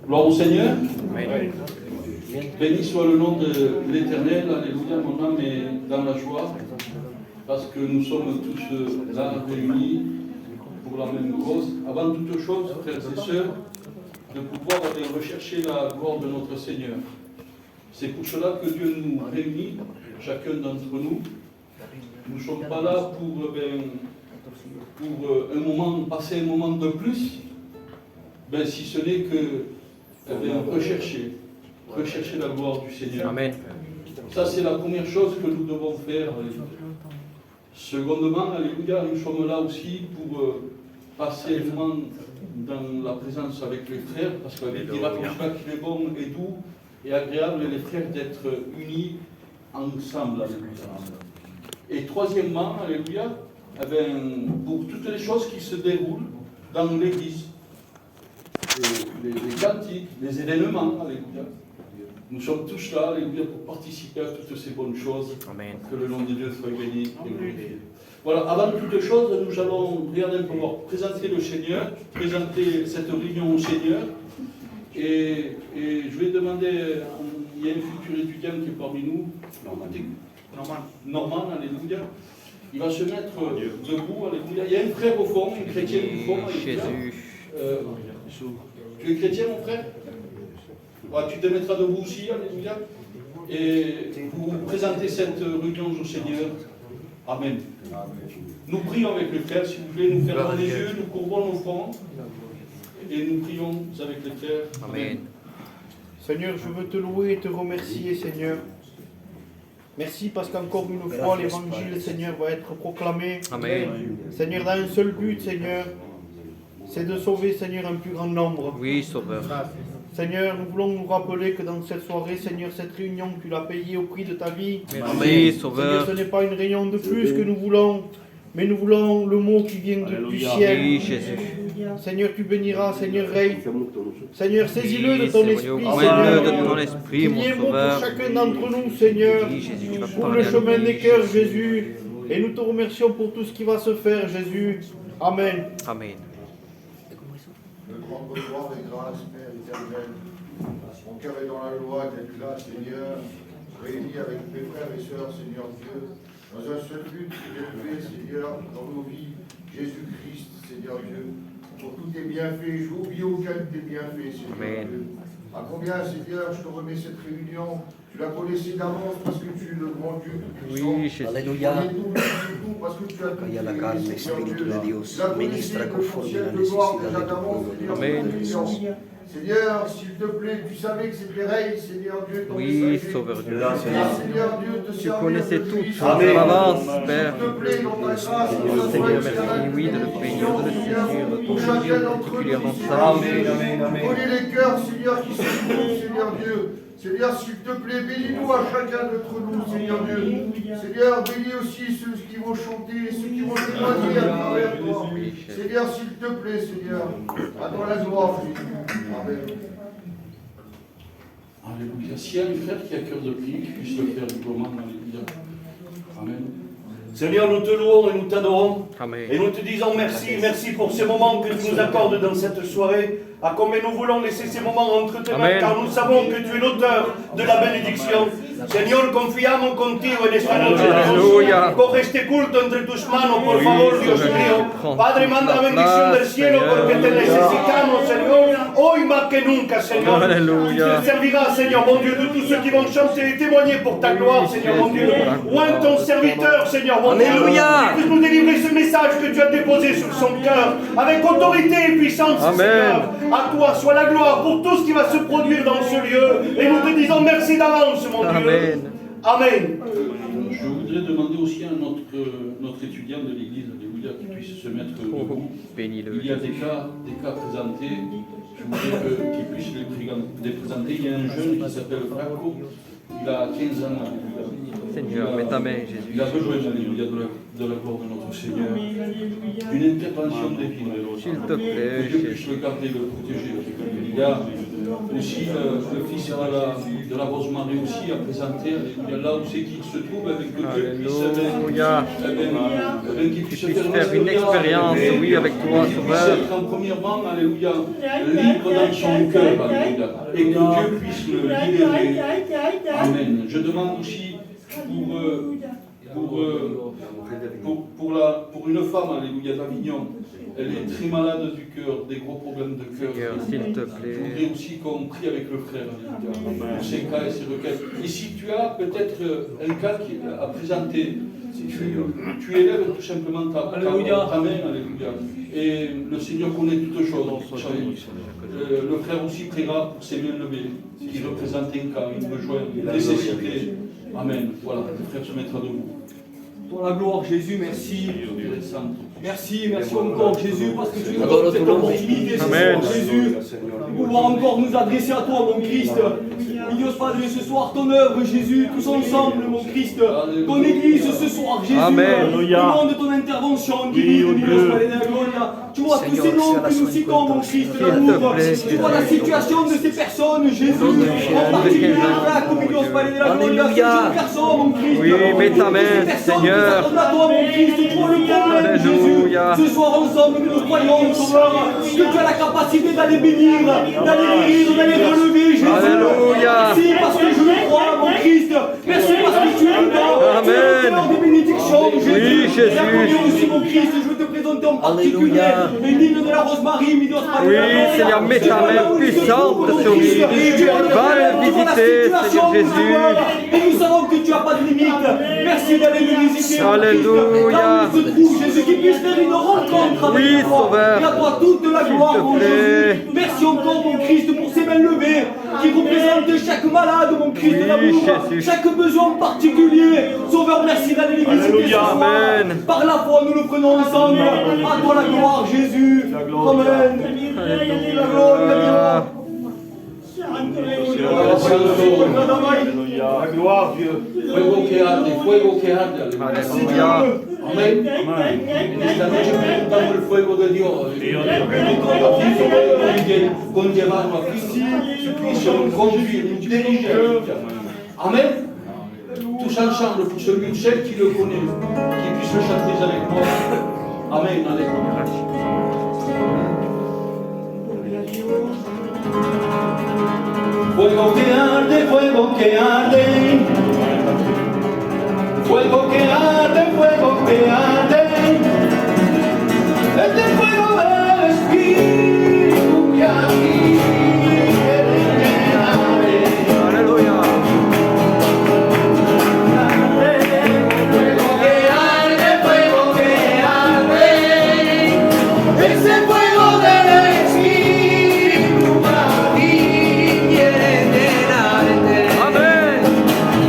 Gloire au Seigneur. Amen. Béni soit le nom de l'Éternel. Alléluia, mon âme est dans la joie. Parce que nous sommes tous là réunis pour la même cause. Avant toute chose, frères et sœurs, de pouvoir aller rechercher la gloire de notre Seigneur. C'est pour cela que Dieu nous réunit, chacun d'entre nous. Nous ne sommes pas là pour un moment, passer un moment de plus, si ce n'est que rechercher la gloire du Seigneur. Amen. Ça, c'est la première chose que nous devons faire. Secondement, alléluia, nous sommes là aussi pour passer un moment dans la présence avec les frères, parce qu'avec dira comme ça qu'il est bon et doux et agréable, les frères, d'être unis ensemble. Alléluia. Et troisièmement, alléluia, pour toutes les choses qui se déroulent dans l'Église, les cantiques, les événements, alléluia. Nous sommes tous là, alléluia, pour participer à toutes ces bonnes choses. Amen. Que le nom de Dieu soit béni et glorifié. Voilà, avant toute chose, nous allons regarder un peu, présenter le Seigneur, présenter cette réunion au Seigneur. Et je vais demander, il y a un futur étudiant qui est parmi nous, Norman, alléluia. Il va se mettre debout, alléluia. Il y a un frère au fond, un chrétien au fond, alléluia. Tu es chrétien, mon frère? Ouais, tu te mettras debout aussi, alléluia. Et vous présentez cette réunion au Seigneur. Amen. Nous prions avec les frères, si vous voulez, nous fermons les yeux, nous courbons nos fronts. Et nous prions avec les frères. Amen. Seigneur, je veux te louer et te remercier, Seigneur. Merci parce qu'encore une fois, l'évangile, Seigneur, va être proclamé. Amen. Seigneur, dans un seul but, Seigneur, c'est de sauver, Seigneur, un plus grand nombre. Oui, Sauveur. Seigneur, nous voulons nous rappeler que dans cette soirée, Seigneur, cette réunion, tu l'as payée au prix de ta vie. Oui, Seigneur, Sauveur. ce n'est pas une réunion de plus que nous voulons, mais nous voulons le mot qui vient du ciel. Oui, Jésus. Seigneur, tu béniras, Seigneur, règne. Seigneur, saisis-le de ton Oui, esprit, Seigneur, de Seigneur. ton esprit, Qu'il mon y ait mot pour Sauveur. chacun d'entre nous, Seigneur, Oui, Jésus, tu vas pour parler le à chemin nous. des cœurs, Jésus. Et nous te remercions pour tout ce qui va se faire, Jésus. Amen. Amen. Le grand gloire et grâce, Père éternel. Mon cœur est dans la joie d'être là, Seigneur, réuni avec mes frères et sœurs, Seigneur Dieu, dans un seul but, d'élever, Seigneur, dans nos vies, Jésus-Christ, Seigneur Dieu, pour tous tes bienfaits. Je n'oublie aucun de tes bienfaits, Seigneur Amen. Dieu. À combien, Seigneur, je te remets cette réunion. Tu la connaissais d'avance parce que tu es le grand Dieu tout-puissant. Oui, Jésus. Alleluia. Tu connais tout parce que tu as tout Vaya la créé, carne, Seigneur Espíritu Dieu. de Dios, Tu l'as ministra connaissé conforme le a la ciel de gloire necesidad déjà de tu d'avance, pueblo. Seigneur, Amen. pour ta puissance. Seigneur, s'il te plaît, tu savais que c'était Ray, Seigneur Dieu, ton Oui, messager. Sauveur Dieu. Seigneur Dieu, te Tu servir connaissais de tout Christ. à l'avance, Père. S'il te plaît, dans ta grâce, Seigneur, merci, oui, de le bénir, de le saisir, de pour ton chacun Dieu d'entre particulièrement nous, ça. Seigneur. Tu connais les cœurs, Seigneur, qui se trouvent, Seigneur Dieu. Seigneur, s'il te plaît, bénis-nous à chacun d'entre nous, Seigneur Dieu. Seigneur, bénis aussi ceux qui vont chanter, ceux qui vont témoigner à travers toi. Seigneur, s'il te plaît, Seigneur, à toi la gloire, Jésus. Amen. Alléluia. S'il y a un frère qui a cœur de prier, qu'il puisse le faire librement. Alléluia. Amen. Seigneur, nous te louons et nous t'adorons. Amen. Et nous te disons merci, merci pour ces moments que tu nous accordes dans cette soirée. À combien nous voulons laisser ces moments entre tes mains, Amen. car nous savons que tu es l'auteur de la bénédiction. Señor, confiamos contigo en esta noche. Aleluya. Coge este culto entre tus manos, por favor, Dios mío. Padre, manda la bendición del cielo porque te necesitamos, Señor, hoy más que nunca, Señor. Aleluya. Tu te serviras, Seigneur, mon Dieu, de tous ceux qui vont chanter et témoigner pour ta gloire, Seigneur, mon Dieu. Oint ton serviteur, Seigneur, mon Dieu. Alléluia. Puisse nous délivrer ce message que tu as déposé sur son cœur, avec autorité et puissance, Amen. Seigneur. À toi soit la gloire pour tout ce qui va se produire dans ce lieu. Et nous te disons merci d'avance, mon Dieu. Amen. Amen. Je voudrais demander aussi à notre étudiant de l'église, alléluia, qu'il puisse se mettre Oh, debout. bénis-le. Il y a des cas présentés. Je voudrais qu'il puisse les présenter. Il y a un jeune qui s'appelle Franco. Il a 15 ans, alléluia. Seigneur, mets ta main, Jésus. Il a besoin, alléluia, de la gloire de notre Seigneur. Une intervention divine. S'il te plaît, Que Dieu puisse Jésus. le garder, le protéger. Alléluia. aussi le fils de la Rosemarie aussi a présenté, alléluia, là où c'est qu'il se trouve, avec que Dieu puisse, Alléluia. qu'il puisse Puisse faire une expérience, oui, avec toi, qu'il puisse Sauveur. être en premièrement, alléluia, libre dans son cœur, alléluia, et que Dieu puisse le libérer. Amen. Je demande aussi pour une femme, alléluia, d'Avignon. Elle est très malade du cœur, des gros problèmes de cœur. S'il te Je plaît. voudrais aussi qu'on prie avec le frère, alléluia, pour ces cas et ces requêtes. Et si tu as peut-être un cas à présenter, si tu élèves tout simplement ta main, alléluia. Et le Seigneur connaît toutes choses. Vous savez. Le frère aussi priera pour ses mains levées, qui représentent un cas, une besoin, une nécessité. Amen. Voilà, le frère se mettra debout. Pour la gloire, Jésus, merci. Merci encore, Jésus, parce que tu nous donnes cette opportunité, ce Amen. soir, Jésus, de pouvoir encore nous adresser à toi, mon Christ. Dios Padre, ce soir, ton œuvre, Jésus, tous ensemble, mon Christ, ton Église ce soir, Jésus, Amen. demande ton intervention divine, Dios Padre de la gloria. Tu vois tous ces noms que nous citons, mon Christ, d'amour. Tu vois la situation de ces personnes, Jésus, en particulier, là, comme Dios Padre de la gloria, ces jeunes personnes, mon Christ. Oui, mets ta main, Ces personnes qui Seigneur. s'attendent à toi, mon Christ, tu vois le problème, Jésus. Alléluia. Ce soir ensemble, nous croyons, Sauveur, que tu as la capacité d'aller bénir, d'aller guérir, d'aller relever, Jésus. Alléluia. Merci parce que je le crois, mon Christ. Merci parce que tu es dedans. Amen. Tu es l'auteur des bénédictions, Jésus. Oui, Jésus. Et à combien aussi, mon Christ, je veux te présenter en particulier les lignes de la Rosemarie, Midos Padre. Oui, Seigneur, mets ta main puissante sur lui. Va le visiter, Seigneur Jésus. Et nous savons que tu n'as pas de limite. Merci d'aller le visiter. mon Christ. Alléluia. Là où il se trouve, Jésus, qu'il puisse faire une rencontre avec Oui, toi. Sauveur. Et à toi toute la S'il gloire, te mon plaît. Jésus. Merci encore, mon Christ, pour ces mains levées qui représentent chaque malade, mon Christ Oui, d'amour, Jésus. chaque besoin particulier. Sauveur, merci d'aller les visiter ce soir. Amen. Par la foi, nous le prenons ensemble. À toi la gloire, Jésus. Amen. La gloire, La gloire, Dieu. Fuego que arde, alléluia. Alléluia. Amén. En esta noche presentamos el fuego de Dios. Con llevarnos a Cristo, que puisse nous conduire, nous diriger. Amen. Tous ensemble, pour celui ou celle qui le connaît, qui puisse le chanter avec moi. Amen. Alléluia. Fuego que arde, fuego que arde. Fuego que arde, fuego que arde. Es el fuego del Espíritu que aquí quiere llenarme. Alléluia. Fuego que arde, fuego que arde. Es el fuego del Espíritu que aquí quiere llenarme. Amen.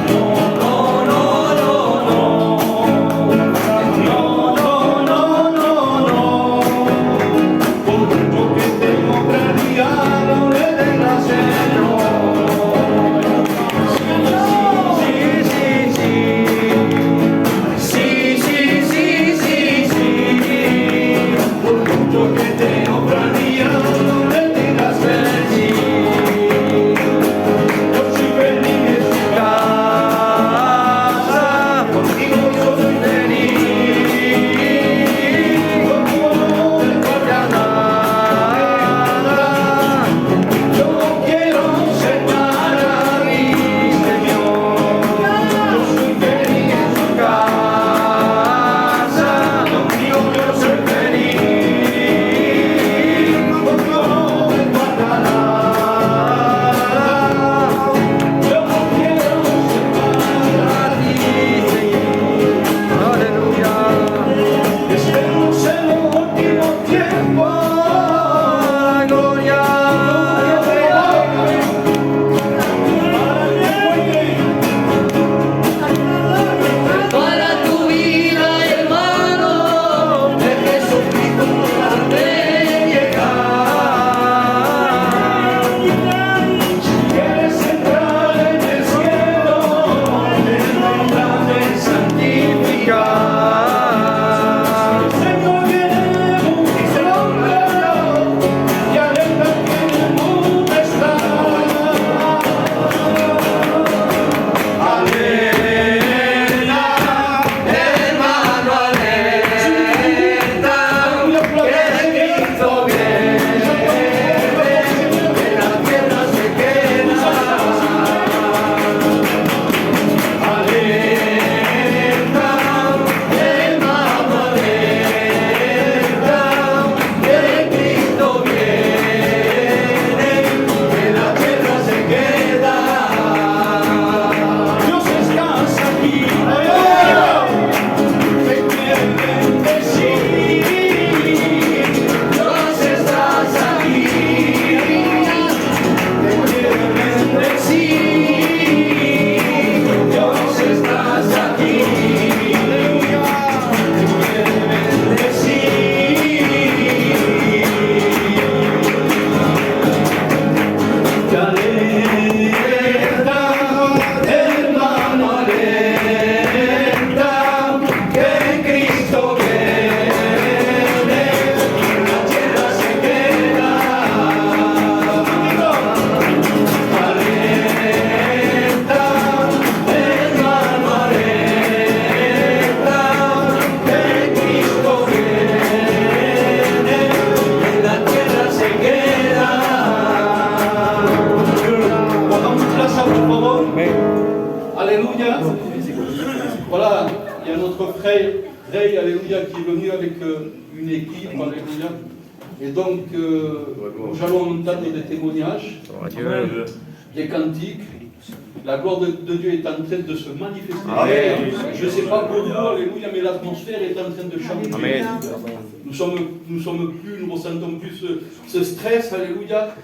No, no, no, no, no. Alléluia. Voilà, il y a notre frère Ray, Alléluia, qui est venu avec une équipe, Alléluia. Et donc, nous allons entendre des témoignages, des cantiques. La gloire de Dieu est en train de se manifester. Amen. Je ne sais pas pour vous, Alléluia, mais l'atmosphère est en train de changer. Amen. Nous ressentons plus ce stress, Alléluia,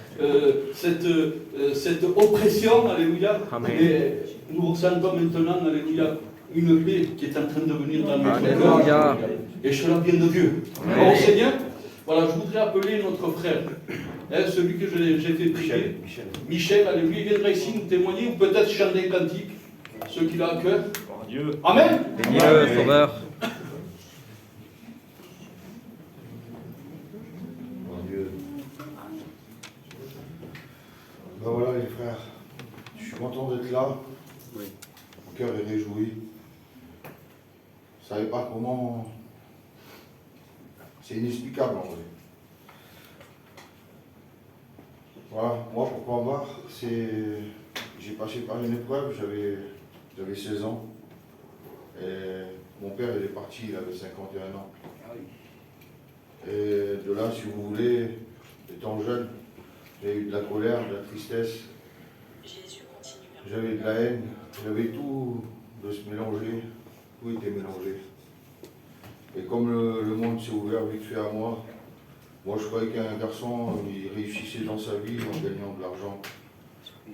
cette oppression, Alléluia. Amen. Et nous ressentons maintenant, Alléluia, une paix qui est en train de venir dans notre Alléluia. cœur. Et cela vient de Dieu. Amen. Alors, Seigneur, voilà, je voudrais appeler notre frère, celui que j'ai fait prier, Michel, Alléluia, il viendra ici nous témoigner, ou peut-être chanter un cantique, ceux qu'il a à cœur. Amen. Bénis-le, Sauveur. Mon Dieu. Ben voilà les frères, je suis content d'être là. Mon cœur est réjoui. Je ne savais pas comment. C'est inexplicable en vrai. Voilà, moi pour pas voir, j'ai passé par une épreuve, j'avais 16 ans. Et mon père il est parti, il avait 51 ans. Et de là, si vous voulez, étant jeune, j'ai eu de la colère, de la tristesse, j'avais de la haine, j'avais tout de se mélanger, tout était mélangé. Et comme le monde s'est ouvert vite fait à moi je croyais qu'un garçon, il réussissait dans sa vie en gagnant de l'argent.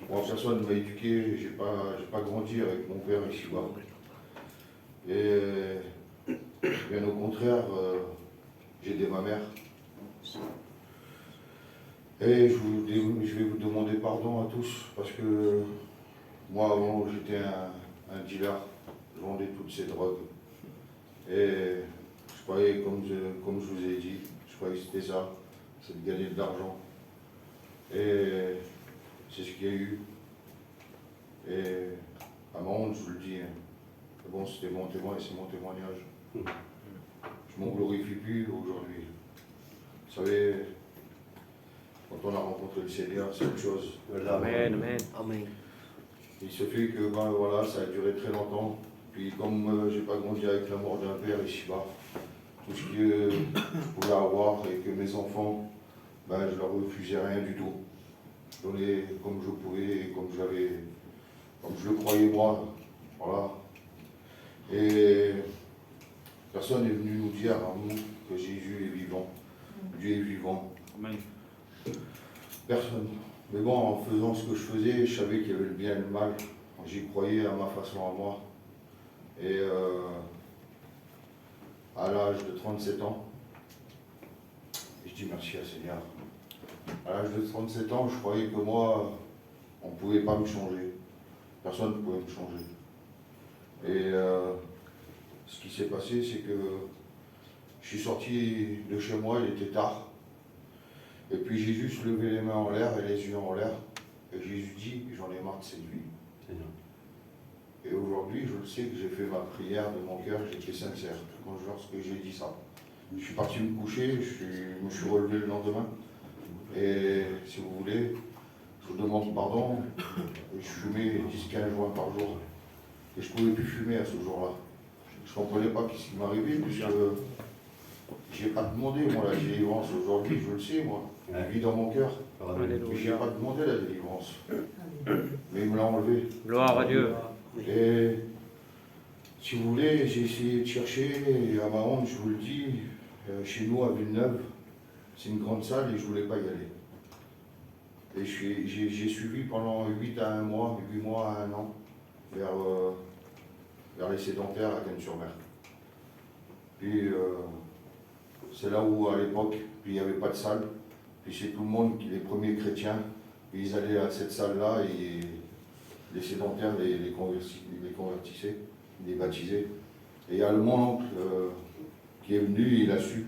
Moi, personne ne m'a éduqué, j'ai pas grandi avec mon père ici-bas. Et bien au contraire, j'ai aidé ma mère. Et je vais vous demander pardon à tous, parce que moi avant j'étais un dealer, je vendais toutes ces drogues. Et je croyais, comme je vous ai dit, je croyais que c'était ça, c'est de gagner de l'argent. Et c'est ce qu'il y a eu. Et à ma honte, je vous le dis, bon, c'était mon témoin et c'est mon témoignage. Je m'en glorifie plus aujourd'hui. Vous savez, quand on a rencontré le Seigneur, c'est autre chose. Amen, amen. Amen. Il se fait que voilà, ça a duré très longtemps. Puis comme j'ai pas grandi avec la mort d'un père ici-bas, tout ce que je pouvais avoir et que mes enfants, je leur refusais rien du tout. Je donnais comme je pouvais et comme je le croyais moi. Voilà. Et personne n'est venu nous dire à nous que Jésus est vivant. Dieu est vivant. Amen. Personne. Mais bon, en faisant ce que je faisais, je savais qu'il y avait le bien et le mal. J'y croyais à ma façon à moi. Et à l'âge de 37 ans, je dis merci à Seigneur. À l'âge de 37 ans, je croyais que moi, on ne pouvait pas me changer. Personne ne pouvait me changer. Et ce qui s'est passé, c'est que je suis sorti de chez moi, il était tard. Et puis j'ai juste levé les mains en l'air et les yeux en l'air. Et j'ai juste dit, j'en ai marre de cette vie. Et aujourd'hui, je le sais que j'ai fait ma prière de mon cœur, j'étais sincère lorsque j'ai dit ça. Je suis parti me coucher, je me suis relevé le lendemain. Et si vous voulez, je vous demande pardon. Je fumais 10-15 joints par jour. Et je ne pouvais plus fumer à ce jour-là. Je ne comprenais pas ce qui m'arrivait, puisque je n'ai pas demandé, moi, la délivrance aujourd'hui, je le sais, moi. Elle vit dans mon cœur. Mais je n'ai pas demandé la délivrance. Mais il me l'a enlevé. Gloire à Dieu. Et si vous voulez, j'ai essayé de chercher, et à ma honte, je vous le dis, chez nous à Villeneuve, c'est une grande salle et je ne voulais pas y aller. Et j'ai suivi pendant 8 à 1 mois, 8 mois à 1 an, vers les sédentaires à Cannes-sur-Mer. Puis c'est là où à l'époque, il n'y avait pas de salle, puis c'est tout le monde, les premiers chrétiens, puis ils allaient à cette salle-là et les sédentaires les convertissaient, les baptisaient. Et il y a mon oncle qui est venu, il a su,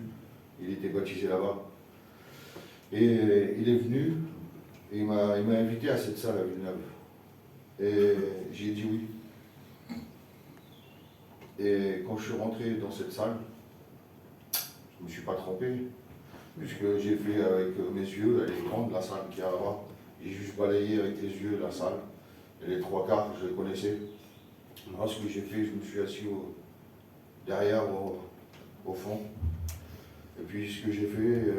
il était baptisé là-bas. Et il est venu, et il m'a invité à cette salle à Villeneuve. Et j'ai dit oui. Et quand je suis rentré dans cette salle, je ne me suis pas trompé, puisque j'ai fait avec mes yeux, elle est grande la salle qu'il y a là-bas. J'ai juste balayé avec les yeux la salle. Et les 3 quarts, je les connaissais. Alors, ce que j'ai fait, je me suis assis derrière, au fond. Et puis, ce que j'ai fait,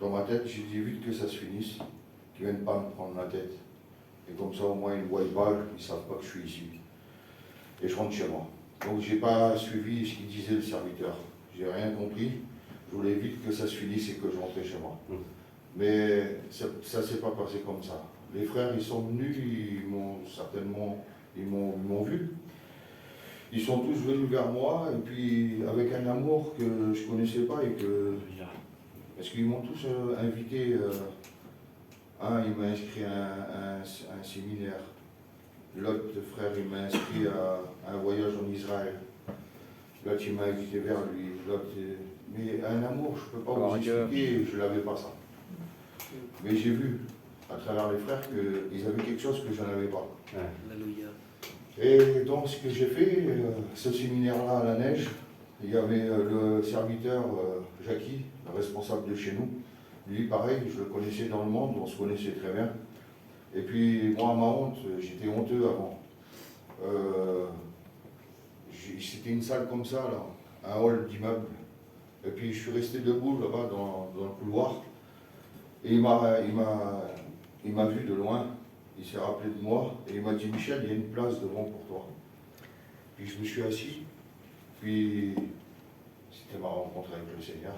dans ma tête, j'ai dit vite que ça se finisse, qu'ils ne viennent pas me prendre la tête. Et comme ça, au moins, ils ne voient pas, ils ne savent pas que je suis ici. Et je rentre chez moi. Donc, je n'ai pas suivi ce qu'il disait le serviteur. Je n'ai rien compris. Je voulais vite que ça se finisse et que je rentrais chez moi. Mais ça ne s'est pas passé comme ça. Les frères, ils sont venus, ils m'ont vu. Ils sont tous venus vers moi, et puis avec un amour que je ne connaissais pas et que... Parce qu'ils m'ont tous invité. Un, il m'a inscrit à un séminaire. L'autre frère, il m'a inscrit à un voyage en Israël. L'autre, il m'a invité vers lui. Mais un amour, je ne peux pas vous expliquer, je n'avais pas ça. Mais j'ai vu, à travers les frères, qu'ils avaient quelque chose que je n'avais pas. Et donc, ce que j'ai fait, ce séminaire-là à la neige, il y avait le serviteur Jackie, le responsable de chez nous. Lui, pareil, je le connaissais dans le monde, on se connaissait très bien. Et puis, moi, à ma honte, j'étais honteux avant. C'était une salle comme ça, là, un hall d'immeuble. Et puis, je suis resté debout là-bas dans le couloir. Et il m'a vu de loin, il s'est rappelé de moi, et il m'a dit, Michel, il y a une place devant pour toi. Puis je me suis assis, puis c'était ma rencontre avec le Seigneur.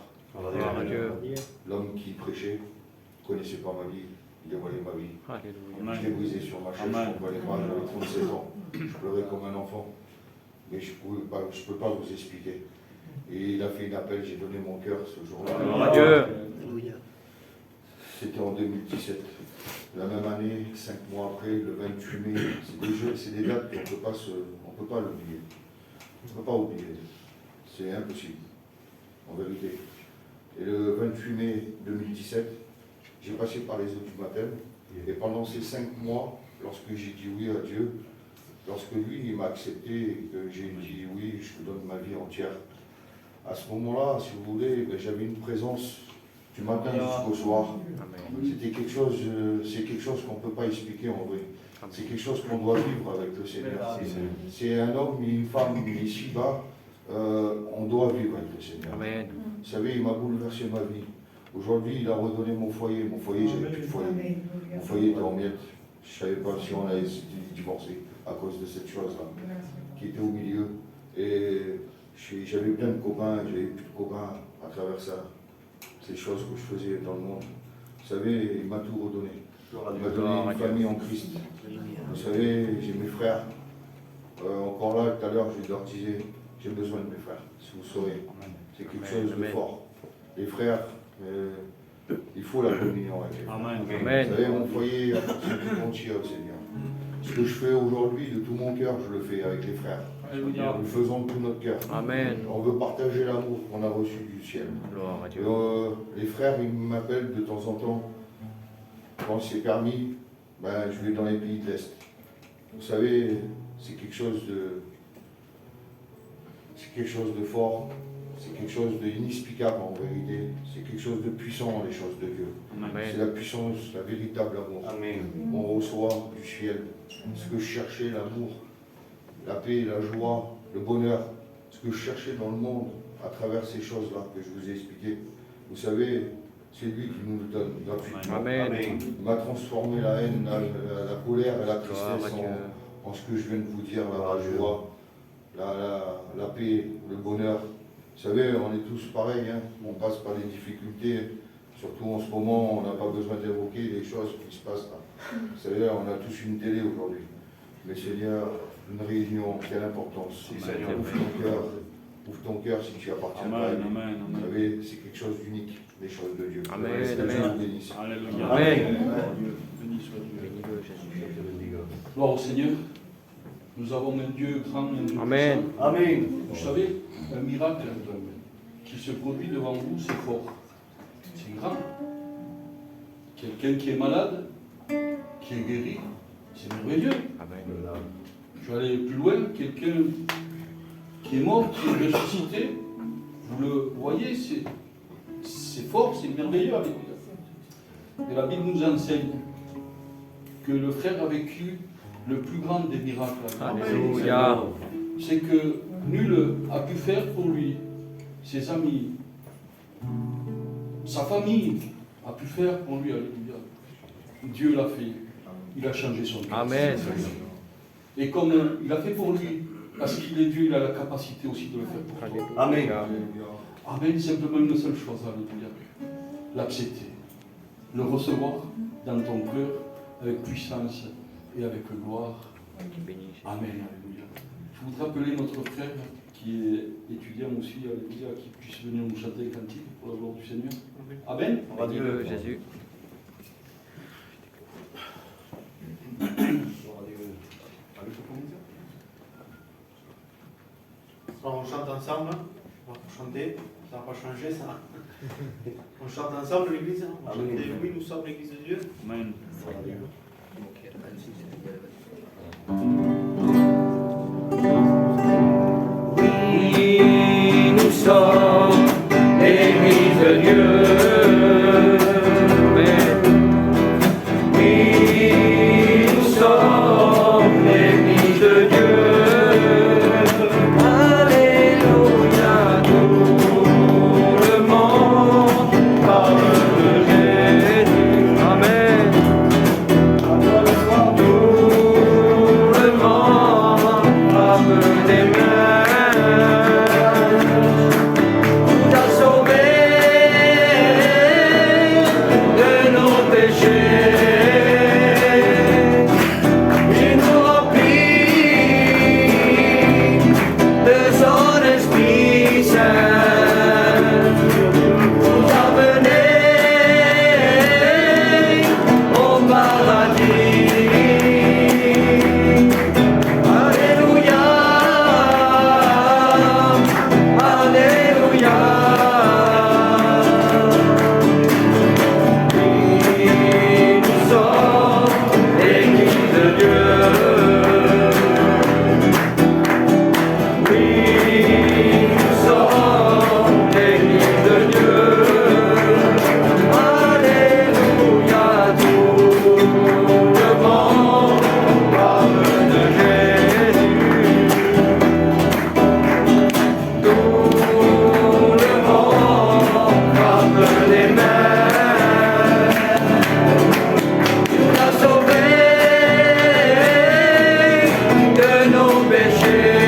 L'homme qui prêchait ne connaissais pas ma vie, il dévoilait ma vie. Je l'ai brisé sur ma chaise, je ne comprenais pas, j'avais 37 ans, je pleurais comme un enfant, mais je ne peux pas vous expliquer. Et il a fait un appel, j'ai donné mon cœur ce jour-là. C'était en 2017. La même année, 5 mois après, le 28 mai, c'est des dates qu'on ne peut pas l'oublier. On ne peut pas oublier. C'est impossible, en vérité. Et le 28 mai 2017, j'ai passé par les eaux du baptême. Et pendant ces 5 mois, lorsque j'ai dit oui à Dieu, lorsque lui, il m'a accepté et que j'ai dit oui, je te donne ma vie entière, à ce moment-là, si vous voulez, j'avais une présence du matin jusqu'au soir. C'était quelque chose, c'est quelque chose qu'on ne peut pas expliquer en vrai. C'est quelque chose qu'on doit vivre avec le Seigneur. C'est un homme et une femme ici-bas, on doit vivre avec le Seigneur. Amen. Vous savez, il m'a bouleversé ma vie. Aujourd'hui, il a redonné mon foyer. Mon foyer, j'avais plus de foyer. Mon foyer était en miettes. Je ne savais pas si on allait se divorcer à cause de cette chose-là, qui était au milieu. Et j'avais plein de copains, j'avais plus de copains à travers ça. Ces choses que je faisais dans le monde. Vous savez, il m'a tout redonné. Il m'a donné une famille en Christ. Vous savez, j'ai mes frères. Encore là, tout à l'heure, je leur disais, j'ai besoin de mes frères, si vous saurez. C'est quelque chose de fort. Les frères, il faut la communion avec eux. Vous savez, mon foyer appartient tout entier au Seigneur. Ce que je fais aujourd'hui, de tout mon cœur, je le fais avec les frères. Nous le faisons de tout notre cœur. Amen. On veut partager l'amour qu'on a reçu du ciel. Les frères, ils m'appellent de temps en temps. Quand c'est permis, je vais dans les pays de l'Est. Vous savez, c'est quelque chose de fort, c'est quelque chose d'inexplicable en vérité, c'est quelque chose de puissant, les choses de Dieu. C'est la puissance, la véritable amour. On reçoit du ciel ce que je cherchais, l'amour, la paix, la joie, le bonheur, ce que je cherchais dans le monde à travers ces choses-là que je vous ai expliquées. Vous savez, c'est lui qui nous le donne gratuitement. Amen. Il m'a transformé la haine, la colère et la tristesse en ce que je viens de vous dire, la joie, la paix, le bonheur. Vous savez, on est tous pareils, hein. On passe par des difficultés, surtout en ce moment, on n'a pas besoin d'évoquer les choses qui se passent là. Vous savez, on a tous une télé aujourd'hui. Mais Seigneur, une réunion, quelle importance. Ouvre ton cœur si tu appartiens pas à lui. Vous savez, c'est quelque chose d'unique, les choses de Dieu. Amen. Amen. Béni soit Dieu. Gloire au Seigneur. Nous avons un Dieu grand, un Dieu Amen. puissant. Amen. Vous savez, un miracle qui se produit devant vous, c'est fort. C'est grand. Quelqu'un qui est malade, qui est guéri, c'est merveilleux. Amen. Je vais aller plus loin, quelqu'un qui est mort, qui est ressuscité, vous le voyez, c'est fort, c'est merveilleux avec lui. Et la Bible nous enseigne que le frère a vécu le plus grand des miracles. Alléluia. C'est que nul a pu faire pour lui, ses amis, sa famille a pu faire pour lui. Alléluia. Dieu l'a fait. Il a changé son cœur. Amen. Et comme il a fait pour lui, parce qu'il est Dieu, il a la capacité aussi de le faire pour toi. Amen. Amen, simplement une seule chose, alléluia. L'accepter. Le recevoir dans ton cœur avec puissance et avec gloire. Amen, alléluia. Je voudrais appeler notre frère qui est étudiant aussi, alléluia, qui puisse venir nous chanter un cantique pour la gloire du Seigneur. Amen. Bénis-le, Jésus. On chante ensemble, on va chanter, ça n'a pas changé ça. On chante ensemble l'église, on chante oui, nous sommes l'église de Dieu. Amen. Oui, nous sommes l'église de Dieu. Oui, nous sommes l'église de Dieu. Alléluia, tout le monde parle de Jésus. Amen. Tout le monde frappe des mains. Nous a sauvés de nos péchés. Il nous remplit de son Esprit Saint. Nous a menés au paradis. Alléluia, Alléluia. Oui, nous sommes l'église de Dieu. Oui, nous sommes l'église de Dieu. Alléluia, tout le monde parle de Jésus. Tout le monde frappe les mains. Il a sauvé de nos péchés.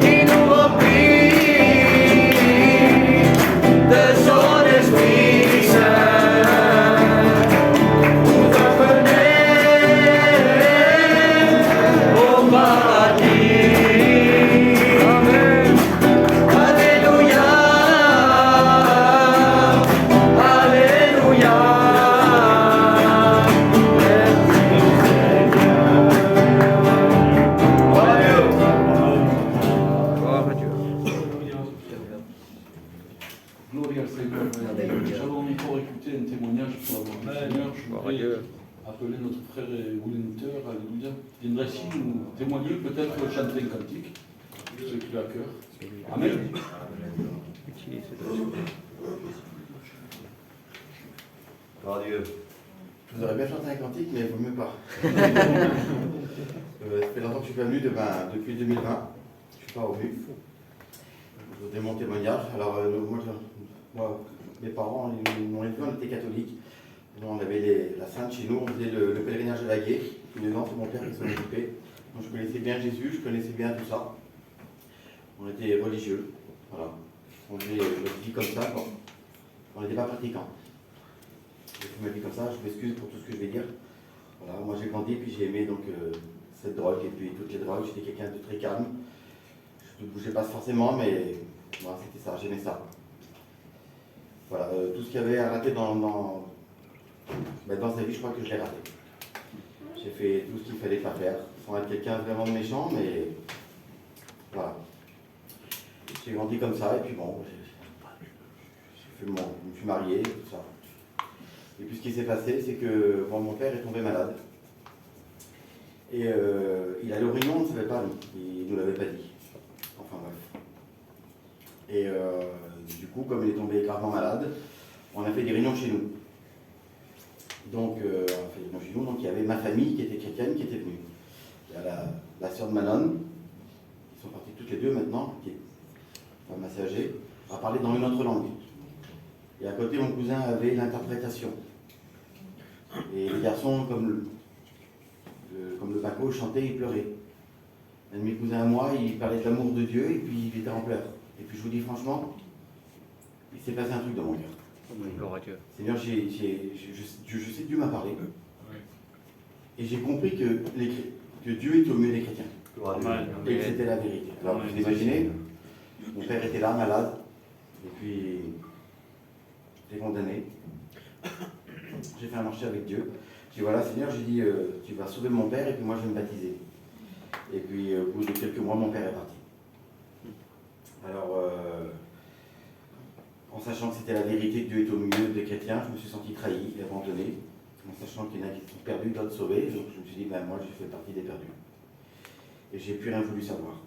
Il nous remplit de son Esprit Saint. Nous a menés au paradis. Amen. Alléluia. Alléluia. Gloire à Dieu. Gloria al Seigneur. Nous allons encore écouter un témoignage pour la gloire du Seigneur. Je Gloire à voudrais Dieu. appeler notre frère Willinter, alléluia. Il viendrait ici nous témoigner, peut-être chanter un cantique, ce qu'il a à cœur. Amen. Utilise ce Gloire à Dieu. Je voudrais bien chanter un cantique, mais il vaut mieux pas. Ça fait longtemps que je suis pas venu, depuis 2020. Je suis pas revenu. Je vous donne mon témoignage. Alors, moi, mes parents, on était catholiques. Nous, on avait la Sainte chez nous, on faisait le pèlerinage de la Gué. Tous les ans, c'est mon père qui s'en occupait. Donc, je connaissais bien Jésus, je connaissais bien tout ça. On était religieux. Voilà. On faisait notre vie comme ça, quoi. On n'était pas pratiquants. Je me dis comme ça, je m'excuse pour tout ce que je vais dire. Voilà, moi j'ai grandi, puis j'ai aimé donc cette drogue et puis toutes les drogues. J'étais quelqu'un de très calme. Je ne bougeais pas forcément, mais voilà, c'était ça, j'aimais ça. Voilà, tout ce qu'il y avait à rater dans sa vie, je crois que je l'ai raté. J'ai fait tout ce qu'il fallait pas faire, sans être quelqu'un vraiment de méchant, mais voilà. J'ai grandi comme ça, et puis bon, je me suis marié, tout ça. Et puis ce qui s'est passé, c'est que mon père est tombé malade. Et il allait aux réunions, on ne savait pas, il ne nous l'avait pas dit. Enfin bref. Et du coup, comme il est tombé gravement malade, on a fait des réunions chez nous. Donc, enfin, chez nous, donc, il y avait ma famille qui était chrétienne qui était venue. Il y a la sœur de Manon, ils sont partis toutes les deux maintenant, qui est femme assez âgée, à parler dans une autre langue. Et à côté, mon cousin avait l'interprétation. Et les garçons, comme le Paco, chantaient et pleuraient. Un de mes cousins à moi, il parlait de l'amour de Dieu et puis il était en pleurs. Et puis je vous dis franchement, il s'est passé un truc dans mon cœur. Gloire à Dieu. Seigneur, je sais que Dieu m'a parlé. Et j'ai compris que Dieu est au milieu des chrétiens. Et que c'était la vérité. Alors vous imaginez, mon père était là, malade, et puis j'ai condamné. J'ai fait un marché avec Dieu. J'ai dit voilà Seigneur, j'ai dit tu vas sauver mon père et puis moi je vais me baptiser. Et puis au bout de quelques mois, mon père est parti. Alors, en sachant que c'était la vérité que Dieu est au milieu des chrétiens, je me suis senti trahi et abandonné, en sachant qu'il y en a qui sont perdus, d'autres sauvés. Donc je me suis dit, ben, moi je fais partie des perdus. Et j'ai plus rien voulu savoir.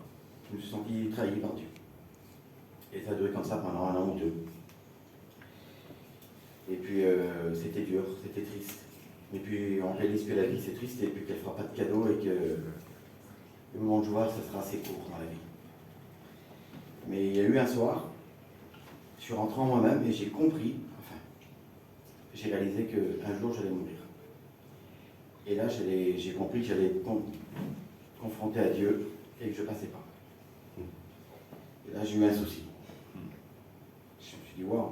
Je me suis senti trahi par Dieu. Et ça a duré comme ça pendant 1 an ou 2. Et puis c'était dur, c'était triste. Et puis on réalise que la vie c'est triste et puis qu'elle ne fera pas de cadeaux et que le moment de joie, ça sera assez court dans la vie. Mais il y a eu un soir, je suis rentré en moi-même et j'ai compris, enfin, j'ai réalisé qu'un jour j'allais mourir. Et là, j'ai compris que j'allais être confronté à Dieu et que je ne passais pas. Et là, j'ai eu un souci. Je me suis dit, waouh,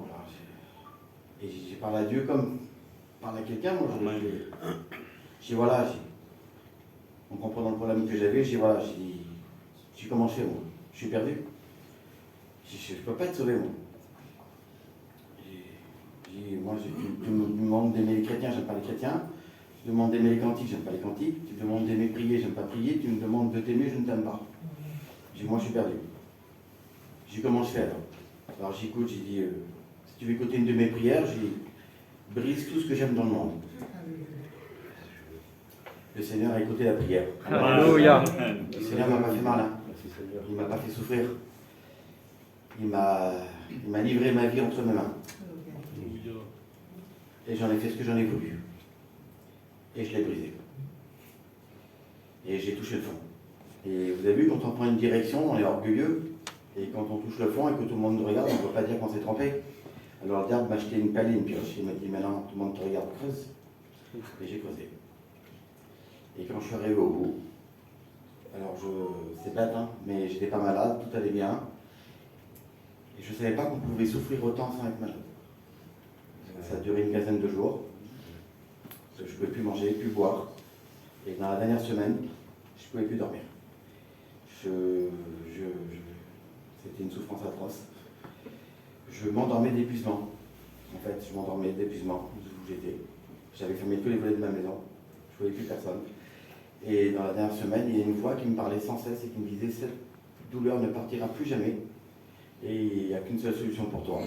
et j'ai parlé à Dieu comme parler à quelqu'un, moi. J'ai dit, voilà, en comprenant le problème que j'avais, j'ai dit, voilà, j'ai comment je fais, moi? Je suis perdu. Je ne peux pas être sauvé, moi. Moi, tu me demandes d'aimer les chrétiens, j'aime pas les chrétiens. Tu me demandes d'aimer les cantiques, j'aime pas les cantiques. Tu me demandes d'aimer prier, j'aime pas prier. Tu me demandes de t'aimer, je ne t'aime pas. J'ai dit, moi, je suis perdu. J'ai dit, comment je fais alors? Alors j'écoute, j'ai dit, si tu veux écouter une de mes prières, j'ai dit, brise tout ce que j'aime dans le monde. Le Seigneur a écouté la prière. Alléluia. Le Seigneur ne m'a pas fait mal, hein. Il ne m'a pas fait souffrir. Il m'a livré ma vie entre mes mains. Et j'en ai fait ce que j'en ai voulu. Et je l'ai brisé. Et j'ai touché le fond. Et vous avez vu, quand on prend une direction, on est orgueilleux. Et quand on touche le fond et que tout le monde nous regarde, on ne peut pas dire qu'on s'est trompé. Alors le diable m'a acheté une pelle et une pioche. Il m'a dit, maintenant, tout le monde te regarde, creuse. Et j'ai creusé. Et quand je suis arrivé au bout, alors c'est bête, hein, mais j'étais pas malade, tout allait bien. Et je ne savais pas qu'on pouvait souffrir autant sans être malade. Ça a duré une quinzaine de jours. Je ne pouvais plus manger, plus boire. Et dans la dernière semaine, je ne pouvais plus dormir. C'était une souffrance atroce. Je m'endormais d'épuisement. En fait, je m'endormais d'épuisement où j'étais. J'avais fermé tous les volets de ma maison. Je ne voyais plus personne. Et dans la dernière semaine, il y a une voix qui me parlait sans cesse et qui me disait, cette douleur ne partira plus jamais. Et il n'y a qu'une seule solution pour toi.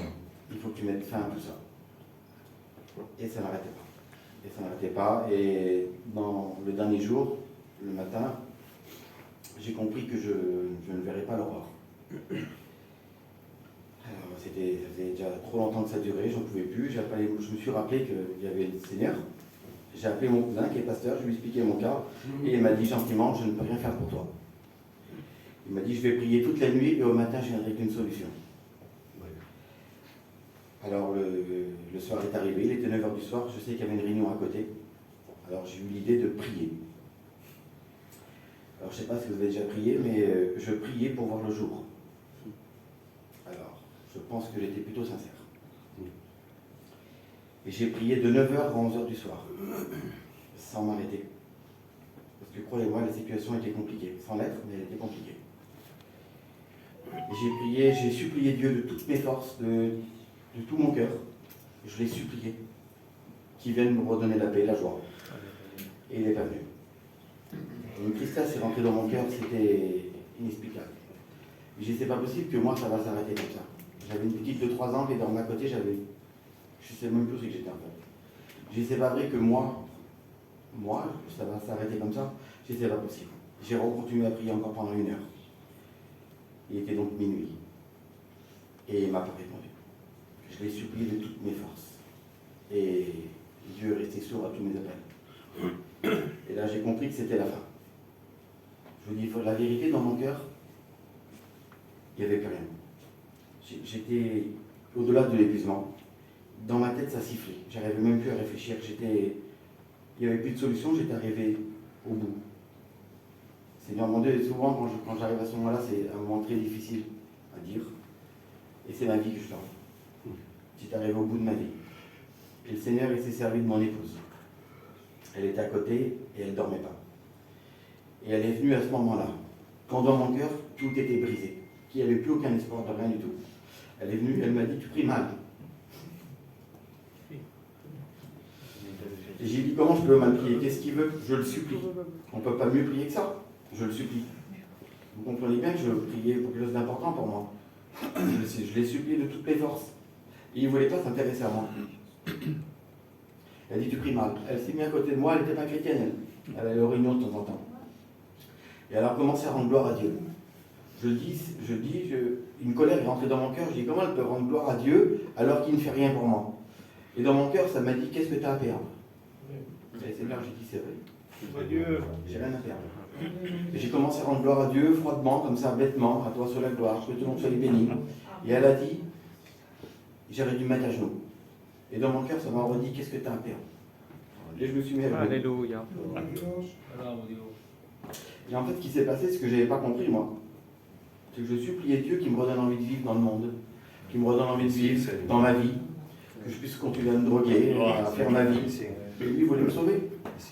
Il faut que tu mettes fin à tout ça. Et ça n'arrêtait pas. Et ça n'arrêtait pas. Et dans le dernier jour, le matin, j'ai compris que je ne verrais pas l'aurore. Alors, ça faisait déjà trop longtemps que ça durait, j'en pouvais plus. Je me suis rappelé qu'il y avait le Seigneur. J'ai appelé mon cousin qui est pasteur, je lui ai expliqué mon cas. Et il m'a dit gentiment, je ne peux rien faire pour toi. Il m'a dit, je vais prier toute la nuit et au matin, je viendrai avec une solution. Alors le soir est arrivé, il était 9h du soir, je sais qu'il y avait une réunion à côté. Alors j'ai eu l'idée de prier. Alors je ne sais pas si vous avez déjà prié, mais je priais pour voir le jour. Alors je pense que j'étais plutôt sincère. Et j'ai prié de 9h à 11h du soir, sans m'arrêter. Parce que croyez-moi, la situation était compliquée. Sans l'être, mais elle était compliquée. Et j'ai prié, j'ai supplié Dieu de toutes mes forces, de tout mon cœur. Je l'ai supplié qu'il vienne me redonner la paix, la joie. Et il n'est pas venu. Une tristesse est rentrée dans mon cœur, c'était inexplicable. Je dis, c'est pas possible que moi ça va s'arrêter comme ça. J'avais une petite de 3 ans qui était à ma côté, je ne sais même plus où j'étais en fait. Je dis, c'est pas vrai que moi, ça va s'arrêter comme ça. Je dis, c'est pas possible. J'ai continué à prier encore pendant 1 heure. Il était donc minuit. Et il ne m'a pas répondu. Je l'ai supplié de toutes mes forces. Et Dieu est resté sourd à tous mes appels. Et là, j'ai compris que c'était la fin. Je vous dis la vérité, dans mon cœur, il n'y avait plus rien. J'étais au-delà de l'épuisement. Dans ma tête, ça sifflait. J'arrivais même plus à réfléchir. Il n'y avait plus de solution, j'étais arrivé au bout. Seigneur mon Dieu, et souvent quand j'arrive à ce moment-là, c'est un moment très difficile à dire. Et c'est ma vie que je parle. J'étais arrivé au bout de ma vie. Et le Seigneur, il s'est servi de mon épouse. Elle était à côté et elle ne dormait pas. Et elle est venue à ce moment-là, quand dans mon cœur, tout était brisé, qu'il n'y avait plus aucun espoir de rien du tout. Elle est venue, elle m'a dit, tu pries mal. Et j'ai dit, comment je peux mal prier? Qu'est-ce qu'il veut? Je le supplie. On ne peut pas mieux prier que ça. Je le supplie. Vous comprenez bien que je priais pour quelque chose d'important pour moi. Je l'ai supplié de toutes mes forces. Et il ne voulait pas s'intéresser à moi. Elle dit, tu pries mal. Elle s'est mise à côté de moi, elle n'était pas chrétienne, elle. Elle allait aux réunions de temps en temps. Et elle a commencé à rendre gloire à Dieu. Une colère est rentrée dans mon cœur. Je dis, comment elle peut rendre gloire à Dieu alors qu'il ne fait rien pour moi? Et dans mon cœur, ça m'a dit, qu'est-ce que tu as à perdre? Et Seigneur, j'ai dit, c'est vrai. J'ai rien à perdre. Et j'ai commencé à rendre gloire à Dieu, froidement, comme ça, bêtement, à toi soit la gloire, que tout le monde soit béni. Et elle a dit, j'aurais dû me mettre à genoux. Et dans mon cœur, ça m'a redit, qu'est-ce que tu as à perdre? Et je me suis mis à genoux. Alléluia. Et en fait, ce qui s'est passé, c'est que je n'avais pas compris, moi. C'est que je suppliais Dieu qui me redonne envie de vivre dans le monde, qui me redonne envie de vivre dans ma vie, que je puisse continuer à me droguer, à faire ma vie. Et lui, il voulait me sauver.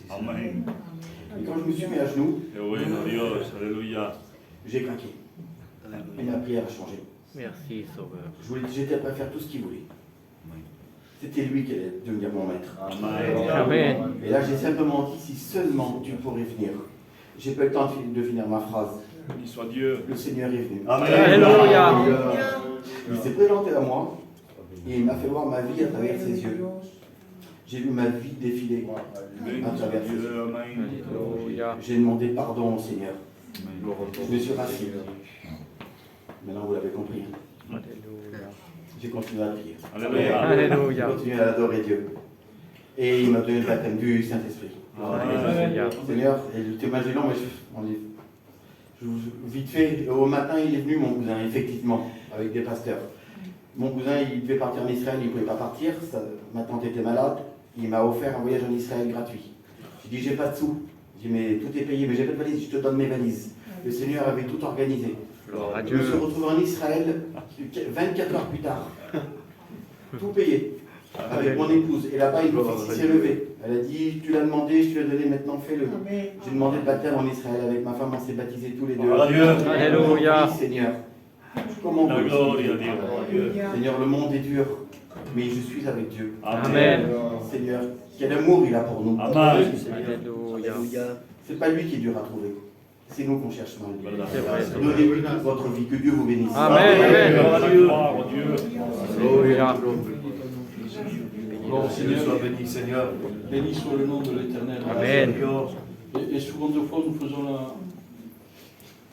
Amen. Et quand je me suis mis à genoux, Alléluia. j'ai craqué. Et ma prière a changé. Merci, Sauveur. J'étais prêt à faire tout ce qu'il voulait. C'était lui qui allait devenir mon maître. Amen. Et là, j'ai simplement dit, si seulement tu pourrais venir. J'ai pas eu le temps de finir ma phrase. Béni soit Dieu. Le Seigneur est venu. Alléluia. Il s'est présenté à moi et il m'a fait voir ma vie à travers ses yeux. J'ai vu ma vie défiler à travers ses yeux. Alléluia. J'ai demandé pardon au Seigneur. Je me suis rassis. Maintenant, vous l'avez compris. Alléluia. J'ai continué à prier. Alléluia. Alléluia. J'ai continué à adorer Dieu. Et il m'a donné le baptême du Saint-Esprit. Alléluia. Seigneur, et le témoignage est long, mais vite fait, au matin, il est venu, mon cousin, effectivement, avec des pasteurs. Mon cousin, il devait partir en Israël, il ne pouvait pas partir. Ma tante était malade. Il m'a offert un voyage en Israël gratuit. J'ai dit, j'ai pas de sous. J'ai dit, mais tout est payé, mais j'ai pas de valise, je te donne mes valises. Le Seigneur avait tout organisé. Gloire à Je Dieu. me suis retrouvé en Israël 24 heures plus tard. Tout payé. Avec mon épouse. Et là-bas, une prophétie s'est levée. Elle a dit, tu l'as demandé, je te l'ai donné, maintenant fais-le. J'ai demandé le baptême en Israël avec ma femme, on s'est baptisés tous les deux. Alléluia. Oui, Seigneur. Comment La vous gloire à expliquer? Dieu. Seigneur, le monde est dur, mais je suis avec Dieu. Amen. Seigneur, quel amour il a pour nous. Amen. Alléluia. C'est pas lui qui est dur à trouver. C'est nous qu'on cherche mal. C'est vrai. Donnez-lui toute votre vie, que Dieu vous bénisse. Amen. Amen. Gloire à Dieu. Alléluia. Bon, Seigneur, Sois béni, Seigneur. béni soit le nom de l'Éternel. Amen. Et souvent de fois, nous faisons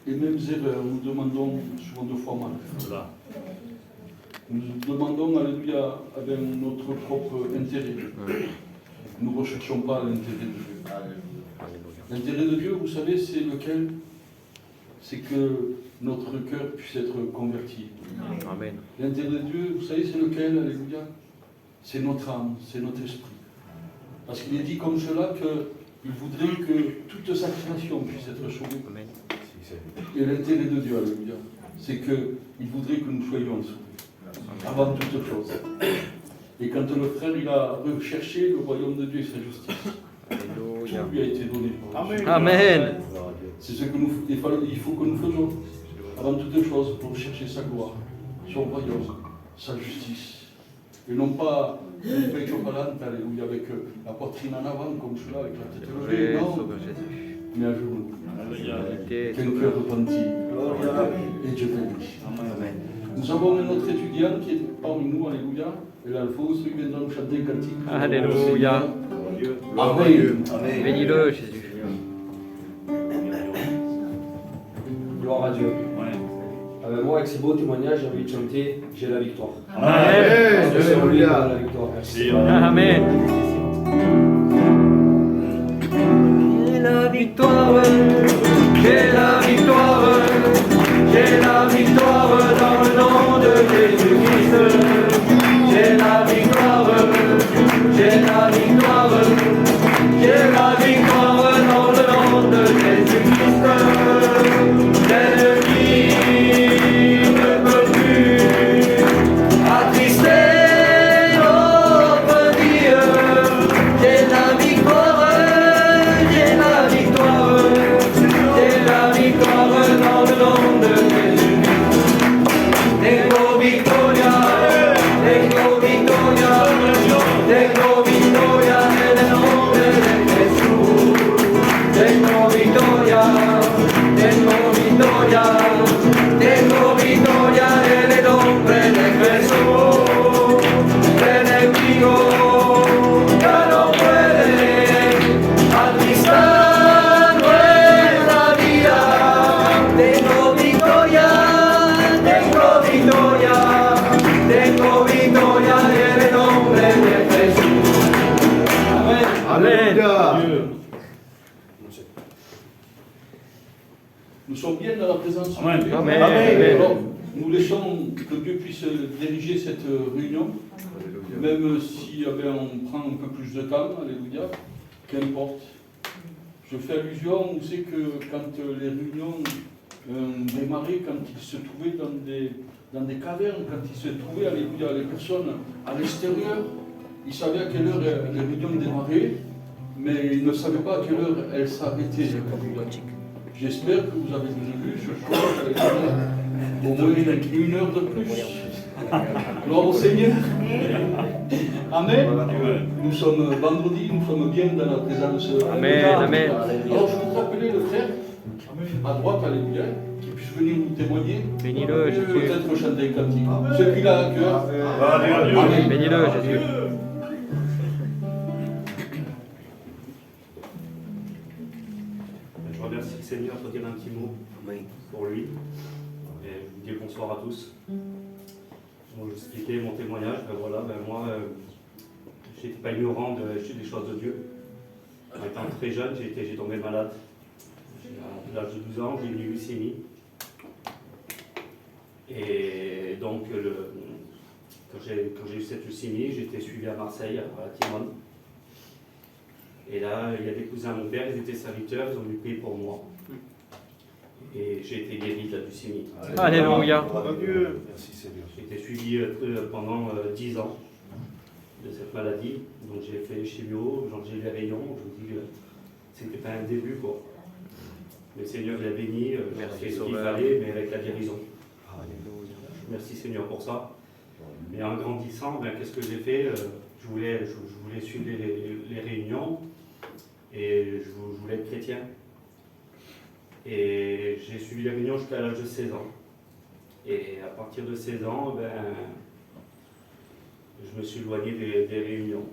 les mêmes erreurs. Nous demandons souvent deux fois mal. Voilà. Nous demandons, alléluia, avec notre propre intérêt. Nous ne recherchons pas l'intérêt de Dieu. L'intérêt de Dieu, vous savez, c'est lequel? C'est que notre cœur puisse être converti. Amen. L'intérêt de Dieu, vous savez, c'est lequel? Alléluia. C'est notre âme, c'est notre esprit. Parce qu'il est dit comme cela qu'il voudrait que toute sa création puisse être sauvée. Amen. Et l'intérêt de Dieu, alléluia, c'est qu'il voudrait que nous soyons sauvés. Avant toute chose. Et quand le frère il a recherché le royaume de Dieu et sa justice, Alléluia. tout lui a été donné. Amen. C'est ce qu'il faut que nous faisons. Avant toute chose, pour chercher sa gloire, son royaume, sa justice. Et non pas une paix chocolate, alléluia, avec la poitrine en avant, comme cela, avec la tête levée, non, Sauveur Jésus. mais à genoux. Qualité, Qu'un cœur repenti. Et Dieu bénit. Amen. Nous avons un autre étudiant qui est parmi nous, alléluia, et l'Alphonse, lui viendra nous chanter un cantique. Alléluia. Amen. Bénis-le, Jésus. Gloire à Dieu. Ouais. Avec moi, avec ces beaux témoignages, j'ai envie de chanter J'ai la victoire. Amen. Parce que c'est en lui, la victoire. Merci. Amen. victoire, j'ai la victoire, j'ai la victoire dans le nom de Jésus-Christ. J'ai la victoire, j'ai la victoire, j'ai la victoire dans le nom de Jésus-Christ. L'ennemi ne peut plus attrister notre vie. J'ai la victoire, j'ai la victoire, j'ai la victoire dans le nom de Jésus-Christ. Tengo victoria, tengo victoria, tengo victoria en el nombre de Jesús. Tengo victoria, tengo victoria, tengo victoria en el nombre de Jesús. El enemigo ya no puede atristar nuestra vida. Tengo victoria, tengo victoria, tengo victoria en el nombre de Jesús. Amén. Amén. Nous sommes bien dans la présence de Amen. Dieu. Amen. Alors, nous laissons que Dieu puisse diriger cette réunion, même si on prend un peu plus de temps, alléluia, qu'importe. Je fais allusion, on sait que quand les réunions démarraient, quand ils se trouvaient dans des cavernes, quand ils se trouvaient, alléluia, les personnes à l'extérieur, ils savaient à quelle heure les réunions démarraient, mais ils ne savaient pas à quelle heure elles s'arrêtaient. J'espère que vous avez vu ce soir, au moins une heure de plus. Gloire au Seigneur. Amen. Nous sommes vendredi, nous sommes bien dans la présence. Amen, amen. Alors je voudrais appeler le frère à droite, alléluia, qui puisse venir nous témoigner. Bénis-le, Jésus. Peut-être chanter un cantique. Ce qu'il a à cœur. Amen. Bénis-le, Jésus. Je remercie le Seigneur pour dire un petit mot pour lui. Et je vous dis bonsoir à tous. Je vais vous expliquer mon témoignage. Moi, je n'étais pas ignorant des choses de Dieu. En étant très jeune, j'ai tombé malade. À l'âge de 12 ans, j'ai eu une leucémie. Et donc, quand j'ai eu cette leucémie, j'ai été suivi à Marseille, à Timone. Et là, il y a des cousins à mon père, ils étaient serviteurs, ils ont dû prier pour moi. Et j'ai été guéri de la leucémie. Alléluia. Merci Seigneur. J'ai été suivi pendant 10 ans de cette maladie. Donc j'ai fait les chimios, j'ai eu les rayons. Je vous dis que c'était pas un début quoi. Le Seigneur l'a béni, j'ai fait ce qu'il fallait, mais avec la guérison. Merci Seigneur pour ça. Mais en grandissant, qu'est-ce que j'ai fait? Je voulais suivre les réunions et je voulais être chrétien. Et j'ai suivi les réunions jusqu'à l'âge de 16 ans. Et à partir de 16 ans, je me suis éloigné des réunions.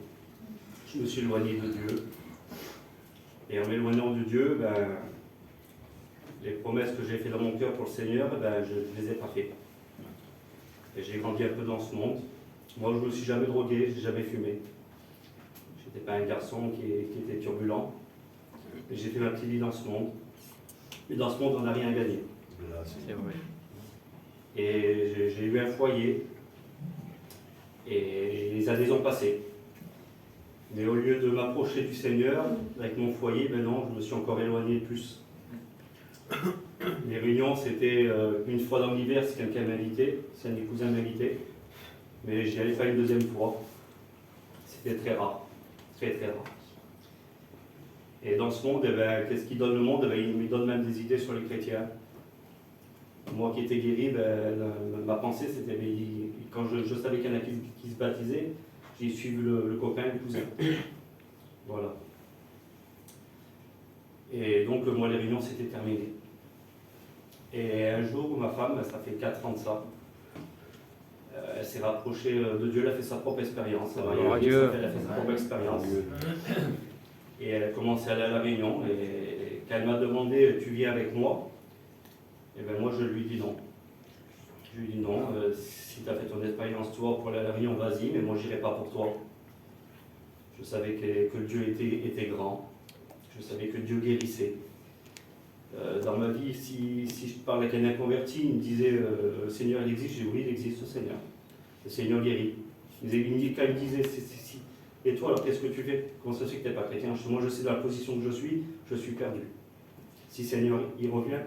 Je me suis éloigné de Dieu. Et en m'éloignant de Dieu, les promesses que j'ai faites dans mon cœur pour le Seigneur, je ne les ai pas faites. Et j'ai grandi un peu dans ce monde. Moi, je ne me suis jamais drogué, je n'ai jamais fumé. Je n'étais pas un garçon qui était turbulent. Mais j'ai fait ma petite vie dans ce monde. Mais dans ce monde, on n'a rien gagné. C'est vrai. Et j'ai eu un foyer. Et les années ont passé. Mais au lieu de m'approcher du Seigneur, avec mon foyer, non, je me suis encore éloigné de plus. Les réunions, c'était une fois dans l'hiver, si quelqu'un m'invitait, si un de mes cousins m'invitait. Mais j'y allais pas une deuxième fois. C'était très rare. Très très rare. Et dans ce monde, qu'est-ce qu'il donne le monde? Il me donne même des idées sur les chrétiens. Moi qui étais guéri, ma pensée c'était, quand je savais qu'il y en a qui se baptisaient, j'ai suivi le copain, le cousin. Voilà. Et donc moi les réunions c'était terminé. Et un jour, ma femme, ça fait 4 ans de ça, elle s'est rapprochée de Dieu, elle a fait sa propre expérience. Elle a fait sa propre expérience. Et elle a commencé à aller à la réunion. Et quand elle m'a demandé, tu viens avec moi? Et moi je lui dis non. Je lui dis non, si tu as fait ton expérience toi pour aller à la réunion, vas-y, mais moi j'irai pas pour toi. Je savais que Dieu était grand. Je savais que Dieu guérissait. Dans ma vie, si je parlais avec un inconverti, il me disait le Seigneur il existe, je dis oui, il existe le Seigneur. Le Seigneur guérit. Quand il me disait si. Et toi alors qu'est-ce que tu fais? Comment ça se fait que tu n'es pas chrétien? Moi je sais dans la position que je suis perdu. Si le Seigneur il revient,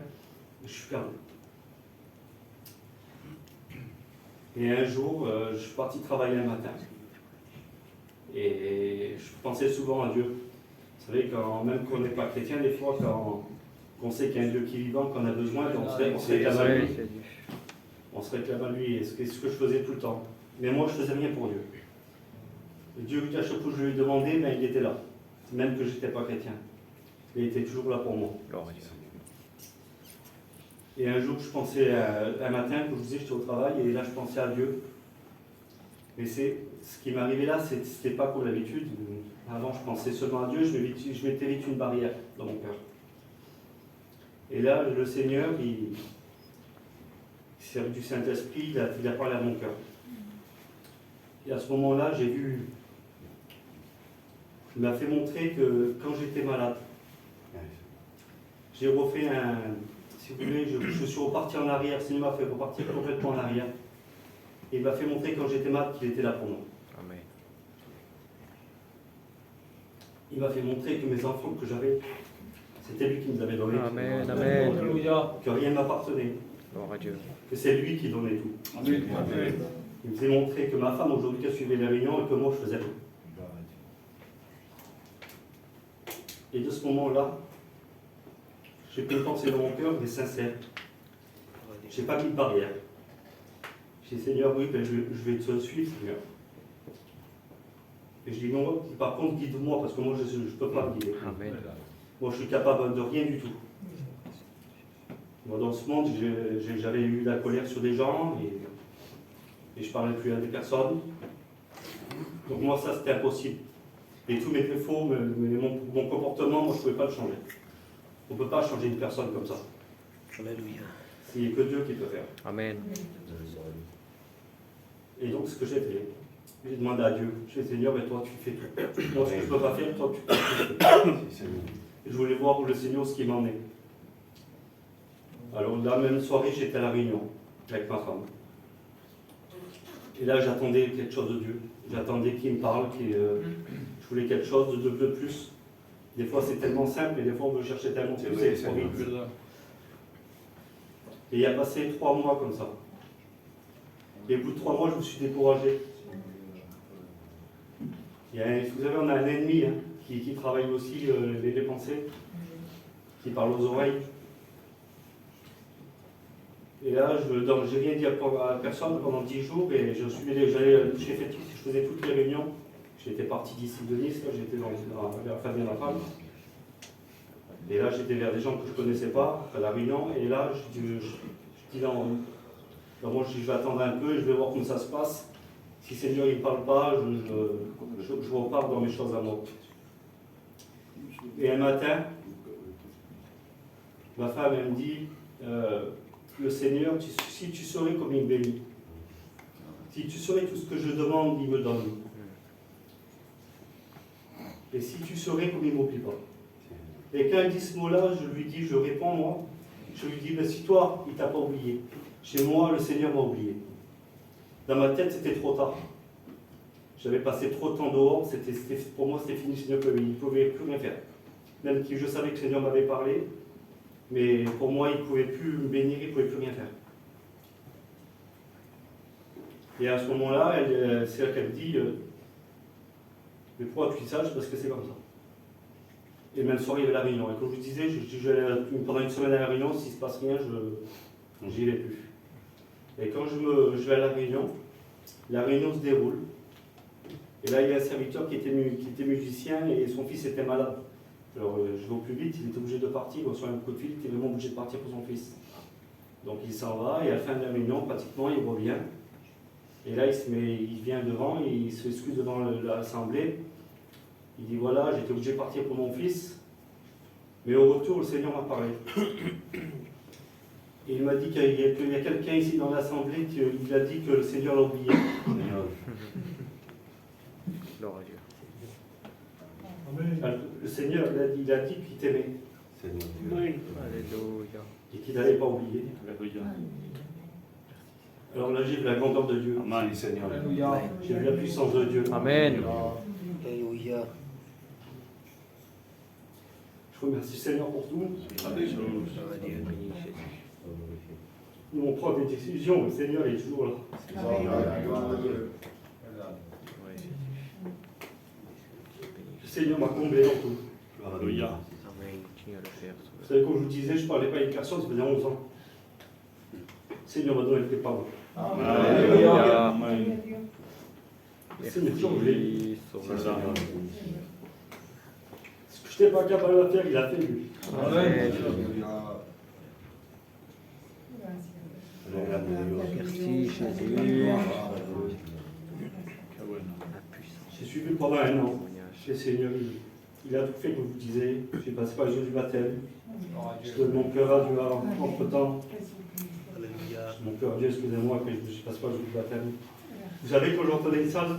je suis perdu. Et un jour, je suis parti travailler un matin. Et je pensais souvent à Dieu. Vous savez, même quand on n'est pas chrétien, des fois, quand on sait qu'il y a un Dieu qui est vivant, qu'on a besoin, on se réclame à lui. On se réclame à lui, et c'est ce que je faisais tout le temps. Mais moi, je ne faisais rien pour Dieu. Et Dieu, à chaque fois que je lui demandais, ben, il était là. Même que je n'étais pas chrétien. Il était toujours là pour moi. Et un jour, je pensais, un matin, comme je vous disais, j'étais au travail, et là, je pensais à Dieu. Mais ce qui m'arrivait là, c'était pas comme d'habitude. Avant, je pensais seulement à Dieu, je mettais vite une barrière dans mon cœur. Et là, le Seigneur, il servi du Saint-Esprit, il a parlé à mon cœur. Et à ce moment-là, j'ai vu, il m'a fait montrer que quand j'étais malade, j'ai refait si vous voulez, je suis reparti en arrière, le Seigneur m'a fait repartir complètement en arrière. Et il m'a fait montrer quand j'étais malade qu'il était là pour moi. Amen. Il m'a fait montrer que mes enfants que j'avais, c'était lui qui me les avait donnés. Amen, amen. Que rien ne m'appartenait. Gloire à Dieu. Que c'est lui qui donnait tout. Amen. Il me faisait montrer que ma femme aujourd'hui qui suivait les réunions et que moi je faisais tout. Et de ce moment-là, j'ai pris une pensée dans mon cœur, mais sincère. Je n'ai pas mis de barrière. J'ai dit, Seigneur, oui, ben, je vais te suivre, Seigneur. Et je dis, non, par contre, guide-moi, parce que moi, je ne peux pas me guider. Amen. Moi, je suis capable de rien du tout. Moi, dans ce monde, j'avais eu la colère sur des gens, et je ne parlais plus à des personnes. Donc moi, ça, c'était impossible. Et tous mes défauts, mon comportement, moi, je ne pouvais pas le changer. On ne peut pas changer une personne comme ça. Alléluia. Il n'y a que Dieu qui peut faire. Amen. Et donc, ce que j'ai fait, j'ai demandé à Dieu, j'ai dit, Seigneur, mais toi, tu fais tout. Moi, ce que je ne peux pas faire, toi, tu peux faire. Et je voulais voir le Seigneur ce qu'il m'en est. Alors, la même soirée, j'étais à la réunion avec ma femme. Et là, j'attendais quelque chose de Dieu. J'attendais qu'il me parle, je voulais quelque chose de plus. Des fois, c'est tellement simple, et des fois, on veut chercher tellement plus, c'est horrible. Et il a passé 3 mois comme ça. Et au bout de 3 mois, je me suis découragé. Vous savez, on a un ennemi qui travaille aussi les pensées, qui parle aux oreilles. Et là, j'ai rien dit à personne pendant 10 jours, et je faisais toutes les réunions. J'étais parti d'ici de Nice, j'étais vers la famille de ma femme. Et là, j'étais vers des gens que je ne connaissais pas, à la réunion, et là, je dis non, moi je vais attendre un peu et je vais voir comment ça se passe. Si le Seigneur ne parle pas, je repars dans mes choses à moi. Et un matin, ma femme, elle me dit, le Seigneur, si tu saurais comme il me bénit, si tu saurais tout ce que je demande, il me donne. Et si tu saurais comme il ne m'oublie pas. Et quand elle dit ce mot-là, je réponds moi, je lui dis, ben, si toi, il ne t'a pas oublié, chez moi, le Seigneur m'a oublié. Dans ma tête, c'était trop tard. J'avais passé trop de temps dehors, pour moi, c'était fini, le Seigneur, il ne pouvait plus rien faire. Même que je savais que le Seigneur m'avait parlé, mais pour moi, il ne pouvait plus me bénir, il ne pouvait plus rien faire. Et à ce moment-là, c'est là qu'elle me dit, mais pourquoi tu dis ça? Parce que c'est comme ça. Et même soir, il y avait la réunion. Et comme je vous disais, pendant une semaine à la réunion, s'il ne se passe rien, j'y vais plus. Et quand je vais à la réunion se déroule. Et là, il y a un serviteur qui était musicien et son fils était malade. Alors, je vais au plus vite, il était obligé de partir, il reçoit un coup de fil, il était vraiment obligé de partir pour son fils. Donc il s'en va, et à la fin de la réunion, pratiquement, il revient. Et là, il vient devant, il s'excuse devant l'assemblée. Il dit, voilà, j'étais obligé de partir pour mon fils, mais au retour, le Seigneur m'a parlé. Et il m'a dit qu'il y a quelqu'un ici dans l'assemblée qui a dit que le Seigneur l'a oublié. Gloire à Dieu. Le Seigneur, il a dit qu'il t'aimait et qu'il n'allait pas oublier. Alors là, j'ai vu la grandeur de Dieu. J'ai vu la puissance de Dieu. Amen. Je remercie le Seigneur pour tout. Nous, on prend des décisions, le Seigneur est toujours là. Le Seigneur m'a comblé dans tout. Alléluia. Vous savez, comme je vous disais, je ne parlais pas à une personne, ça faisait 11 ans. Le Seigneur m'a donné des paroles. Alléluia. Le Seigneur m'a comblé. Sauveur. Ce que je n'étais pas capable de faire, il a fait lui. Amen. Merci Jésus. J'ai suivi pendant 1 an. Le Seigneur, il a tout fait comme vous disiez. J'ai passé par Jésus baptême. Je donne mon cœur à Dieu entre-temps. Mon cœur à Dieu, excusez-moi, que je passe pas Jésus baptême. Vous savez, quand j'entendais une salle,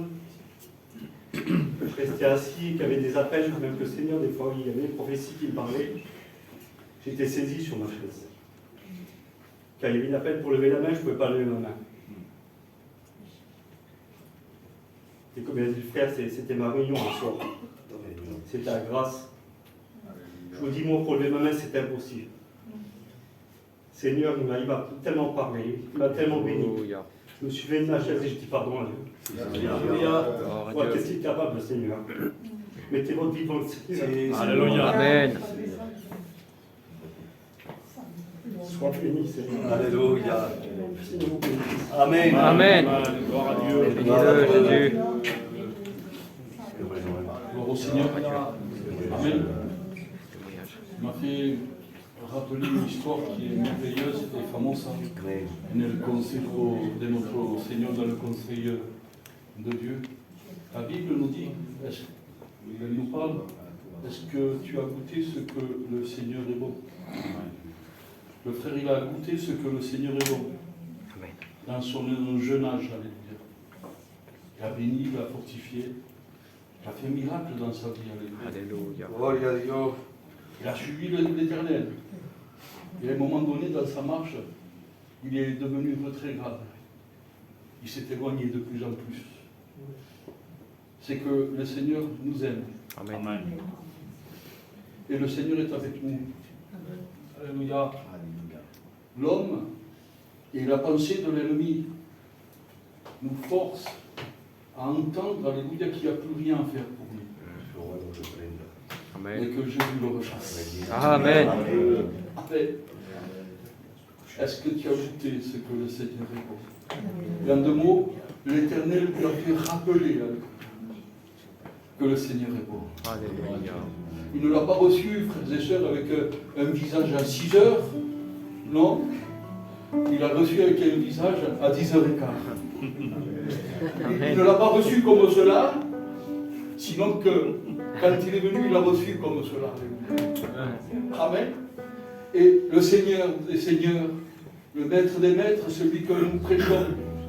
je restais assis, qu'il y avait des appels, même que le Seigneur, des fois, il y avait des prophéties qui me parlaient. J'étais saisi sur ma chaise. Quand il y avait une appel pour lever la main, je ne pouvais pas lever ma main. Et comme il a dit le frère, c'était ma réunion un soir. C'était à grâce. Je vous dis, moi, pour lever ma main, c'est impossible. Seigneur, il m'a tellement parlé, il m'a tellement béni. Je me suis levé de ma chaise et je dis pardon à Dieu. Ouais, qu'est-ce qu'il est capable, le Seigneur? Mettez votre vie devant le Seigneur. Alléluia. Amen. Sois béni, Seigneur. Alléluia. Seigneur, vous bénisse. Amen. Amen. Gloire à Dieu. Bénis-le, Jésus. Gloire au Seigneur. Amen. Il m'a fait rappeler une histoire qui est merveilleuse et fameuse en el consejo de notre Seigneur dans le conseil de Dieu. La Bible nous dit, elle nous parle, est-ce que tu as goûté ce que le Seigneur est bon? Le frère, il a goûté ce que le Seigneur est bon. Dans son jeune âge, alléluia. Il a béni, il a fortifié, il a fait un miracle dans sa vie, alléluia. Il a suivi l'Éternel. Et à un moment donné, dans sa marche, il est devenu rétrograde. Il s'est éloigné de plus en plus. C'est que le Seigneur nous aime. Amen. Et le Seigneur est avec nous. Alléluia. L'homme et la pensée de l'ennemi nous forcent à entendre, alléluia, qu'il n'y a plus rien à faire pour nous. Et que Jésus le rechasse. Amen. Amen. Est-ce que tu as goûté ce que le Seigneur est bon? En 2 mots, l'Éternel lui a fait rappeler que le Seigneur est bon. Alléluia. Il ne l'a pas reçu, frères et sœurs, avec un visage à 6 heures. Non. Il l'a reçu avec un visage à 10h15. Il ne l'a pas reçu comme cela, sinon que quand il est venu, il l'a reçu comme cela. Amen. Et le Seigneur des Seigneurs, le Maître des Maîtres, celui que nous prêchons,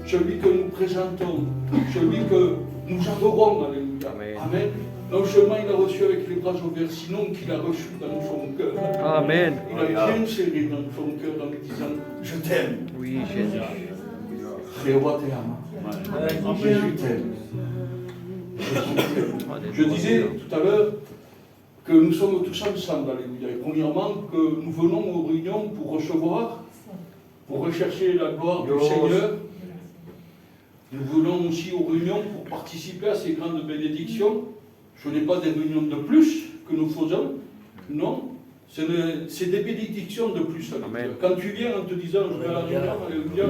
celui que nous présentons, celui que nous adorons, alléluia. Amen. Non seulement il a reçu avec les bras ouverts, sinon qu'il a reçu dans son cœur. Amen. Il a bien serré dans son cœur en lui disant, je t'aime. Oui, Jésus. Jéhovah te ama. Jésus t'aime. Je disais tout à l'heure que nous sommes tous ensemble, alléluia. Et premièrement, que nous venons aux réunions pour recevoir, pour rechercher la gloire du Seigneur. Nous venons aussi aux réunions pour participer à ces grandes bénédictions. Ce n'est pas des réunions de plus que nous faisons, non. C'est des bénédictions de plus. Alléluia. Quand tu viens en te disant, je vais à la réunion, alléluia,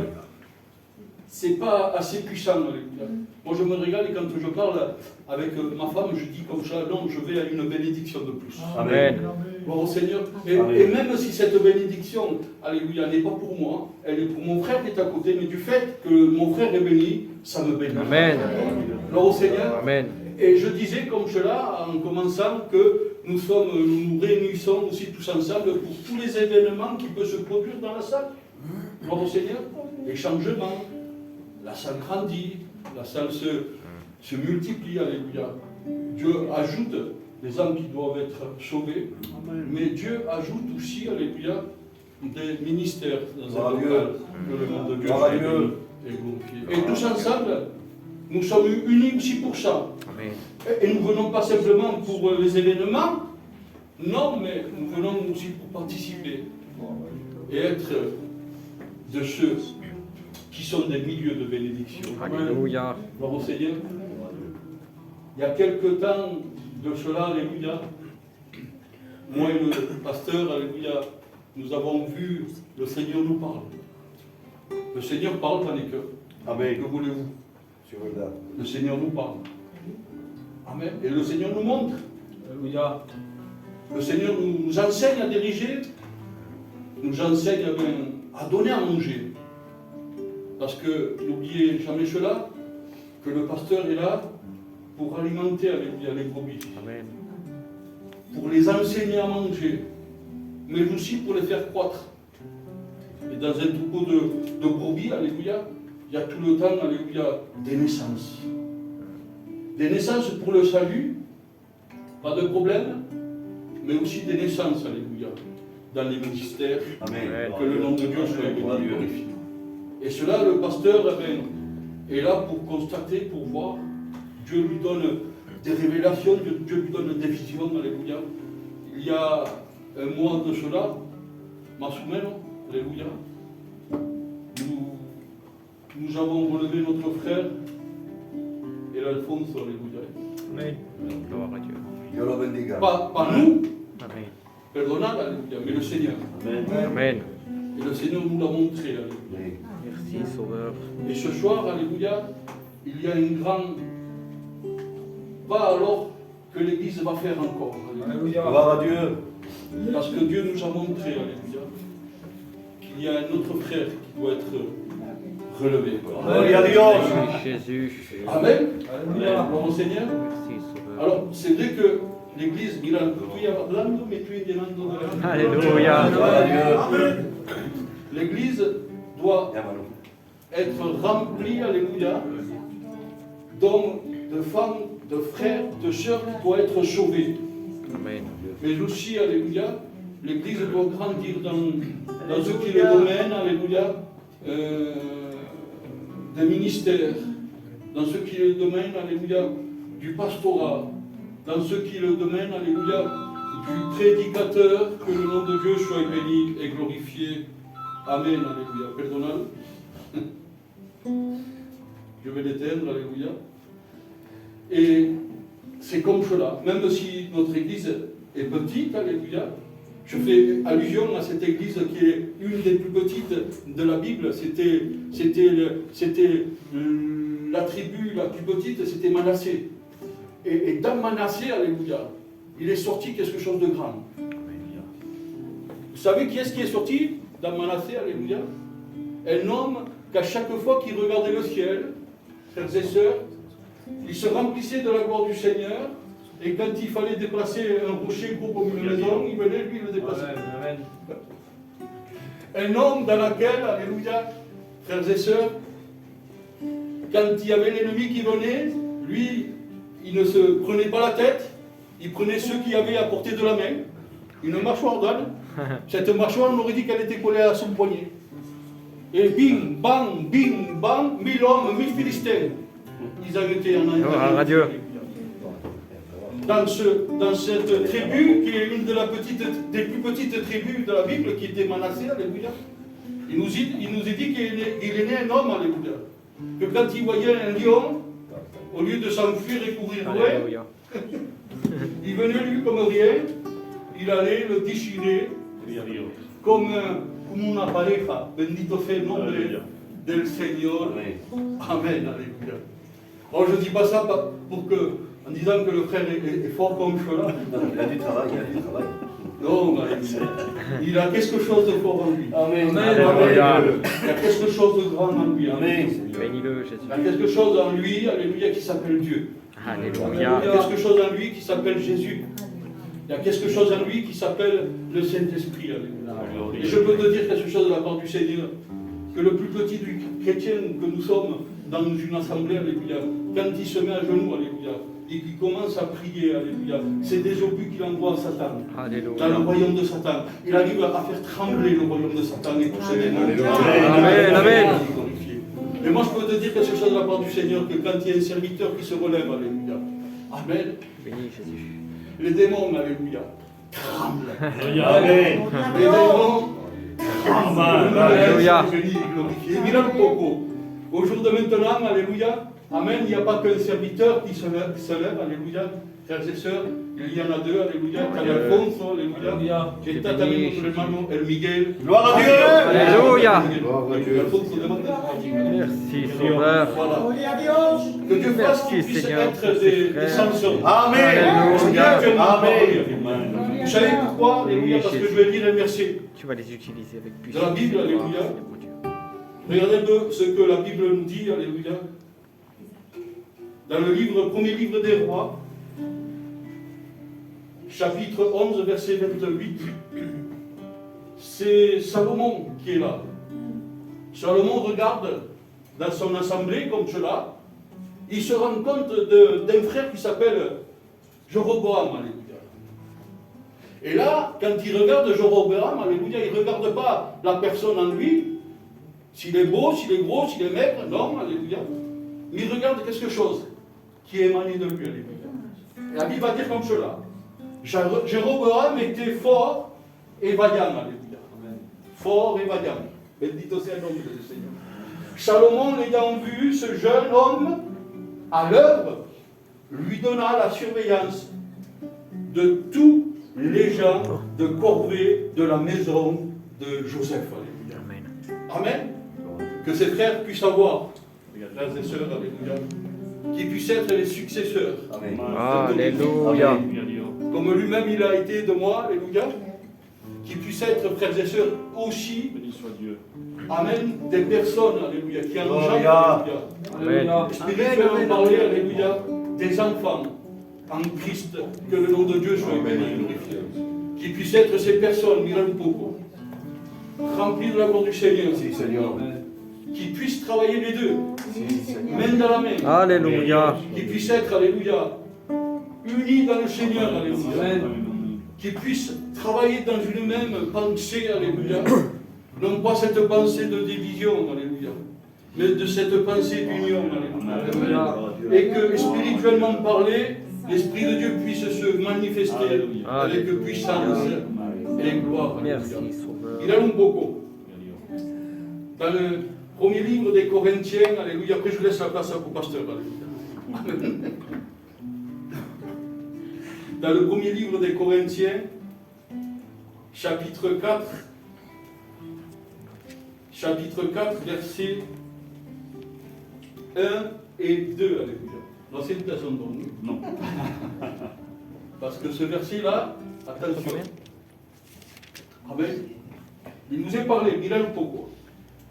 c'est pas assez puissant, alléluia. Moi je me régale et quand je parle avec ma femme, je dis comme ça, non, je vais à une bénédiction de plus. Amen. Gloire au Seigneur. Et même si cette bénédiction, alléluia, n'est pas pour moi, elle est pour mon frère qui est à côté, mais du fait que mon frère est béni, ça me bénit. Amen. Gloire au Seigneur. Amen. Et je disais comme cela, en commençant, que nous nous réunissons aussi tous ensemble pour tous les événements qui peuvent se produire dans la salle. Gloire au Seigneur. Les changements, la salle grandit, la salle se multiplie, alléluia. Dieu ajoute les âmes qui doivent être sauvées. Amen. Mais Dieu ajoute aussi, alléluia, des ministères dans Gloire un à Dieu. local, que le nom de Dieu Gloire à soit Dieu. béni et glorifié. Et tous ensemble, nous sommes unis aussi pour ça. Amen. Et nous venons pas simplement pour les événements, non, mais nous venons aussi pour participer et être de ceux qui sont des milieux de bénédiction. Alléluia. Gloire au Seigneur. Il y a quelque temps de cela, alléluia, moi et le pasteur, alléluia, nous avons vu le Seigneur nous parle. Le Seigneur parle dans les cœurs. Amen. Que voulez-vous? C'est vrai. Le Seigneur nous parle. Amen. Et le Seigneur nous montre. Alléluia. Le Seigneur nous enseigne à diriger, nous enseigne à donner à manger. Parce que n'oubliez jamais cela, que le pasteur est là pour alimenter alléluia, les brebis, Amen. pour les enseigner à manger, mais aussi pour les faire croître. Et dans un troupeau de brebis, alléluia, il y a tout le temps, alléluia, des naissances. Des naissances pour le salut, pas de problème, mais aussi des naissances, alléluia, dans les ministères, Amen. que le nom de Dieu soit béni Gloire à et Dieu. glorifié. Et cela, le pasteur est là pour constater, pour voir. Dieu lui donne des révélations, Dieu lui donne des visions, alléluia. Il y a un mois de cela, Massoumeno, alléluia, nous avons relevé notre frère et l'Alphonse, alléluia. Amen. Gloire à Dieu. Dieu le bendiga. Pas nous, Amen. perdonnable, alléluia, mais le Seigneur. Amen. Amen. Et le Seigneur nous l'a montré, alléluia. Amen. Merci, Sauveur. Et ce soir, alléluia, il y a une grande... Pas alors que l'Église va faire encore, alléluia. Alléluia. Gloire à Dieu. Parce que Dieu nous a montré, alléluia, qu'il y a un autre frère qui doit être relevé. Gloria a Dios. Jésus. Amen. Alléluia. Gloire au Seigneur. Merci, Sauveur. Alors, c'est vrai que l'Église, mira, tu es hablando, mais tu es llenando de la... Alléluia. Gloire à Dieu. L'Église doit Llámalo. être remplie, alléluia, d'hommes, de femmes, de frères, de sœurs qui doivent être sauvés. Amen. Mais aussi, alléluia, l'Église doit grandir dans ce qui est le domaine, alléluia, des ministères, dans ce qui est le domaine, alléluia, du pastorat, dans ce qui est le domaine, alléluia, du prédicateur, que le nom de Dieu soit béni et glorifié. Amen, alléluia. Perdonnez. Je vais l'éteindre, alléluia. Et c'est comme cela, même si notre église est petite, alléluia, je fais allusion à cette église qui est une des plus petites de la Bible, c'était la tribu la plus petite, c'était Manassé. Et dans Manassé, alléluia, il est sorti quelque chose de grand. Vous savez qui est-ce qui est sorti dans Manassé, alléluia? Un homme qu'à chaque fois qu'il regardait le ciel, frères et sœurs, il se remplissait de la gloire du Seigneur, et quand il fallait déplacer un rocher gros comme une maison, il venait lui le déplacer. Amen. Un homme dans lequel, alléluia, frères et sœurs, quand il y avait l'ennemi qui venait, lui, il ne se prenait pas la tête, il prenait ceux qui avaient à portée de la main, une mâchoire d'âne. Cette mâchoire, on aurait dit qu'elle était collée à son poignet. Et bing, bang, 1000 hommes, 1000 Philistins. Ils avaient été en Gloire à Dieu. dans cette tribu, qui est une des plus petites tribus de la Bible, qui était Manassé, alléluia, il nous est dit qu'il est né un homme, alléluia, que quand il voyait un lion, au lieu de s'enfuir et courir loin, Alléluia. il venait lui comme rien, il allait le déchirer comme una pareja. Bendito sea el nombre del Seigneur. Amen, alléluia. Alors je ne dis pas ça en disant que le frère est fort comme cela. Il a du travail, il a du travail. Non, alléluia. Il a quelque chose de fort en lui. Amen. Alléluia. Il y a quelque chose de grand en lui. Amen. Bénis-le, Jésus. Il y a quelque chose en lui, alléluia, qui s'appelle Dieu. Il y Alléluia. a quelque chose en lui qui s'appelle Jésus. Il y a quelque chose en lui qui s'appelle le Saint-Esprit. Alléluia. Et je peux te dire quelque chose de la part du Seigneur, que le plus petit du chrétien que nous sommes dans une assemblée, alléluia, quand il se met à genoux, alléluia, et qui commence à prier, alléluia, c'est des obus qu'il envoie à Satan, Alléluia. dans le royaume de Satan. Il arrive à faire trembler le royaume de Satan et tous ses démons. Amen, amen. Mais moi, je peux te dire quelque chose de la part du Seigneur, que quand il y a un serviteur qui se relève, alléluia, amen, Béni Jésus. les démons, alléluia, tremblent. Amen. Les démons tremblent. Alléluia. Béni, glorifié. Mira un poco. Au jour de maintenant, alléluia, amen, il n'y a pas qu'un serviteur qui se lève, alléluia, frères et sœurs, il y en a deux, alléluia, Can Alfonso, alléluia, qui est también notre hermano, El Miguel. Gloire à Dieu. Alléluia. Gloire à Dieu. Alfonso de Madrid. Merci Sauveur. Voilà. Que Dieu fasse qu'ils Merci, puissent Seigneur, être pour des ces frères. Samsons. Amen. Alléluia. Amen. Vous savez pourquoi, alléluia, parce que je vais lire un verset Tu vas les utiliser avec de puissance. la Bible, alléluia. Mon Dieu. Regardez un peu ce que la Bible nous dit, alléluia. Dans le livre, premier livre des rois, chapitre 11, verset 28, c'est Salomon qui est là. Salomon regarde dans son assemblée comme cela, il se rend compte d'un frère qui s'appelle Jéroboam, alléluia. Et là, quand il regarde Jéroboam, alléluia, il ne regarde pas la personne en lui, s'il est beau, s'il est gros, s'il est maigre, non, alléluia. Mais il regarde quelque chose qui est émané de lui, alléluia. Et la Bible va dire comme cela. Jéroboam était fort et vaillant, alléluia. Fort et vaillant. Bendito sea el nombre du Seigneur. Salomon, l'ayant vu, ce jeune homme, à l'œuvre, lui donna la surveillance de tous les gens de corvée de la maison de Joseph, alléluia. Amen. Amen. Que ses frères puissent avoir, frères et sœurs, alléluia, qui puissent être les successeurs. Alléluia. Comme lui-même il a été de moi, alléluia, qui puissent être, frères et sœurs, aussi, amen, des personnes, alléluia, qui engendrent, alléluia, spirituellement parlé, alléluia, des enfants en Christ, que le nom de Dieu soit béni et glorifié. Qui puissent être ces personnes, Milan Poco, remplies de la gloire du Seigneur, qui puissent travailler les deux, main dans la main. Alléluia. Qui puissent être, alléluia, unis dans le Seigneur, alléluia. Qui puissent travailler dans une même pensée, alléluia. Non pas cette pensée de division, alléluia, mais de cette pensée d'union, alléluia. Et que, spirituellement parlé, l'Esprit de Dieu puisse se manifester avec puissance et gloire. Merci Sauveur. Il a un beaucoup. Dans le premier livre des Corinthiens, alléluia, après je laisse la place au pasteur, alléluia. Dans le premier livre des Corinthiens, chapitre 4, versets 1 et 2, alléluia. L'ancienne personne pour nous. Non. Parce que ce verset-là, attention. Amen. Il nous est parlé, Milan Poco.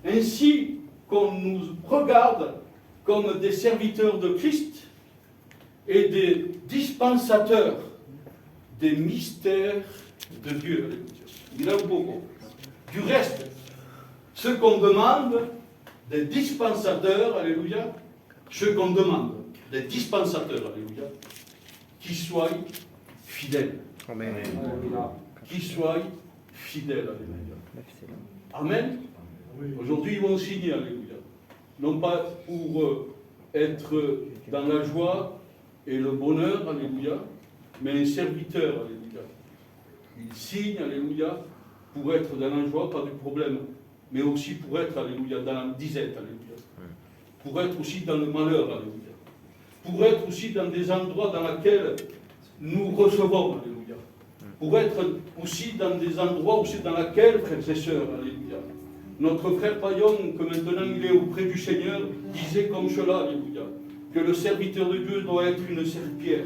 Ainsi qu'on nous regarde comme des serviteurs de Christ et des dispensateurs des mystères de Dieu. Milan Poco. Du reste, ce qu'on demande des dispensateurs, alléluia, ce qu'on demande des dispensateurs, alléluia, qui soient fidèles. Amen. Qui soient fidèles, alléluia. Amen. Aujourd'hui, ils vont signer, alléluia. Non pas pour être dans la joie et le bonheur, alléluia, mais un serviteur, alléluia. Ils signent, alléluia, pour être dans la joie, pas de problème, mais aussi pour être, alléluia, dans la disette, alléluia. Pour être aussi dans le malheur, alléluia. Pour être aussi dans des endroits dans lesquels nous recevons, alléluia. Pour être aussi dans des endroits aussi dans lesquels, frères et sœurs, alléluia. Notre frère Payon, que maintenant il est auprès du Seigneur, disait comme cela, alléluia, que le serviteur de Dieu doit être une serpillère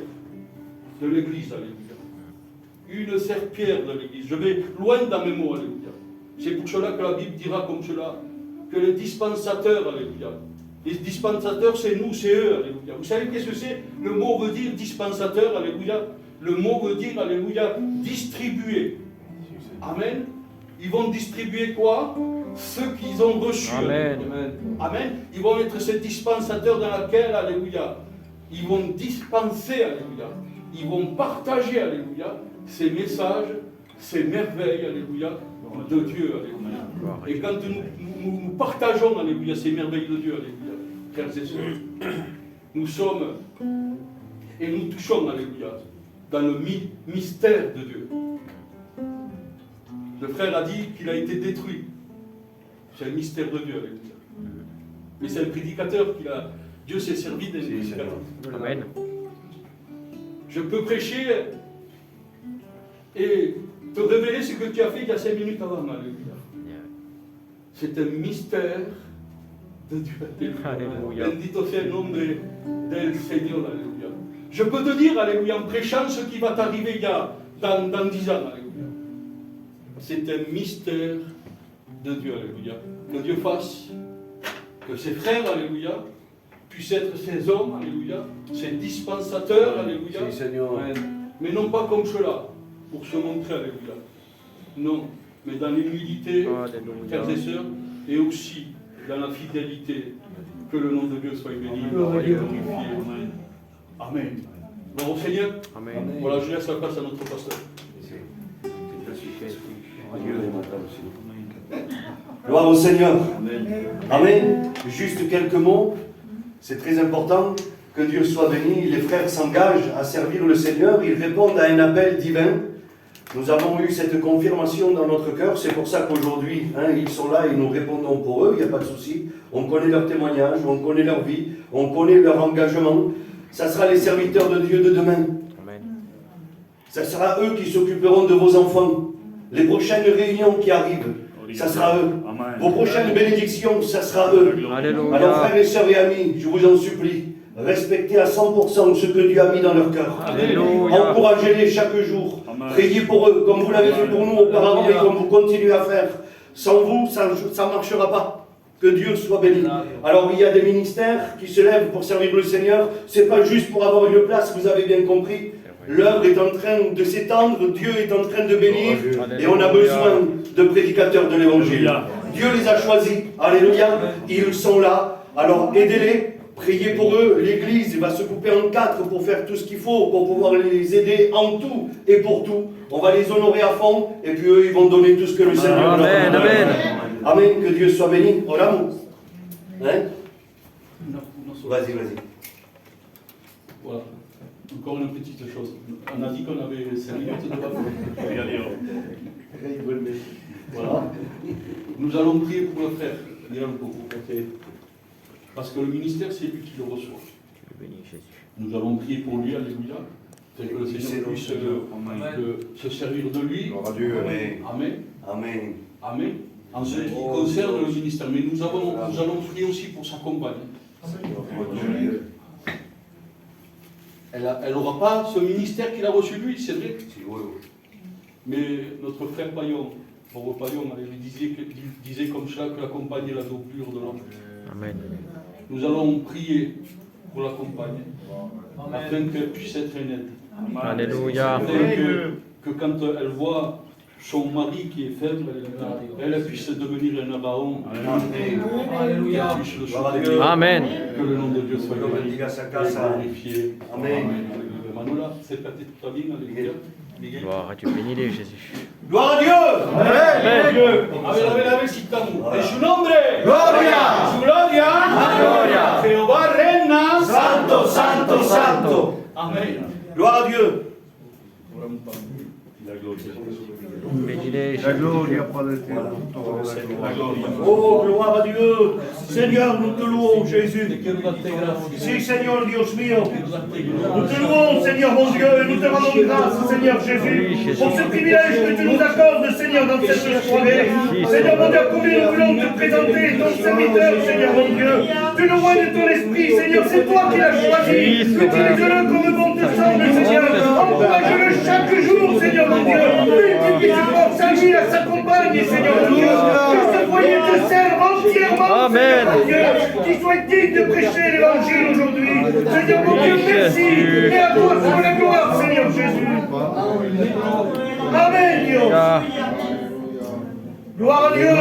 de l'Église, alléluia. Une serpillère de l'Église. Je vais loin dans mes mots, alléluia. C'est pour cela que la Bible dira comme cela, que les dispensateurs, alléluia. Les dispensateurs, c'est nous, c'est eux, alléluia. Vous savez qu'est-ce que c'est? Le mot veut dire dispensateur, alléluia. Le mot veut dire, alléluia, distribuer. Amen. Ils vont distribuer quoi? Ce qu'ils ont reçu. Amen. Amen. Ils vont être ces dispensateurs dans lesquels, alléluia, ils vont dispenser, alléluia, ils vont partager, alléluia, ces messages, ces merveilles, alléluia, de Dieu, alléluia. Et quand nous partageons, alléluia, ces merveilles de Dieu, alléluia, frères et sœurs, nous sommes et nous touchons, alléluia, dans le mystère de Dieu. Le frère a dit qu'il a été détruit. C'est le mystère de Dieu, alléluia. Mais c'est un prédicateur qu'il a. Dieu s'est servi d'un prédicateur. Amen. Je peux prêcher et te révéler ce que tu as fait il y a 5 minutes avant, alléluia. C'est un mystère de Dieu, alléluia. Bendito sea el nombre del Seigneur, alléluia. Je peux te dire, alléluia, en prêchant ce qui va t'arriver dans 10 ans, alléluia. C'est un mystère de Dieu, alléluia. Que Dieu fasse que ses frères, alléluia, puissent être ces hommes, alléluia, ces dispensateurs, alléluia. Oui, Seigneur. Mais non pas comme cela, pour se montrer, alléluia. Non, mais dans l'humilité, frères et sœurs, et aussi dans la fidélité. Que le nom de Dieu soit béni et glorifié. Amen. Bon, Seigneur, Amen. voilà, je laisse la place à notre pasteur. Gloire au Seigneur. Amen. Juste quelques mots. C'est très important. Que Dieu soit béni. Les frères s'engagent à servir le Seigneur. Ils répondent à un appel divin. Nous avons eu cette confirmation dans notre cœur. C'est pour ça qu'aujourd'hui, ils sont là et nous répondons pour eux. Il n'y a pas de souci. On connaît leur témoignage, on connaît leur vie, on connaît leur engagement. Ça sera les serviteurs de Dieu de demain. Amen. Ça sera eux qui s'occuperont de vos enfants. Les prochaines réunions qui arrivent, ça sera eux. Vos prochaines bénédictions, ça sera eux. Alléluia. Alors frères et sœurs et amis, je vous en supplie, respectez à 100% ce que Dieu a mis dans leur cœur. Alléluia. Encouragez-les chaque jour. Priez pour eux, comme vous l'avez fait pour nous auparavant et comme vous continuez à faire. Sans vous, ça ne marchera pas. Que Dieu soit béni. Alors il y a des ministères qui se lèvent pour servir le Seigneur. Ce n'est pas juste pour avoir une place, vous avez bien compris. L'œuvre est en train de s'étendre, Dieu est en train de bénir et on a besoin de prédicateurs de l'Évangile. Dieu les a choisis. Alléluia. Ils sont là. Alors aidez-les. Priez pour eux, l'Église va se couper en 4 pour faire tout ce qu'il faut, pour pouvoir les aider en tout et pour tout. On va les honorer à fond, et puis eux, ils vont donner tout ce que le Seigneur leur Amen, donne. amen. Amen, que Dieu soit béni. Oramos. Hein? Vas-y. Voilà. Encore une petite chose. On a dit qu'on avait 5 minutes de parole. Voilà. Nous allons prier pour le frère. Parce que le ministère, c'est lui qui le reçoit. Nous allons prier pour lui, alléluia. C'est que le Seigneur puisse se servir de lui. Amen. Amen. En ce qui concerne le ministère. Mais nous allons prier aussi pour sa compagne. Elle n'aura pas ce ministère qu'il a reçu lui, c'est vrai. Mais notre frère Paillon, Pauvre Paillon, disait comme cela que la compagne est la doublure de l'homme. Amen. Nous allons prier pour la compagne, afin qu'elle puisse être une aide. Alléluia. Afin que quand elle voit son mari qui est faible, elle puisse devenir un abaon. Alléluia. Puisse le soutenir. Amen. Que le nom de Dieu soit glorifié. Amen. Manola, c'est peut-être tout à bien, alléluia. Gloire à Dieu, bénis-les, Jésus. Gloire à Dieu. Amen. A ver, citamos. En su nombre. Gloria. Su gloria. Gloria. Jehová reina. Santo, santo, santo. Amen. Gloire à Dieu. Bénis-les, Jésus. Oh, gloire à Dieu. Seigneur, nous te louons, Jésus. Si, Seigneur, Dios mío. Nous te louons, Seigneur, mon Dieu, et nous te rendons grâce, Seigneur Jésus, pour ce privilège que tu nous accordes, Seigneur, dans cette soirée. Seigneur, mon Dieu, combien nous voulons te présenter ton serviteur, Seigneur, mon Dieu. Tu le vois de ton esprit, Seigneur, c'est toi qui l'as choisi. Utilise-le comme bon te semble, Seigneur. Encourage-le chaque jour, Seigneur, mon Dieu. Multiplie ses forces à lui, à sa compagne, Seigneur, mon Dieu. Que ce foyer te serve entièrement, Amen. Seigneur, mon Dieu. Qu'il soit digne de prêcher l'évangile aujourd'hui. Seigneur, mon Dieu, merci. Et à toi soit la gloire, Seigneur Jésus. Amen, Dieu. Gloire à Dieu.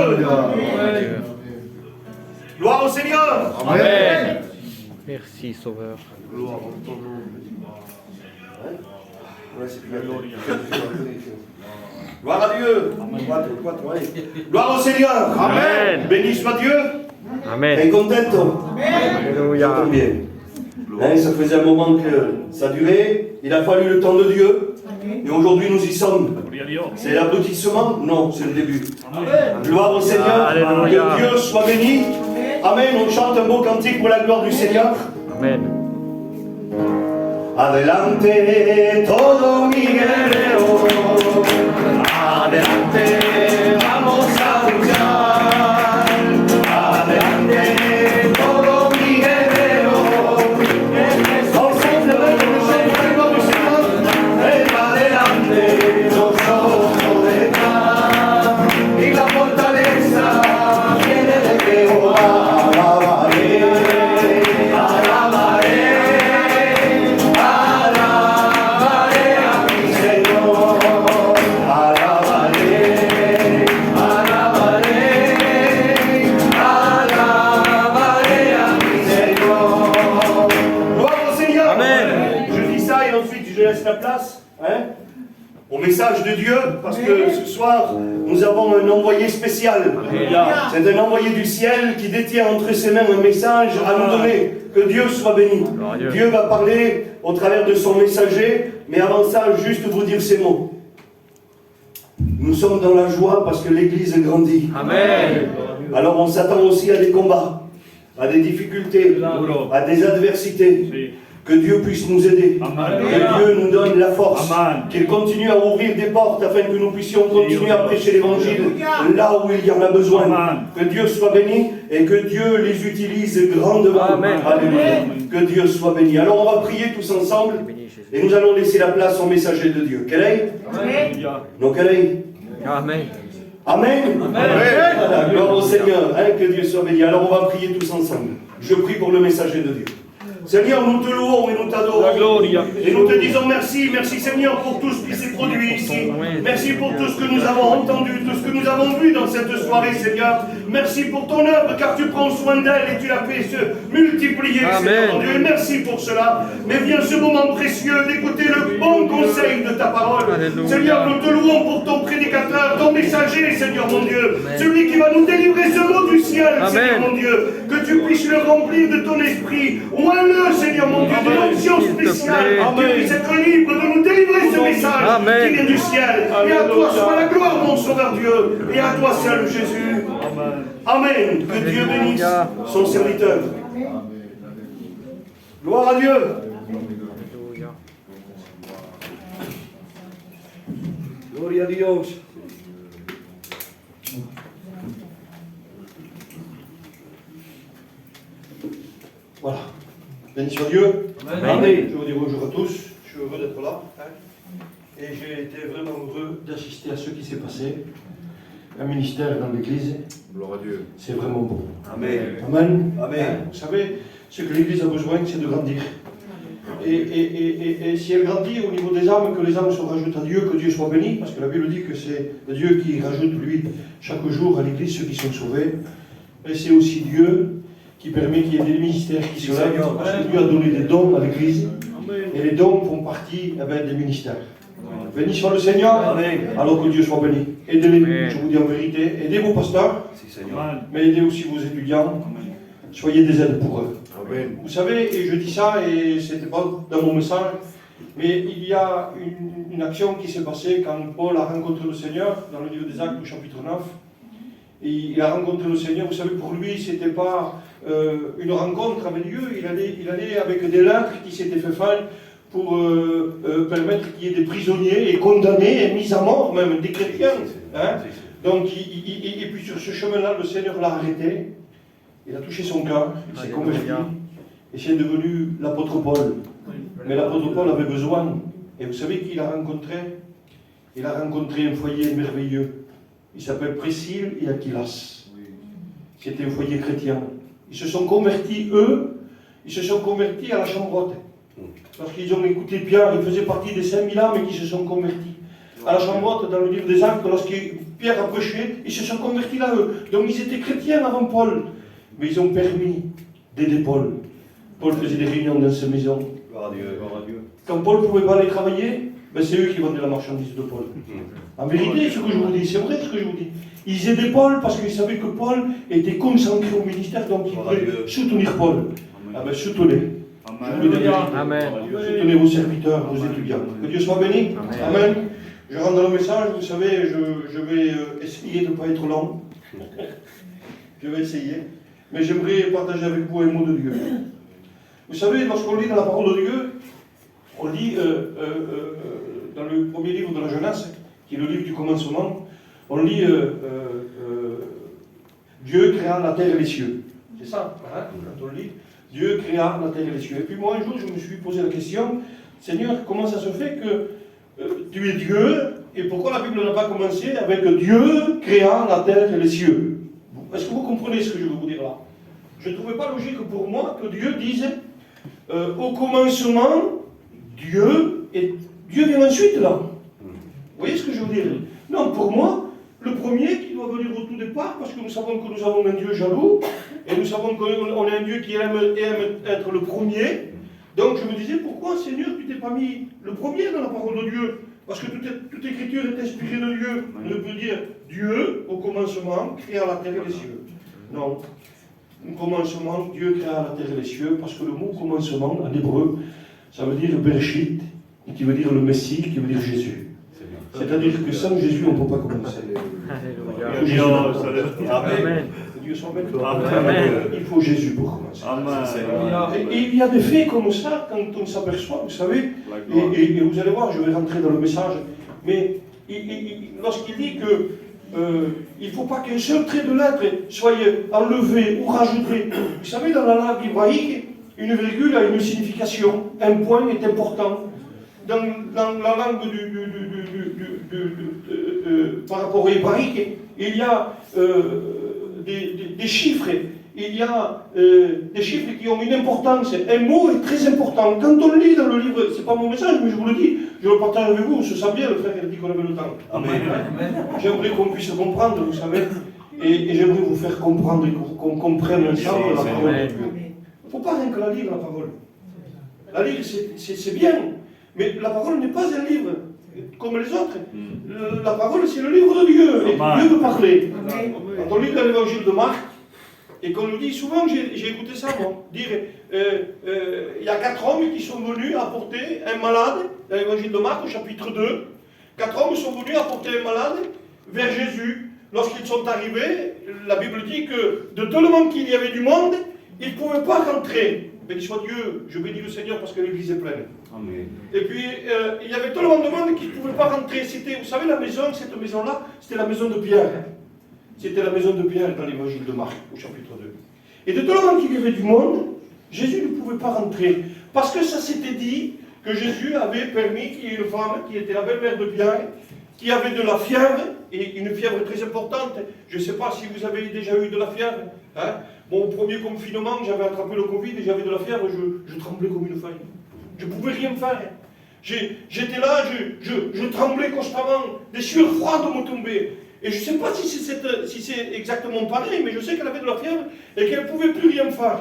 Gloire au Seigneur. Amen. Merci, Sauveur. Gloire en ton nom. Ouais, c'est plus la gloire à Dieu. Gloire au Seigneur. Amen. Béni soit Dieu. Amen. Et contento. Alléluia. Combien ça faisait un moment que ça durait. Il a fallu le temps de Dieu. Et aujourd'hui nous y sommes. C'est l'aboutissement? Non, c'est le début. Gloire au Seigneur. Alléluia. Que Dieu soit béni. Amen. On chante un beau cantique pour la gloire du Seigneur. Amen. Adelante todo mi guerrero, adelante vamos a luchar, adelante todo mi guerrero, al centro del Señor, adelante yo soy detrás, y la fortaleza viene de Jehová, alabaré, alabaré. La place au message de Dieu, parce que ce soir nous avons un envoyé spécial. C'est un envoyé du ciel qui détient entre ses mains un message à nous donner. Que Dieu soit béni. Dieu va parler au travers de son messager, mais avant ça, juste vous dire ces mots. Nous sommes dans la joie parce que l'Église grandit. Amen. Alors on s'attend aussi à des combats, à des difficultés, à des adversités. Que Dieu puisse nous aider, que Dieu nous donne la force, qu'il continue à ouvrir des portes afin que nous puissions continuer à prêcher l'évangile là où il y en a besoin. Que Dieu soit béni et que Dieu les utilise grandement. Alléluia. Que Dieu soit béni. Alors on va prier tous ensemble et nous allons laisser la place au messager de Dieu. Quel est? Non, quel est? Amen. Amen. Amen. Gloire au Seigneur. Que Dieu soit béni. Alors on va prier tous ensemble. Je prie pour le messager de Dieu. Seigneur, nous te louons et nous t'adorons. Et nous te disons merci, merci Seigneur pour tout ce qui s'est produit ici. Merci pour tout ce que nous avons entendu, tout ce que nous avons vu dans cette soirée, Seigneur. Merci pour ton œuvre, car tu prends soin d'elle et tu l'as fait se multiplier, Seigneur Dieu. Merci pour cela. Mais viens ce moment précieux d'écouter le bon conseil de ta parole. Alléluia. Seigneur, nous te louons pour ton prédicateur, ton messager, Seigneur mon Dieu. Celui qui va nous délivrer ce mot du ciel, Seigneur mon Dieu. Que tu puisses le remplir de ton esprit. Seigneur mon Dieu, de l'onction spéciale, tu puisses être libre de nous délivrer ce message qui vient du ciel. Et à toi soit la gloire, mon Sauveur Dieu, et à toi seul, Jésus. Amen. Que Dieu bénisse son serviteur. Gloire à Dieu. Gloria a Dios. Voilà. Béni soit Dieu. Amen. Je vous dis bonjour à tous. Je suis heureux d'être là. Et j'ai été vraiment heureux d'assister à ce qui s'est passé. Un ministère dans l'Église. Gloire à Dieu. C'est vraiment beau. Amen. Amen. Amen. Vous savez, ce que l'Église a besoin, c'est de grandir. Et si elle grandit au niveau des âmes, que les âmes se rajoutent à Dieu, que Dieu soit béni, parce que la Bible dit que c'est Dieu qui rajoute, lui, chaque jour à l'Église ceux qui sont sauvés. Et c'est aussi Dieu qui permet qu'il y ait des ministères qui se lèvent, parce que Dieu a donné des dons à l'Église, et les dons font partie des ministères. Béni soit le Seigneur. Amen. Alors que Dieu soit béni. Aidez-les, je vous dis en vérité, aidez vos pasteurs, mais aidez aussi vos étudiants. Soyez des aides pour eux. Amen. Vous savez, et je dis ça, et ce n'était pas dans mon message, mais il y a une action qui s'est passée quand Paul a rencontré le Seigneur, dans le livre des Actes au chapitre 9. Et il a rencontré le Seigneur. Vous savez, pour lui, ce n'était pas une rencontre avec Dieu, il allait avec des lettres qui s'étaient fait faire pour permettre qu'il y ait des prisonniers et condamnés et mis à mort, même des chrétiens. Hein. Donc, et puis sur ce chemin-là, le Seigneur l'a arrêté, il a touché son cœur, il s'est converti, et c'est devenu l'apôtre Paul. Mais l'apôtre Paul avait besoin, et vous savez qui il a rencontré? Il a rencontré un foyer merveilleux. Il s'appelle Priscille et Aquilas. C'était un foyer chrétien. Ils se sont convertis, eux, ils se sont convertis à la Chambrotte. Parce qu'ils ont écouté Pierre, ils faisaient partie des 5000 âmes qui se sont convertis. À la Chambrotte, dans le livre des Actes, lorsque Pierre a prêché, ils se sont convertis là, eux. Donc ils étaient chrétiens avant Paul. Mais ils ont permis d'aider Paul Paul faisait des réunions dans sa maison. Gloire à Dieu. Quand Paul ne pouvait pas aller travailler, ben c'est eux qui vendaient la marchandise de Paul. En vérité, ce que je vous dis, c'est vrai ce que je vous dis. Ils aidaient Paul parce qu'ils savaient que Paul était concentré au ministère, donc ils voulaient soutenir Paul. Ah ben soutenez. Je vous le dis. Amen. Soutenez vos serviteurs, vos étudiants. Que Dieu soit béni. Amen. Je rentre dans le message, vous savez, je vais essayer de ne pas être long. Je vais essayer. Mais j'aimerais partager avec vous un mot de Dieu. Vous savez, lorsqu'on lit dans la parole de Dieu, on lit dans le premier livre de la Genèse, qui est le livre du commencement, on lit Dieu créa la terre et les cieux. C'est ça, hein, quand on lit Dieu créa la terre et les cieux. Et puis moi, un jour, je me suis posé la question, Seigneur, comment ça se fait que tu es Dieu, et pourquoi la Bible n'a pas commencé avec Dieu créa la terre et les cieux? Est-ce que vous comprenez ce que je veux vous dire là? Je ne trouvais pas logique pour moi que Dieu dise au commencement, Dieu, et Dieu vient ensuite là. Vous voyez ce que je veux dire? Non, pour moi, le premier qui doit venir au tout départ, parce que nous savons que nous avons un Dieu jaloux, et nous savons qu'on a un Dieu qui aime être le premier. Donc je me disais, pourquoi Seigneur, tu t'es pas mis le premier dans la parole de Dieu? Parce que toute écriture est inspirée de Dieu. On ne peut dire Dieu, au commencement, créa la terre et les cieux. Non. Au commencement, Dieu créa la terre et les cieux, parce que le mot commencement, en hébreu, ça veut dire Bereshit, qui veut dire le Messie, qui veut dire Jésus. C'est-à-dire que sans Jésus, on ne peut pas commencer. Alléluia. Amen. Que Dieu soit béni. Amen. Il faut Jésus pour commencer. Amen. Et il y a des faits comme ça, quand on s'aperçoit, vous savez, et vous allez voir, je vais rentrer dans le message, mais lorsqu'il dit que il ne faut pas qu'un seul trait de lettre soit enlevé ou rajouté. Vous savez, dans la langue hébraïque, une virgule a une signification, un point est important. Dans la langue par rapport au hébraïque, il y a des chiffres. Il y a des chiffres qui ont une importance. Un mot est très important. Quand on lit dans le livre, c'est pas mon message, mais je vous le dis, je le partage avec vous, je sais bien, le frère il a dit qu'on avait le temps. Amen. J'aimerais qu'on puisse comprendre, vous savez, et j'aimerais vous faire comprendre et qu'on comprenne ensemble la parole de Dieu. Il ne faut pas rien que la lire, la parole. La lire, c'est bien, mais la parole n'est pas un livre comme les autres. La parole, c'est le livre de Dieu, et Dieu veut parler. Quand on lit dans l'évangile de Marc, et qu'on nous dit, souvent j'ai écouté ça, moi, dire, il y a 4 hommes qui sont venus apporter un malade, dans l'évangile de Marc, au chapitre 2, 4 hommes sont venus apporter un malade vers Jésus. Lorsqu'ils sont arrivés, la Bible dit que de tellement qu'il y avait du monde, ils ne pouvaient pas rentrer. Béni soit Dieu, je bénis le Seigneur parce que l'église est pleine. Amen. Et puis, il y avait tellement de monde qu'ils ne pouvaient pas rentrer. C'était, vous savez, la maison, cette maison-là, c'était la maison de Pierre. C'était la maison de Pierre dans l'évangile de Marc, au chapitre 2. Et de tellement qu'il y avait du monde, Jésus ne pouvait pas rentrer. Parce que ça s'était dit que Jésus avait permis qu'il y ait une femme qui était la belle-mère de Pierre, qui avait de la fièvre, et une fièvre très importante. Je ne sais pas si vous avez déjà eu de la fièvre. Hein? Bon, au premier confinement, j'avais attrapé le Covid et j'avais de la fièvre, je tremblais comme une feuille. Je ne pouvais rien faire. J'étais là, je tremblais constamment, des sueurs froides me tombaient. Et je ne sais pas si c'est exactement pareil, mais je sais qu'elle avait de la fièvre et qu'elle ne pouvait plus rien faire.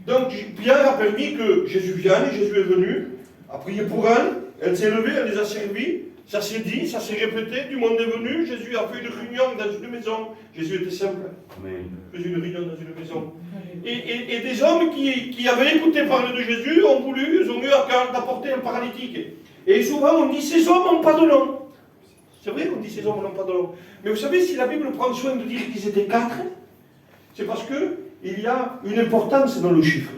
Donc Pierre a permis que Jésus vienne, et Jésus est venu, a prié pour elle s'est levée, elle les a servis, ça s'est dit, ça s'est répété, du monde est venu, Jésus a fait une réunion dans une maison, Jésus était simple, il faisait une réunion dans une maison. Et des hommes qui avaient écouté parler de Jésus ils ont eu à cœur d'apporter un paralytique. Et souvent on dit, ces hommes n'ont pas de nom. C'est vrai qu'on dit ces hommes n'ont pas de nom. Mais vous savez, si la Bible prend soin de dire qu'ils étaient 4, c'est parce qu'il y a une importance dans le chiffre.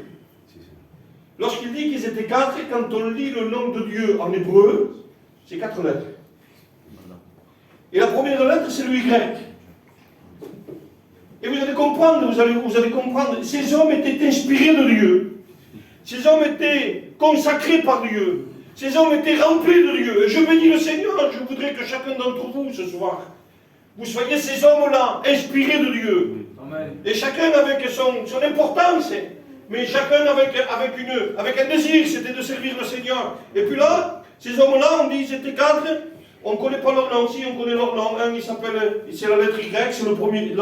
Lorsqu'il dit qu'ils étaient 4, quand on lit le nom de Dieu en hébreu, c'est 4 lettres. Et la première lettre, c'est le Y. Et vous allez comprendre, vous allez comprendre, ces hommes étaient inspirés de Dieu. Ces hommes étaient consacrés par Dieu. Ces hommes étaient remplis de Dieu. Et je bénis le Seigneur, je voudrais que chacun d'entre vous, ce soir, vous soyez ces hommes-là, inspirés de Dieu. Amen. Et chacun avec son importance, mais chacun avec un désir, c'était de servir le Seigneur. Et puis là, ces hommes-là, on dit ils étaient 4, on ne connaît pas leur nom. Si, on connaît leur nom. Un, il s'appelle, c'est la lettre Y, c'est la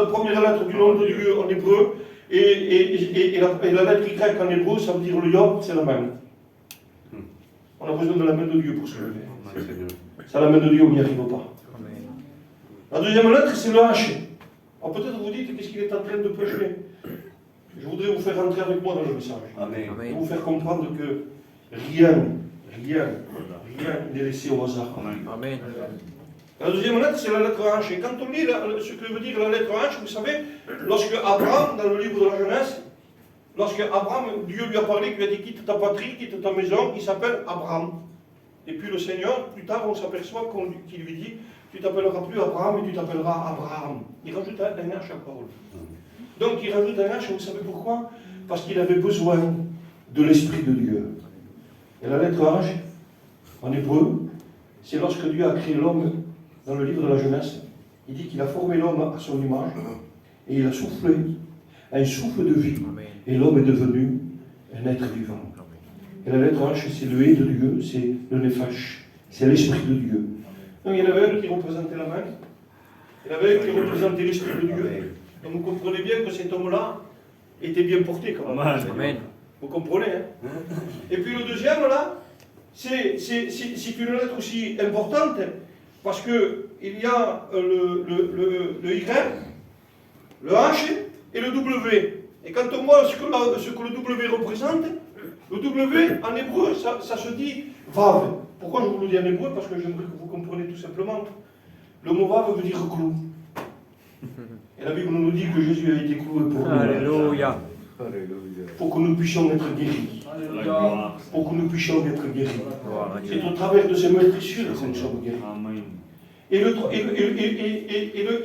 première lettre du nom de Dieu en hébreu. Et la lettre Y en hébreu, ça veut dire le yod, c'est la main. On a besoin de la main de Dieu pour se lever. Sans la main de Dieu, on n'y arrive pas. La deuxième lettre, c'est le H. Alors peut-être vous dites, qu'est-ce qu'il est en train de prêcher? Je voudrais vous faire entrer avec moi dans le message. Amen. Et vous faire comprendre que rien n'est laissé au hasard. Amen. La deuxième lettre, c'est la lettre H. Et quand on lit ce que veut dire la lettre H, vous savez, lorsque Abraham, dans le livre de la Genèse, lorsque Abraham, Dieu lui a parlé, lui a dit quitte ta patrie, quitte ta maison, il s'appelle Abraham. Et puis le Seigneur, plus tard, on s'aperçoit qu'il lui dit tu t'appelleras plus Abraham, mais tu t'appelleras Abraham. Il rajoute un H à la parole. Donc il rajoute un H, et vous savez pourquoi? Parce qu'il avait besoin de l'Esprit de Dieu. Et la lettre H, en hébreu, c'est lorsque Dieu a créé l'homme dans le livre de la Genèse. Il dit qu'il a formé l'homme à son image, et il a soufflé un souffle de vie, et l'homme est devenu un être vivant. Et la lettre H, c'est le « et » de Dieu, c'est le « néphash », c'est l'Esprit de Dieu. Donc il y en avait un qui représentait la main, il y en avait un qui représentait l'Esprit de Dieu. Donc vous comprenez bien que cet homme-là était bien porté quand même. Amen. Vous comprenez, hein? Et puis le deuxième, là, c'est une lettre aussi importante, parce qu'il y a le Y, le H et le W. Et quand on voit ce que le W représente, le W en hébreu, ça se dit Vav. Pourquoi je vous le dis en hébreu? Parce que j'aimerais que vous compreniez tout simplement. Le mot Vav veut dire clou. Et la Bible nous dit que Jésus a été cloué pour nous. Alléluia. Pour que nous puissions être guéris. Alléluia. Pour que nous puissions être guéris. C'est au travers de ces meurtrissures que nous sommes guéris. Et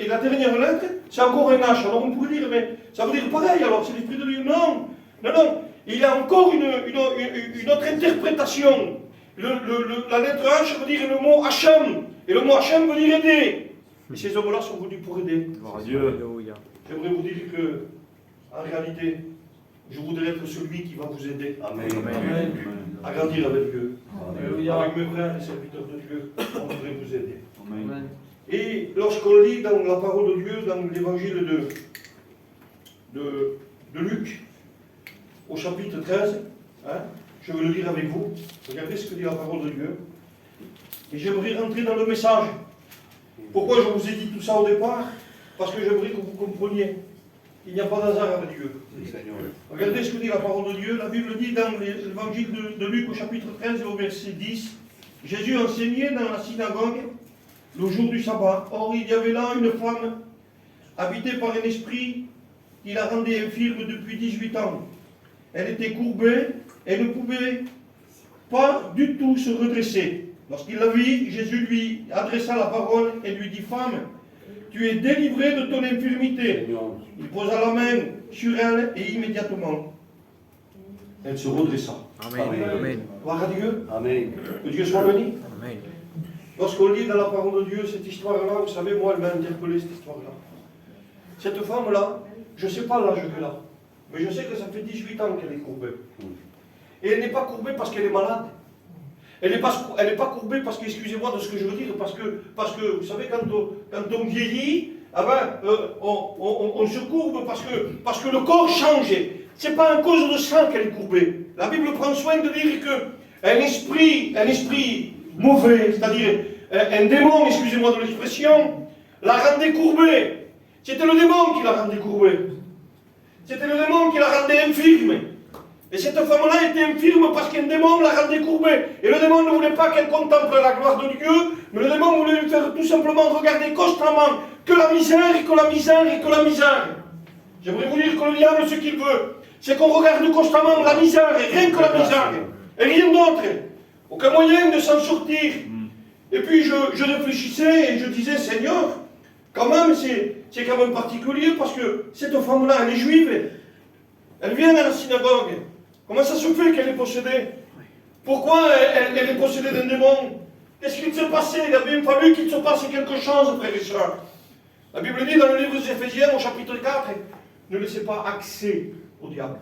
la dernière lettre, c'est encore un H. Alors on pourrait dire, mais ça veut dire pareil, alors c'est l'Esprit de Dieu. Non, non, non. Il y a encore une autre interprétation. La lettre H veut dire le mot Hachem. Et le mot Hachem veut dire aider. Et ces hommes-là sont venus pour aider. Alléluia. J'aimerais vous dire que, en réalité, je voudrais être celui qui va vous aider Amen. à grandir avec Dieu. Alléluia. Avec mes frères et serviteurs de Dieu, on voudrait vous aider. Amen. Et lorsqu'on lit dans la parole de Dieu, dans l'évangile de Luc, au chapitre 13, hein, je vais le lire avec vous. Regardez ce que dit la parole de Dieu. Et j'aimerais rentrer dans le message. Pourquoi je vous ai dit tout ça au départ? Parce que j'aimerais que vous compreniez qu'il n'y a pas d'hasard avec Dieu. Regardez ce que dit la parole de Dieu. La Bible dit dans l'évangile de Luc au chapitre 13 et au verset 10, Jésus enseignait dans la synagogue le jour du sabbat. Or, il y avait là une femme habitée par un esprit qui la rendait infirme depuis 18 ans. Elle était courbée, elle ne pouvait pas du tout se redresser. Lorsqu'il la vit, Jésus lui adressa la parole et lui dit, femme, tu es délivrée de ton infirmité. Il posa la main sur elle et immédiatement, elle se redressa. Amen. Amen. Gloire à Dieu. Amen. Que Dieu soit béni. Amen. Lorsqu'on lit dans la parole de Dieu cette histoire-là, vous savez, moi, elle m'a interpellé cette histoire-là. Cette femme-là, je ne sais pas l'âge qu'elle a, mais je sais que ça fait 18 ans qu'elle est courbée. Et elle n'est pas courbée parce qu'elle est malade. Elle n'est pas courbée parce que, excusez-moi de ce que je veux dire, parce que vous savez, quand on vieillit, ah ben, on se courbe parce que le corps change. Ce n'est pas à cause de ça qu'elle est courbée. La Bible prend soin de dire qu'un esprit mauvais, c'est-à-dire un démon, excusez-moi de l'expression, la rendait courbée. C'était le démon qui la rendait courbée. C'était le démon qui la rendait infirme. Et cette femme-là était infirme parce qu'un démon la rendait courbée. Et le démon ne voulait pas qu'elle contemple la gloire de Dieu, mais le démon voulait lui faire tout simplement regarder constamment que la misère, et que la misère, et que la misère. J'aimerais vous dire que le diable, ce qu'il veut, c'est qu'on regarde constamment la misère, et rien que la misère, et rien d'autre. Aucun moyen de s'en sortir. Et puis je réfléchissais et je disais, Seigneur, quand même, c'est quand même particulier parce que cette femme-là, elle est juive. Elle vient à la synagogue. Comment ça se fait qu'elle est possédée? Pourquoi elle est possédée d'un démon? Qu'est-ce qu'il s'est passé? Il a bien fallu qu'il se passe quelque chose, frères et sœurs. La Bible dit dans le livre des Éphésiens, au chapitre 4, ne laissez pas accès au diable.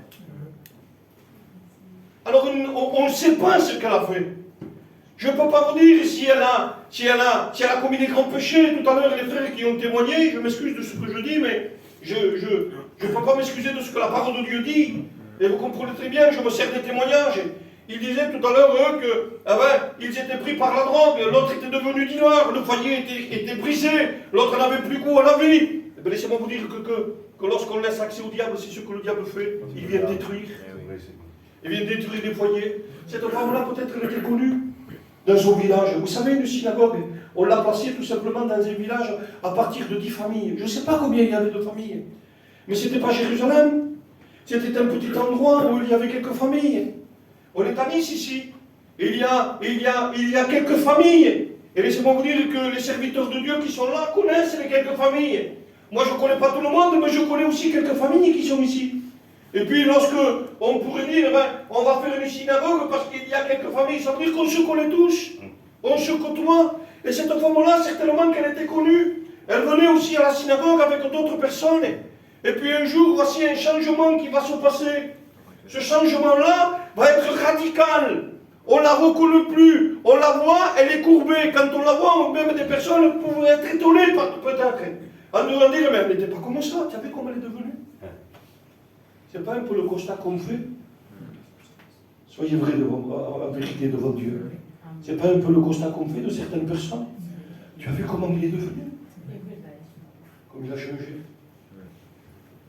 Alors, on ne sait pas ce qu'elle a fait. Je ne peux pas vous dire si elle a commis des grands péchés. Tout à l'heure, les frères qui ont témoigné, je m'excuse de ce que je dis, mais Je ne peux pas m'excuser de ce que la parole de Dieu dit. Et vous comprenez très bien, je me sers des témoignages. Ils disaient tout à l'heure, eux, que ils étaient pris par la drogue, l'autre était devenu dealer, le foyer était brisé, l'autre n'avait plus goût à la vie. Eh bien, laissez-moi vous dire que lorsqu'on laisse accès au diable, c'est ce que le diable fait. Il vient détruire. Il vient détruire des foyers. Cette femme-là, peut-être, elle était connue dans son village. Vous savez, une synagogue, on l'a placée tout simplement dans un village à partir de 10 familles. Je ne sais pas combien il y avait de familles. Mais ce n'était pas Jérusalem. C'était un petit endroit où il y avait quelques familles. On est à Nice ici. Il y a quelques familles. Et laissez-moi vous dire que les serviteurs de Dieu qui sont là connaissent les quelques familles. Moi, je ne connais pas tout le monde, mais je connais aussi quelques familles qui sont ici. Et puis, lorsque on pourrait dire, on va faire une synagogue parce qu'il y a quelques familles, ça veut dire qu'on se connaît tous. On se côtoie. Et cette femme-là, certainement qu'elle était connue. Elle venait aussi à la synagogue avec d'autres personnes. Et puis un jour, voici un changement qui va se passer. Ce changement-là va être radical. On ne la reconnaît plus. On la voit, elle est courbée. Quand on la voit, même des personnes pourraient être étonnées peut-être. En nous dire, mais elle n'était pas comme ça. Tu as vu comment elle est devenue? C'est pas un peu le constat qu'on fait? Soyez vrais en vérité devant Dieu. C'est pas un peu le constat qu'on fait de certaines personnes? Tu as vu comment il est devenu? Comme il a changé.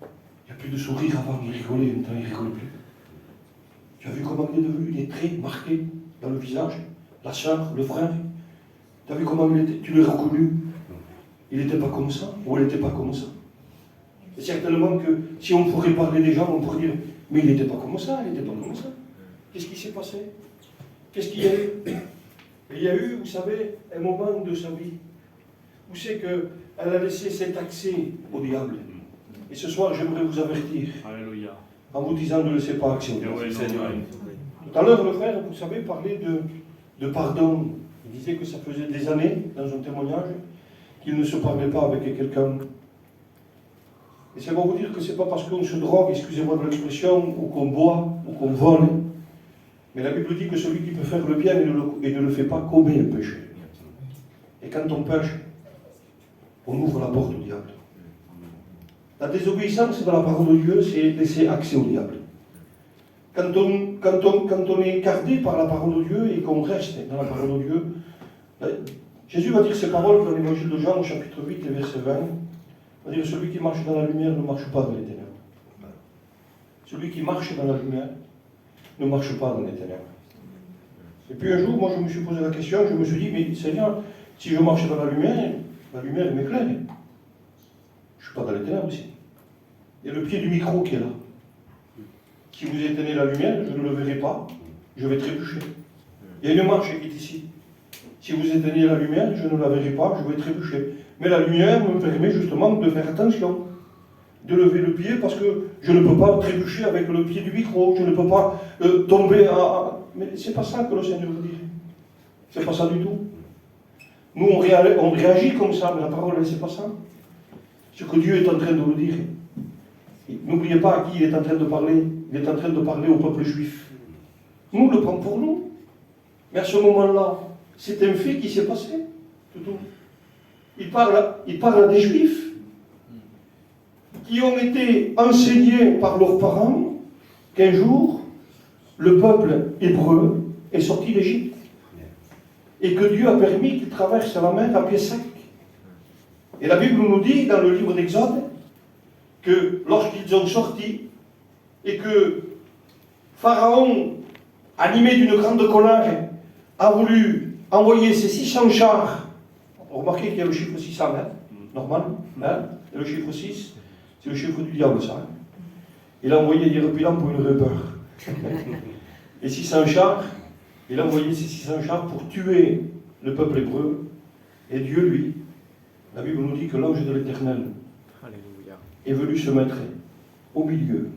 Il n'y a plus de sourire avant, il rigolait, maintenant il ne rigole plus. Tu as vu comment il est devenu? Des traits marqués dans le visage, la sœur, le frère. Tu as vu comment il était? Tu l'as reconnu? Il n'était pas comme ça, ou elle n'était pas comme ça. Et certainement que si on pourrait parler des gens, on pourrait dire, mais il n'était pas comme ça, il n'était pas comme ça. Qu'est-ce qui s'est passé? Qu'est-ce qu'il y a eu? Il y a eu, vous savez, un moment de sa vie où c'est qu'elle a laissé cet accès au diable. Et ce soir, j'aimerais vous avertir. Alléluia. En vous disant, ne laissez pas accès au diable. Ouais, Tout à l'heure, le frère, vous savez, parlait de pardon. Il disait que ça faisait des années, dans un témoignage, qu'il ne se parlait pas avec quelqu'un. Et c'est pour vous dire que ce n'est pas parce qu'on se drogue, excusez-moi de l'expression, ou qu'on boit, ou qu'on vole. Mais la Bible dit que celui qui peut faire le bien et ne le fait pas commet un péché. Et quand on pêche, on ouvre la porte au diable. La désobéissance de la parole de Dieu, c'est laisser accès au diable. Quand on est gardé par la parole de Dieu et qu'on reste dans la parole de Dieu, Jésus va dire ces paroles dans l'évangile de Jean au chapitre 8 et verset 20. Il va dire, celui qui marche dans la lumière ne marche pas dans les ténèbres. Celui qui marche dans la lumière ne marche pas dans les ténèbres. Et puis un jour, moi je me suis posé la question, je me suis dit, mais Seigneur, si je marche dans la lumière m'éclaire. Je ne suis pas dans les ténèbres ici. Il y a le pied du micro qui est là. Si vous éteignez la lumière, je ne le verrai pas, je vais trébucher. Il y a une marche qui est ici. Si vous éteignez la lumière, je ne la verrai pas, je vais trébucher. Mais la lumière me permet justement de faire attention, de lever le pied, parce que je ne peux pas trébucher avec le pied du micro, je ne peux pas tomber à... Mais c'est pas ça que le Seigneur veut dire. C'est pas ça du tout. Nous, on réagit comme ça, mais la parole, c'est pas ça. Ce que Dieu est en train de nous dire. N'oubliez pas à qui il est en train de parler. Il est en train de parler au peuple juif. Nous, le prend pour nous. Mais à ce moment-là, c'est un fait qui s'est passé. Tout. Il parle à des juifs qui ont été enseignés par leurs parents qu'un jour, le peuple hébreu est sorti d'Égypte. Et que Dieu a permis qu'ils traversent la mer à pied sec. Et la Bible nous dit, dans le livre d'Exode, que lorsqu'ils ont sorti, et que Pharaon, animé d'une grande colère, a voulu envoyer ses 600 chars. Remarquez qu'il y a le chiffre 600, normal, et le chiffre 6, c'est le chiffre du diable, ça. Il a envoyé Yérobiam pour une rébeur. Et 600 chars, il a envoyé ces 600 chars pour tuer le peuple hébreu. Et Dieu, lui, la Bible nous dit que l'ange de l'Éternel est venu se mettre au milieu,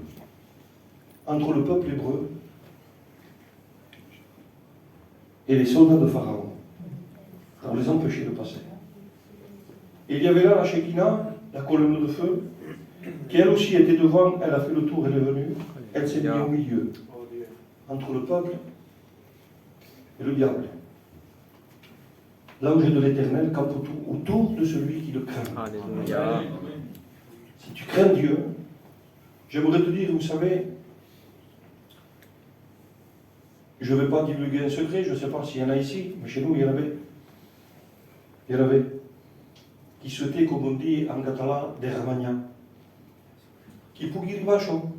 entre le peuple hébreu et les soldats de Pharaon, pour les empêcher de passer. Et il y avait là la Shekinah, la colonne de feu, qui elle aussi était devant, elle a fait le tour, elle est venue, elle s'est mise au milieu, entre le peuple et le diable. L'ange de l'Éternel campe autour de celui qui le craint. Alléluia. si tu crains Dieu, j'aimerais te dire, vous savez, je ne vais pas divulguer un secret, je ne sais pas s'il y en a ici, mais chez nous, il y en avait. Il y en avait qui souhaitaient, comme on dit en catalan, des ramagnas, qui puguin vachon,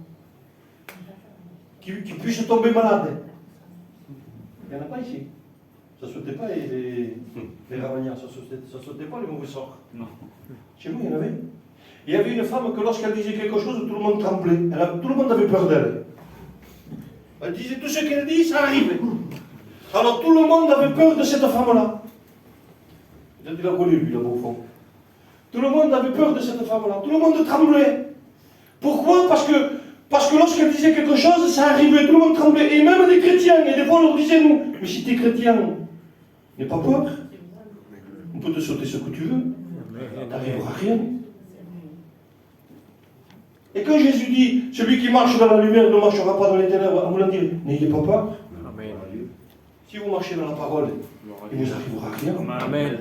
qui puissent tomber malades. Il n'y en a pas ici. Ça ne souhaitait pas les ramagnas, ça ne souhaitait pas les mauvais sorts. Non. Chez nous, il y en avait. Il y avait une femme que lorsqu'elle disait quelque chose, tout le monde tremblait. Tout le monde avait peur d'elle. Elle disait tout ce qu'elle dit, ça arrivait. Alors tout le monde avait peur de cette femme-là. Il l'a connu, lui, là-bas au fond. Tout le monde avait peur de cette femme-là. Tout le monde tremblait. Pourquoi? Parce que lorsqu'elle disait quelque chose, ça arrivait. Tout le monde tremblait. Et même des chrétiens. Et des fois, on leur disait, nous, mais si tu es chrétien, n'aie pas peur. On peut te sauter ce que tu veux. Tu n'arriveras à rien. Et quand Jésus dit, celui qui marche dans la lumière ne marchera pas dans les ténèbres, on voulant dire, n'ayez pas peur. Amen. Si vous marchez dans la parole, il ne vous arrivera rien. Amen.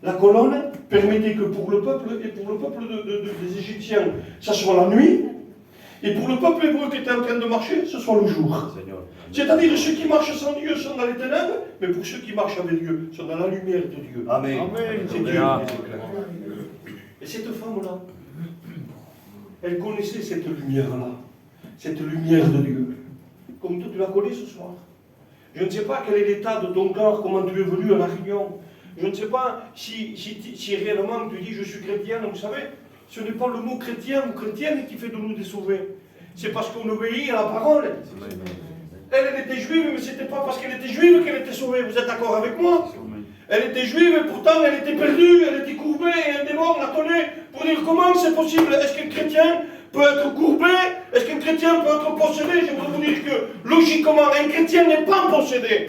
La colonne permettait que pour le peuple et pour le peuple des Égyptiens, ça soit la nuit, et pour le peuple hébreu qui était en train de marcher, ce soit le jour. C'est-à-dire ceux qui marchent sans Dieu sont dans les ténèbres, mais pour ceux qui marchent avec Dieu, sont dans la lumière de Dieu. Amen. C'est Dieu qui les éclaire. Et cette femme-là, elle connaissait cette lumière-là, cette lumière de Dieu. Comme toi, tu la connais ce soir. Je ne sais pas quel est l'état de ton corps, comment tu es venu à la réunion. Je ne sais pas si réellement tu dis je suis chrétien. Vous savez, ce n'est pas le mot chrétien ou chrétienne qui fait de nous des sauvés. C'est parce qu'on obéit à la parole. Elle était juive, mais ce n'était pas parce qu'elle était juive qu'elle était sauvée. Vous êtes d'accord avec moi? Elle était juive et pourtant elle était perdue, elle était courbée et un démon la tenait pour dire comment c'est possible. Est-ce qu'un chrétien peut être courbé? Est-ce qu'un chrétien peut être possédé? J'aimerais vous dire que logiquement un chrétien n'est pas possédé.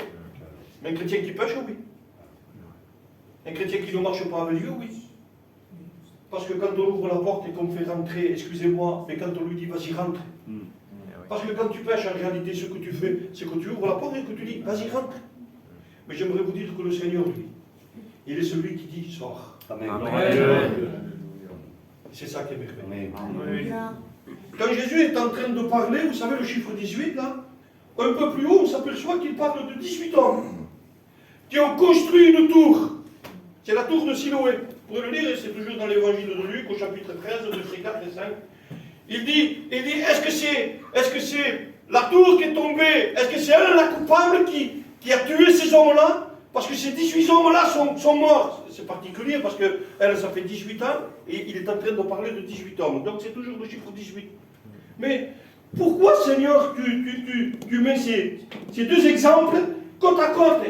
Mais un chrétien qui pêche, oui. Un chrétien qui ne marche pas avec Dieu, oui. Parce que quand on ouvre la porte et qu'on fait rentrer, excusez-moi, mais quand on lui dit vas-y rentre. Parce que quand tu pêches, en réalité, ce que tu fais, c'est que tu ouvres la porte et que tu dis vas-y rentre. Mais j'aimerais vous dire que le Seigneur, lui, il est celui qui dit sors. Amen. C'est ça qui est merveilleux. Quand Jésus est en train de parler, vous savez le chiffre 18 là, un peu plus haut, on s'aperçoit qu'il parle de 18 hommes qui ont construit une tour. C'est la tour de Siloé. Vous pouvez le lire, c'est toujours dans l'évangile de Luc, au chapitre 13, versets 4 et 5. Il dit est-ce que c'est la tour qui est tombée? Est-ce que c'est elle la coupable qui a tué ces hommes-là? Parce que ces 18 hommes-là sont morts. C'est particulier parce qu'elle, ça fait 18 ans et il est en train de parler de 18 hommes. Donc c'est toujours le chiffre 18. Mais pourquoi, Seigneur, tu mets ces deux exemples côte à côte?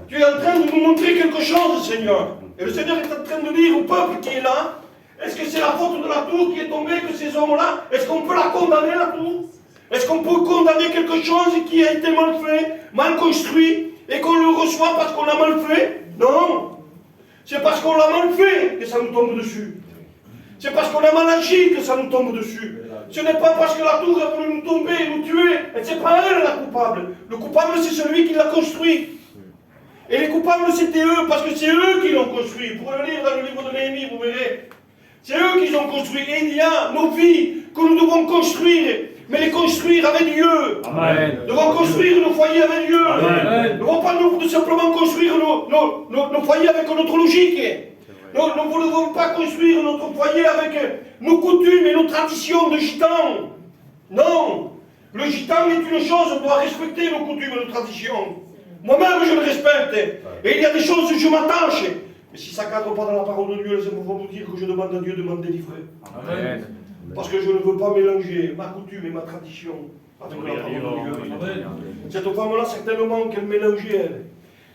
Tu es en train de nous montrer quelque chose, Seigneur. Et le Seigneur est en train de dire au peuple qui est là, est-ce que c'est la faute de la tour qui est tombée, que ces hommes-là, est-ce qu'on peut la condamner, la tour? Est-ce qu'on peut condamner quelque chose qui a été mal fait, mal construit, et qu'on le reçoit parce qu'on l'a mal fait? Non. C'est parce qu'on l'a mal fait que ça nous tombe dessus. C'est parce qu'on a mal agi que ça nous tombe dessus. Ce n'est pas parce que la tour a voulu nous tomber et nous tuer. Et ce n'est pas elle la coupable. Le coupable, c'est celui qui l'a construit. Et les coupables, c'était eux, parce que c'est eux qui l'ont construit. Vous pouvez le lire dans le livre de Néhémie, vous verrez. C'est eux qui l'ont construit. Et il y a nos vies que nous devons construire, mais les construire avec Dieu. Amen. Nous devons construire nos foyers avec Dieu. Amen. Nous ne devons pas nous simplement construire nos foyers avec notre logique. Nous ne devons pas construire notre foyer avec nos coutumes et nos traditions de gitans. Non. Le gitan est une chose, on doit respecter nos coutumes et nos traditions. Moi-même, je le respecte. Et il y a des choses où je m'attache. Mais si ça ne cadre pas dans la parole de Dieu, laissez-moi vous dire que je demande à Dieu de m'en délivrer. Amen. Parce que je ne veux pas mélanger ma coutume et ma tradition avec la parole de Dieu. Cette femme-là, certainement qu'elle mélangeait, elle.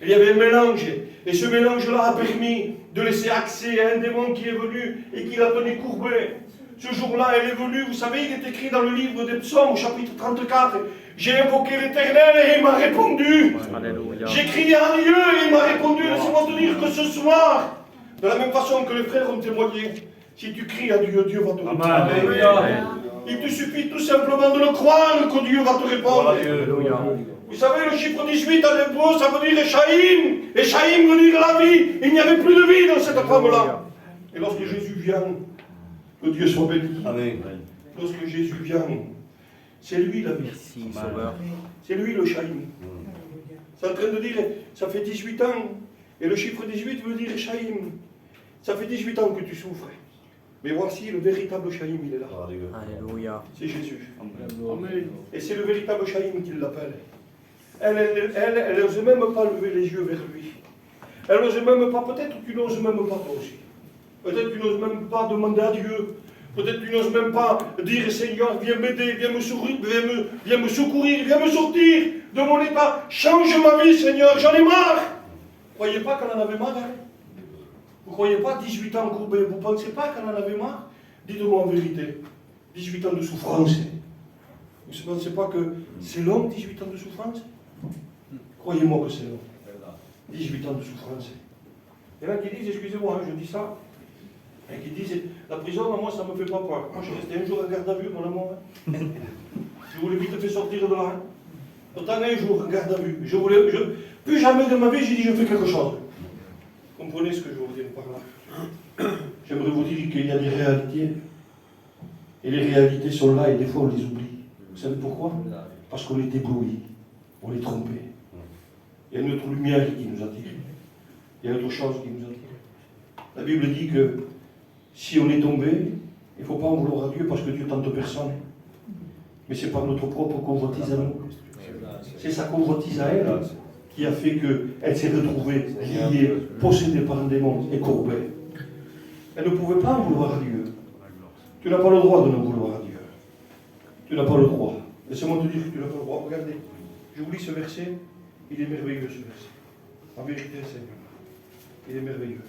Il y avait un mélange. Et ce mélange-là a permis de laisser accès à un démon qui est venu et qui l'a tenu courbé. Ce jour-là, elle est venue, vous savez, il est écrit dans le livre des Psaumes, au chapitre 34. J'ai invoqué l'Éternel et il m'a répondu. Alléluia. J'ai crié à Dieu et il m'a répondu. Laissez-moi te dire que ce soir, de la même façon que les frères ont témoigné, si tu cries à Dieu, Dieu va te répondre. Amen. Il te suffit tout simplement de le croire que Dieu va te répondre. Alléluia. Vous savez, le chiffre 18 en hébreu, ça veut dire Echaïm. Echaïm veut dire la vie. Il n'y avait plus de vie dans cette femme-là. Et lorsque Jésus vient, Que Dieu soit béni. Amen. Lorsque Jésus vient, c'est lui la vie. Merci, Sauveur. C'est lui le Chaïm. C'est en train de dire, ça fait 18 ans, et le chiffre 18 veut dire Chaïm. Ça fait 18 ans que tu souffres. Mais voici le véritable Chaïm, il est là. Alléluia. C'est Jésus. Amen. Et c'est le véritable Chaïm qui l'appelle. Elle n'ose même pas lever les yeux vers lui. Elle n'ose même pas, peut-être que tu n'oses même pas toi aussi. Peut-être que tu n'oses même pas demander à Dieu. Peut-être que tu n'oses même pas dire Seigneur, viens m'aider, viens me secourir, viens me sortir de mon état. Change ma vie, Seigneur, j'en ai marre. Vous ne croyez pas qu'elle en avait marre, hein? Vous ne croyez pas 18 ans courbés, vous ne pensez pas qu'elle en avait marre? Dites-moi en vérité, 18 ans de souffrance. Vous ne pensez pas que c'est long, 18 ans de souffrance? Croyez-moi que c'est long. 18 ans de souffrance. Il y en a qui disent, excusez-moi, hein, je dis ça, et qui disent, la prison, moi, ça ne me fait pas peur. Moi, je suis resté un jour en garde à vue, mon amour. Hein. Je voulais vite te faire sortir de là. Hein. Pourtant, un jour en garde à vue. Plus jamais de ma vie, j'ai dit, je fais quelque chose. Comprenez ce que je veux vous dire par là. J'aimerais vous dire qu'il y a des réalités. Et les réalités sont là, et des fois, on les oublie. Vous savez pourquoi? Parce qu'on est ébloui, on est trompé. Il y a une autre lumière qui nous attire. Il y a autre chose qui nous attire. La Bible dit que si on est tombé, il ne faut pas en vouloir à Dieu parce que Dieu tente personne. Mais c'est par notre propre convoitise à nous. C'est sa convoitise à elle qui a fait qu'elle s'est retrouvée liée, possédée par un démon et courbée. Elle ne pouvait pas en vouloir à Dieu. Tu n'as pas le droit de n'en vouloir à Dieu. Tu n'as pas le droit. Laissez-moi te dire que tu n'as pas le droit. Regardez, je vous lis ce verset. Il est merveilleux ce verset. En vérité, Seigneur, il est merveilleux.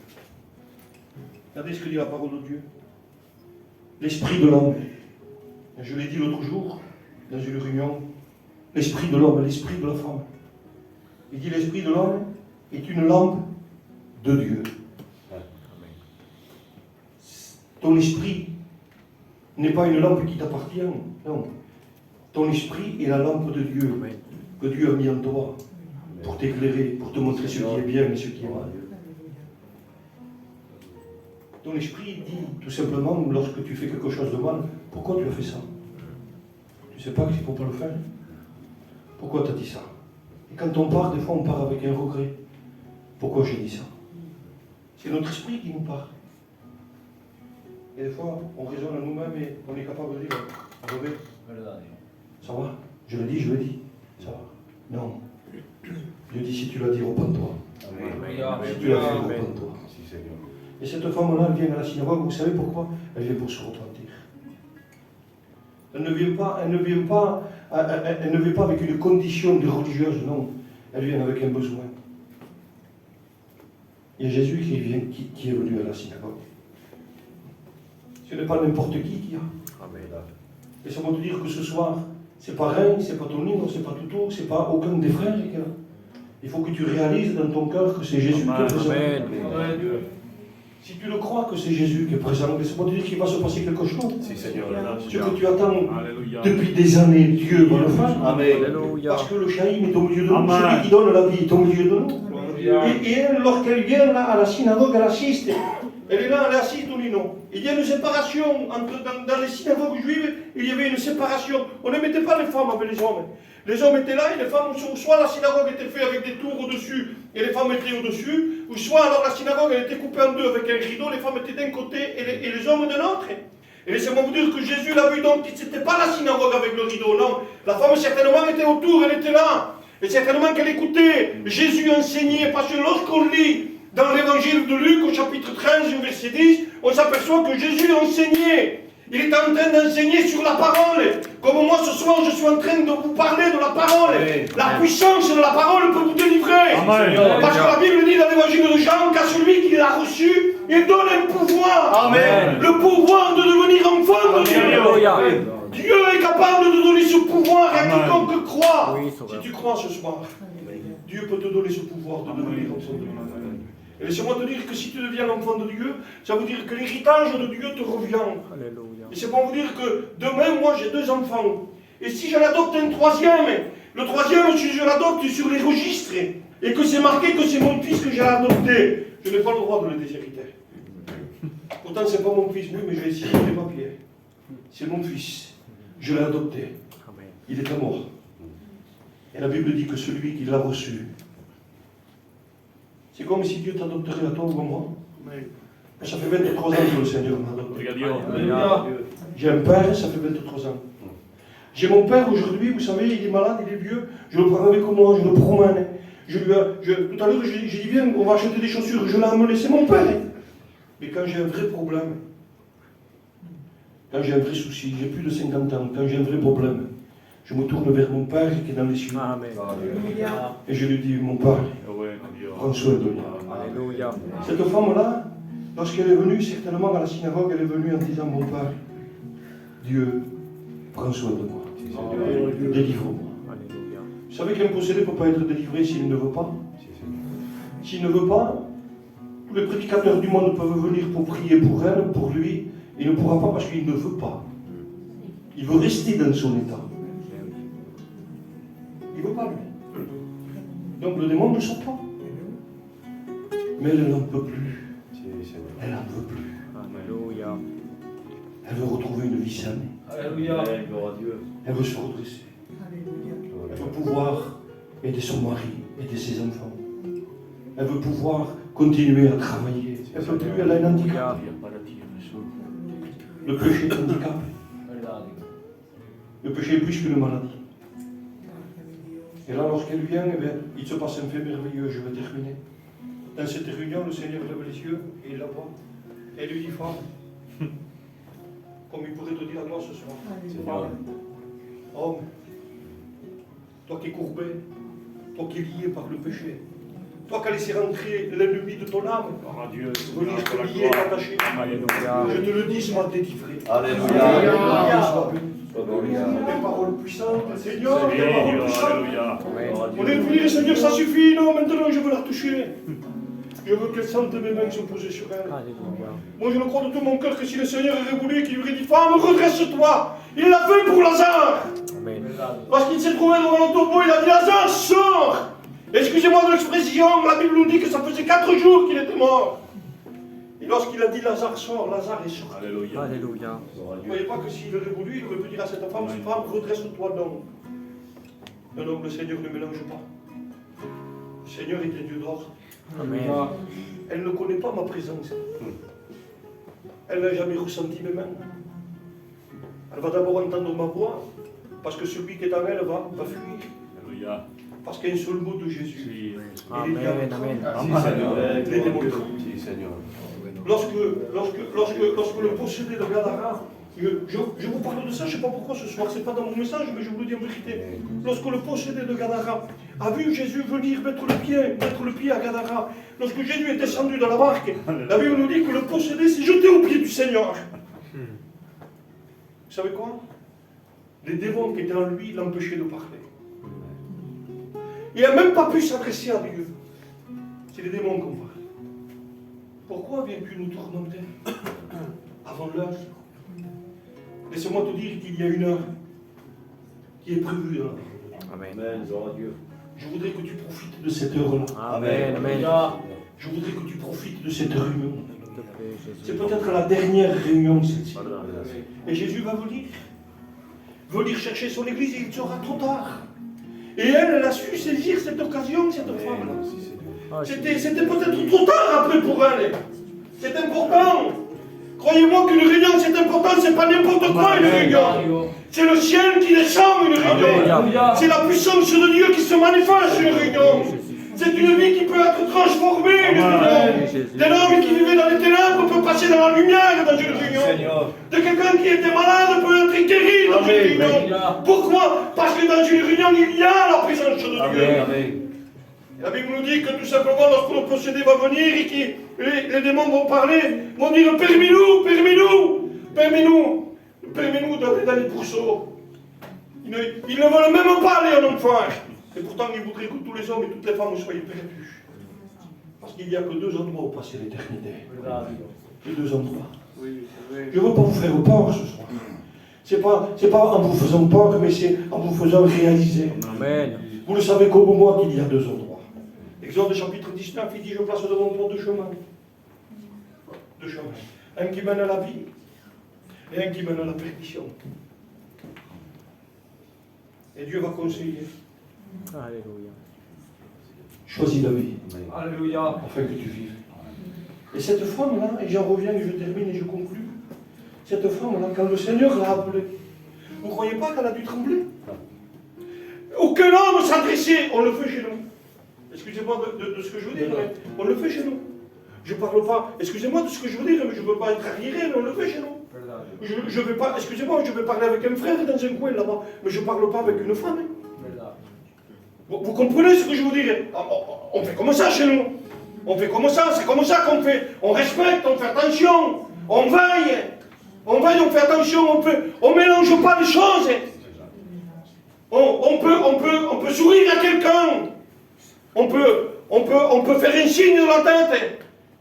Regardez ce que dit la parole de Dieu. L'esprit de l'homme, je l'ai dit l'autre jour, dans une réunion, l'esprit de l'homme, l'esprit de la femme. Il dit l'esprit de l'homme est une lampe de Dieu. Ton esprit n'est pas une lampe qui t'appartient, non. Ton esprit est la lampe de Dieu, que Dieu a mis en toi, pour t'éclairer, pour te montrer ce qui est bien et ce qui est mal. Ton esprit dit tout simplement, lorsque tu fais quelque chose de mal, pourquoi tu as fait ça? Tu ne sais pas qu'il ne faut pas le faire? Pourquoi tu as dit ça? Et quand on part, des fois on part avec un regret. Pourquoi j'ai dit ça? C'est notre esprit qui nous parle. Et des fois, on raisonne à nous-mêmes et on est capable de dire, Robert, ça va? Je le dis, ça va? Non. Dieu dit, si tu l'as dit, repens-toi. Si tu l'as fait, repens-toi. Et cette femme-là, elle vient à la synagogue, vous savez pourquoi? Elle vient pour se repentir. Elle ne vient pas avec une condition de religieuse, non. Elle vient avec un besoin. Il y a Jésus qui est venu à la synagogue. Ce n'est pas n'importe qui y a. Laissez-moi te dire que ce soir, c'est pas Rein, c'est pas Tonino, c'est pas Toutou, c'est pas aucun des frères qui est là. Il faut que tu réalises dans ton cœur que c'est Jésus qui est présent. Si tu le crois que c'est Jésus qui est présent, laisse-moi te dire qu'il va se passer quelque chose. Si, Seigneur. Ce que tu attends depuis des années, Dieu va le faire. Amen. Parce que le Chaïm est au milieu de nous. Celui qui donne la vie est au milieu de nous. Et elle, lorsqu'elle vient là à la synagogue, elle assiste. Elle est là, elle assiste au Lino. Il y a une séparation dans les synagogues juives, il y avait une séparation. On ne mettait pas les femmes avec les hommes. Les hommes étaient là et les femmes, soit la synagogue était faite avec des tours au-dessus et les femmes étaient au-dessus, ou soit alors la synagogue elle était coupée en deux avec un rideau, les femmes étaient d'un côté et les hommes de l'autre. Et laissez-moi vous dire que Jésus l'a vu donc, ce n'était pas la synagogue avec le rideau, non. La femme certainement était autour, elle était là. Et certainement qu'elle écoutait Jésus enseigner, parce que lorsqu'on lit dans l'évangile de Luc au chapitre 13 au verset 10, on s'aperçoit que Jésus enseignait. Il est en train d'enseigner sur la parole. Comme moi ce soir, je suis en train de vous parler de la parole. Amen. La puissance de la parole peut vous délivrer. Amen. Parce que la Bible dit dans l'évangile de Jean qu'à celui qui l'a reçu, il donne un pouvoir. Amen. Le pouvoir de devenir enfant de Dieu. Dieu est capable de donner ce pouvoir à quiconque croit. Si tu crois ce soir, Dieu peut te donner ce pouvoir de devenir enfant de Dieu. Et laissez-moi te dire que si tu deviens l'enfant de Dieu, ça veut dire que l'héritage de Dieu te revient. Alléluia. Et c'est pour vous dire que demain, moi j'ai 2 enfants. Et si j'en adopte un troisième, le troisième, si je l'adopte sur les registres, et que c'est marqué que c'est mon fils que j'ai adopté, je n'ai pas le droit de le déshériter. Pourtant, c'est pas mon fils, oui, mais j'ai signé les papiers. C'est mon fils. Je l'ai adopté. Il est mort. Et la Bible dit que celui qui l'a reçu, c'est comme si Dieu t'adopterait à toi ou à moi. Ça fait 23 ans que le Seigneur m'a adopté. J'ai un père, ça fait 23 ans. J'ai mon père aujourd'hui, vous savez, il est malade, il est vieux, je le prends avec moi, je le promène. Tout à l'heure, j'ai dit, viens, on va acheter des chaussures, je l'ai amené, c'est mon père. Mais quand j'ai un vrai problème, quand j'ai un vrai souci, j'ai plus de 50 ans, quand j'ai un vrai problème, je me tourne vers mon père qui est dans les cieux. Amen. Et je lui dis, mon père, prends soin de moi. Alléluia. Cette femme-là, lorsqu'elle est venue, certainement à la synagogue, elle est venue en disant, mon père, Dieu, prends soin de moi. Délivre-moi. Alléluia. Vous savez qu'un possédé ne peut pas être délivré s'il ne veut pas. S'il ne veut pas, tous les prédicateurs du monde peuvent venir pour prier pour elle, pour lui. Il ne pourra pas parce qu'il ne veut pas. Il veut rester dans son état. Il ne veut pas, lui. Donc le démon ne sort pas. Mais elle n'en peut plus. Elle n'en veut plus. Alléluia. Elle veut retrouver une vie saine. Alléluia. Elle veut se redresser. Elle veut pouvoir aider son mari, aider ses enfants. Elle veut pouvoir continuer à travailler. Elle ne peut plus, elle a un handicap. Le péché est un handicap. Le péché est plus qu'une maladie. Et là, lorsqu'elle vient, eh bien, il se passe un fait merveilleux, je vais terminer. Dans cette réunion, le Seigneur lève les yeux et il la voit. Et lui dit, femme, comme il pourrait te dire à toi ce soir, femme, homme, toi qui es courbé, toi qui es lié par le péché, toi qui as laissé rentrer l'ennemi de ton âme, venir te lier et t'attacher. Je te le dis, sois délivré. Alléluia. Des paroles puissantes, Seigneur, des paroles puissantes. On est venu, Seigneur, ça suffit, non, maintenant je veux la toucher. Je veux qu'elle sente mes mains se poser sur elle. Moi je le crois de tout mon cœur que si le Seigneur aurait voulu qu'il lui aurait dit, femme, redresse-toi, il l'a fait pour Lazare. Lorsqu'il s'est trouvé devant le tombeau, il a dit, Lazare, sors. Excusez-moi de l'expression, la Bible nous dit que ça faisait 4 jours qu'il était mort. Et lorsqu'il a dit Lazare sort, Lazare est sorti. Alléluia. Vous ne voyez pas que s'il aurait voulu, il aurait pu dire à cette femme, redresse-toi donc. Non, non, le Seigneur ne mélange pas. Le Seigneur est un Dieu d'ordre. Amen. Elle ne connaît pas ma présence. Elle n'a jamais ressenti mes mains. Elle va d'abord entendre ma voix, parce que celui qui est en elle va fuir. Parce qu'il y a un seul mot de Jésus. Amen. Les démons. Lorsque le possédé de Gadara, je vous parle de ça, je ne sais pas pourquoi ce soir, ce n'est pas dans mon message, mais je vous le dis en vérité. Lorsque le possédé de Gadara a vu Jésus venir mettre le pied à Gadara, lorsque Jésus est descendu dans la barque, la Bible nous dit que le possédé s'est jeté aux pieds du Seigneur. Vous savez quoi? Les démons qui étaient en lui l'empêchaient de parler. Il n'a même pas pu s'adresser à Dieu. C'est les démons qu'on parle. Pourquoi viens-tu nous tourmenter avant l'heure? Laisse-moi te dire qu'il y a une heure qui est prévue. Amen. Je voudrais que tu profites de cette heure-là. Amen. Amen. Je voudrais que tu profites de cette réunion. C'est peut-être la dernière réunion, celle-ci. Et Jésus va venir chercher son église et il sera trop tard. Et elle a su saisir cette occasion, cette femme-là. C'était peut-être trop tard après pour elle. C'est important. Croyez-moi qu'une réunion c'est important, c'est pas n'importe quoi une réunion. C'est le ciel qui descend une réunion. C'est la puissance de Dieu qui se manifeste une réunion. C'est une vie qui peut être transformée une réunion. D'un homme qui vivait dans les ténèbres peut passer dans la lumière dans une réunion. De quelqu'un qui était malade peut être guéri dans une réunion. Pourquoi? Parce que dans une réunion il y a la présence de Dieu. La Bible nous dit que tout simplement, lorsque le possédé va venir et que les démons vont parler, vont dire permis-nous d'aller dans les pourceaux. Ils ne veulent même pas aller en enfer. Et pourtant, ils voudraient que tous les hommes et toutes les femmes soient perdus. Parce qu'il n'y a que 2 endroits où passer l'éternité. Les 2 endroits. Je ne veux pas vous faire peur ce soir. C'est pas en vous faisant peur, mais c'est en vous faisant réaliser. Amen. Vous le savez comme moi qu'il y a 2 endroits. Exode chapitre 19, il dit, je place devant toi 2 chemins. 2 chemins. un qui mène à la vie et un qui mène à la perdition. Et Dieu va conseiller. Alléluia. Choisis la vie, Alléluia. afin que tu vives. Et cette femme-là, et j'en reviens et je termine et je conclus, cette femme-là, quand le Seigneur l'a appelée, vous ne croyez pas qu'elle a dû trembler? Aucun homme s'adressait, on le fait chez nous. Excusez-moi de ce que je veux dire, mais on le fait chez nous. Je ne parle pas, excusez-moi de ce que je veux dire, mais je ne veux pas être arriéré, mais on le fait chez nous. Je vais pas, excusez-moi, je vais parler avec un frère dans un coin là-bas, mais je ne parle pas avec une femme. Vous comprenez ce que je veux dire? On fait comme ça chez nous. On fait comme ça, c'est comme ça qu'on fait. On respecte, on fait attention, on veille, on fait attention, on mélange pas les choses. On peut sourire à quelqu'un. On peut faire un signe de la tête.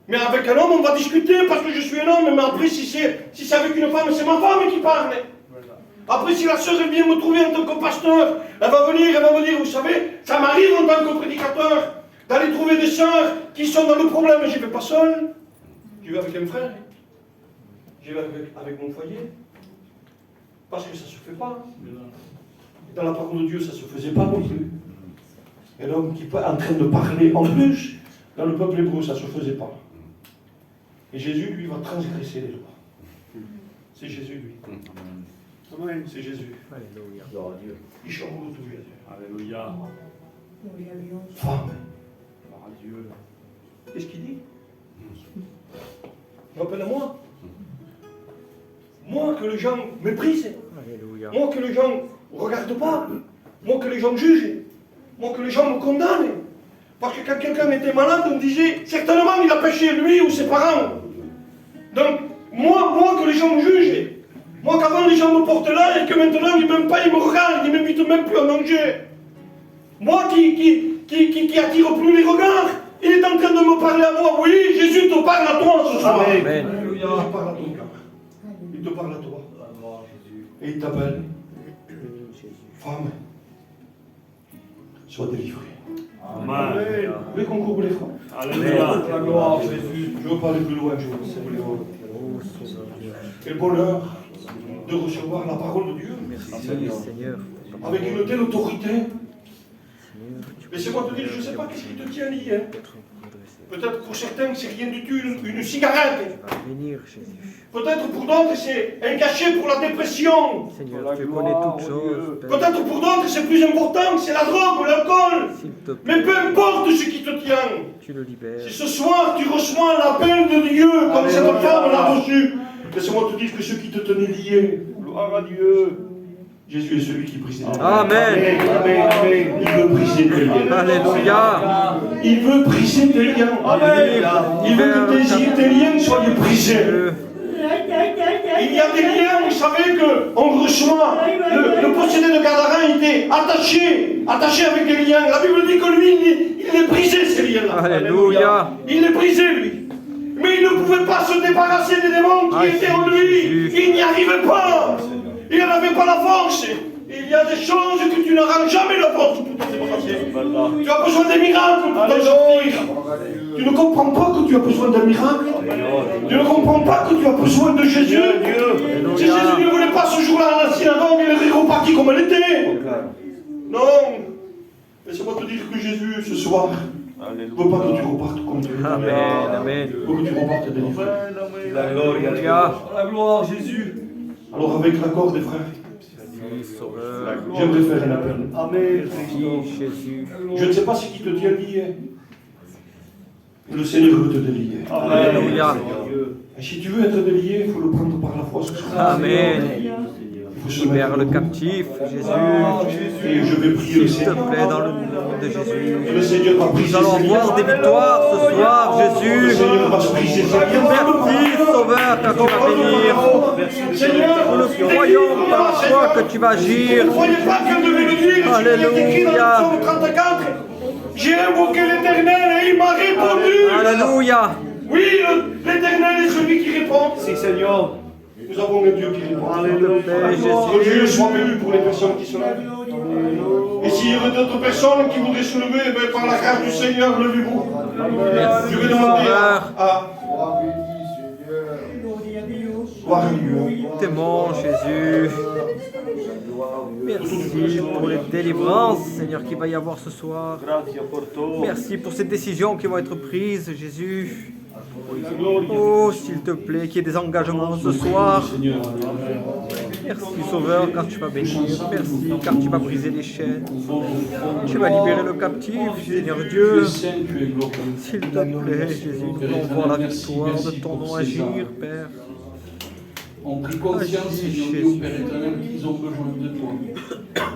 Mais avec un homme, on va discuter parce que je suis un homme. Mais après, si c'est avec une femme, c'est ma femme qui parle. Après, si la sœur vient me trouver en tant que pasteur, elle va venir, vous savez, ça m'arrive en tant que prédicateur d'aller trouver des sœurs qui sont dans le problème. Je ne vais pas seul. Je vais avec un frère. Je vais avec mon foyer. Parce que ça ne se fait pas. Dans la parole de Dieu, ça ne se faisait pas non plus. Et l'homme qui est en train de parler en plus, dans le peuple hébreu, ça ne se faisait pas. Et Jésus, lui, va transgresser les lois. C'est Jésus, lui. Amen. C'est Jésus. Alléluia. Gloire à Dieu. Il chamboule tout. Alléluia. Femme. Gloire à Dieu. Qu'est-ce qu'il dit? Rappelle-moi. Moi que les gens méprisent. Alléluia. Moi que les gens ne regardent pas. Moi que les gens jugent. Moi que les gens me condamnent. Parce que quand quelqu'un était malade, on disait certainement il a péché lui ou ses parents. Donc, moi que les gens me jugent. Moi qu'avant les gens me portent là et que maintenant ils m'aiment pas, ils me regardent, ils ne m'invitent même plus à manger. Moi qui attire plus les regards, il est en train de me parler à moi. Oui, Jésus te parle à toi ce soir. Amen. Il te parle à ton cœur. Il te parle à toi. Et il t'appelle. Femme, sois délivrée. Amen. Vous voulez qu'on courbe les frères? Alléluia. La gloire, Jésus. Je veux pas aller plus loin, je veux passer. Et le bonheur de recevoir la parole de Dieu. Merci Seigneur. Avec une telle autorité. Laissez-moi te dire, je ne sais pas qu'est-ce qui te tient lié. Peut-être pour certains, c'est rien du tout, une cigarette. Venir Jésus. Peut-être pour d'autres, c'est un cachet pour la dépression. Seigneur, tu connais toutes choses. Père. Peut-être pour d'autres, c'est plus important, c'est la drogue ou l'alcool. S'il te plaît, Mais peu importe ce qui te tient. tu le libères. Si ce soir tu reçois l'appel de Dieu, comme cette femme l'a reçu, laisse-moi te dire que ce qui te tenait lié, gloire à Dieu, Jésus est celui qui brise tes liens. Amen. Amen. Il veut briser tes liens. Alléluia. Il veut briser tes liens. Amen. Il veut que tes liens soient brisés. Il y a des liens, vous savez qu'on reçoit. Le possédé de Gadarin était attaché avec des liens. La Bible dit que lui, il les brisait ces liens-là. Alléluia. Il les brisait, lui. Mais il ne pouvait pas se débarrasser des démons qui étaient en lui. Il n'y arrivait pas. Il n'avait pas la force. Il y a des choses que tu n'auras jamais la force pour t'en débarrasser. Tu as besoin des miracles pour t'en sortir. Tu ne comprends pas que tu as besoin d'un miracle. Tu ne comprends pas que tu as besoin de Jésus. Si Jésus ne voulait pas ce jour-là à la synagogue, il est reparti comme elle était. Non. Laisse-moi te dire que Jésus, ce soir, ne veut pas que tu repartes comme tu es. Amen. Amen. Il veut que tu repartes délivré. Alléluia. La gloire, Jésus. Alors avec l'accord des frères, Sauveur. j'aimerais faire un appel. Amen. Merci Jésus. Je ne sais pas ce qui te tient lié. Le Seigneur veut te délier. Alléluia. Et si tu veux être délié, il faut le prendre par la foi ce soir. Amen. Il faut se Libère mettre le debout. captif, Jésus. Et je vais prier le S'il te Seigneur. plaît, dans le nom de Jésus. Et le Seigneur va briser Nous allons ses liens. voir des victoires ce soir, Le Jésus. Seigneur va briser ses liens. Merci, Sauveur, car tu vas bénir. Seigneur, Nous le croyons par la foi que tu vas agir. ne croyez pas qu'elle devait le dire. Ce qui est écrit dans le psaume 34. J'ai invoqué l'Éternel et il m'a répondu. Alléluia. Oui, l'Éternel est celui qui répond. Si, Seigneur. Nous avons un Dieu qui répond. S'il te plaît, Que Dieu Jésus. soit béni pour les personnes qui se lèvent. Et s'il y avait d'autres personnes qui voudraient se lever, ben, par la grâce du Seigneur, levez-vous. Merci, Je vais demander Sauveur. à Sois béni, Seigneur. T'aimons, Jésus. Merci pour les délivrances, Seigneur, qu'il va y avoir ce soir. Merci pour ces décisions qui vont être prises, Jésus. Oh, s'il te plaît, qu'il y ait des engagements ce soir. Merci, Sauveur, car tu vas bénir. Merci, car tu vas briser les chaînes. Tu vas libérer le captif, Seigneur Dieu. S'il te plaît, Jésus, nous voulons voir la victoire de ton nom agir, Père. On prie conscience, Seigneur Dieu, Père éternel, qu'ils ont besoin de toi.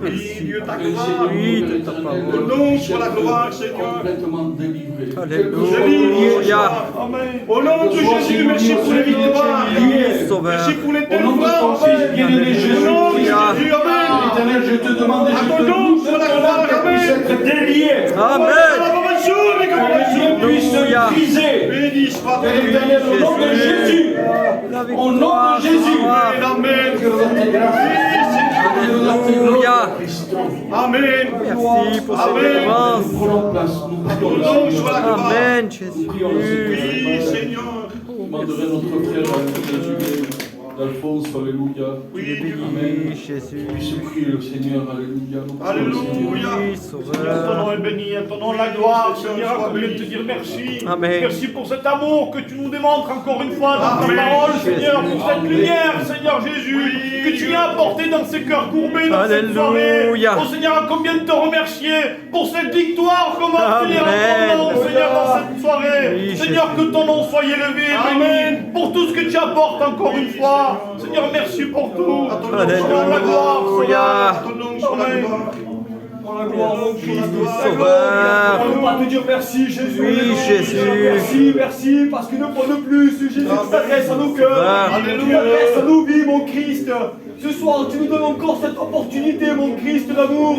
Oui, Dieu, ta Que gloire. Seigneur, Père éternel, Ton nom soit la gloire, Seigneur. complètement délivré. Alléluia. Amen. Au nom de Jésus, merci pour les victoires. Sauveur. Merci pour les Au nom de ton Fils bien-aimé Jésus, Au nom de Jésus, Amen. Éternel, je te demande et À je ton te nom loue soit la gloire, qu'elle puisse Amen. être déliée. Amen. Que puisse Alléluia. briser. Béni soit Père éternel, au nom de Jésus. La Au nom de Jésus. Amen. Que ta grâce, Alléluia. Amen. Merci pour ces Amen. délivrances. nous prenons place, nous À ton prions nom là. soit la gloire. Amen, Jésus. Oui, Seigneur. Je demanderai à notre frère Jésus, d'Alphonse, alléluia. Oui, Béni, Amen. Jésus. Puisse prier le Seigneur, alléluia. Nous prions le Alléluia. Seigneur. Oui, Ton Sauveur. nom est béni, ton nom la gloire, Seigneur, comme vient de te dire merci. Amen. Merci pour cet amour que tu nous démontres encore une fois dans ta Amen. parole, Seigneur, pour cette Amen. lumière, Seigneur Jésus, que tu viens apporter dans ces cœurs courbés dans cette soirée. Alléluia. Oh Seigneur, combien de te remercier pour cette victoire, comment obtenir Amen. ton nom, Seigneur, dans cette soirée. Oui, Seigneur, Jésus. que ton nom soit élevé, béni, pour tout ce que tu apportes encore une fois. Seigneur, merci pour tout. À ton nom soit la gloire, Alléluia. À ton nom soit la gloire. Pour la gloire, mon Christ. Sauveur. On ne peut pas te dire merci, Jésus. Oui, Jésus. Merci, merci, parce qu'une fois de plus, Jésus, tu t'adresses à nos cœurs. Sauveur. Tu t'adresses à nos vies, mon Christ. Ce soir, tu nous donnes encore cette opportunité, mon Christ d'amour,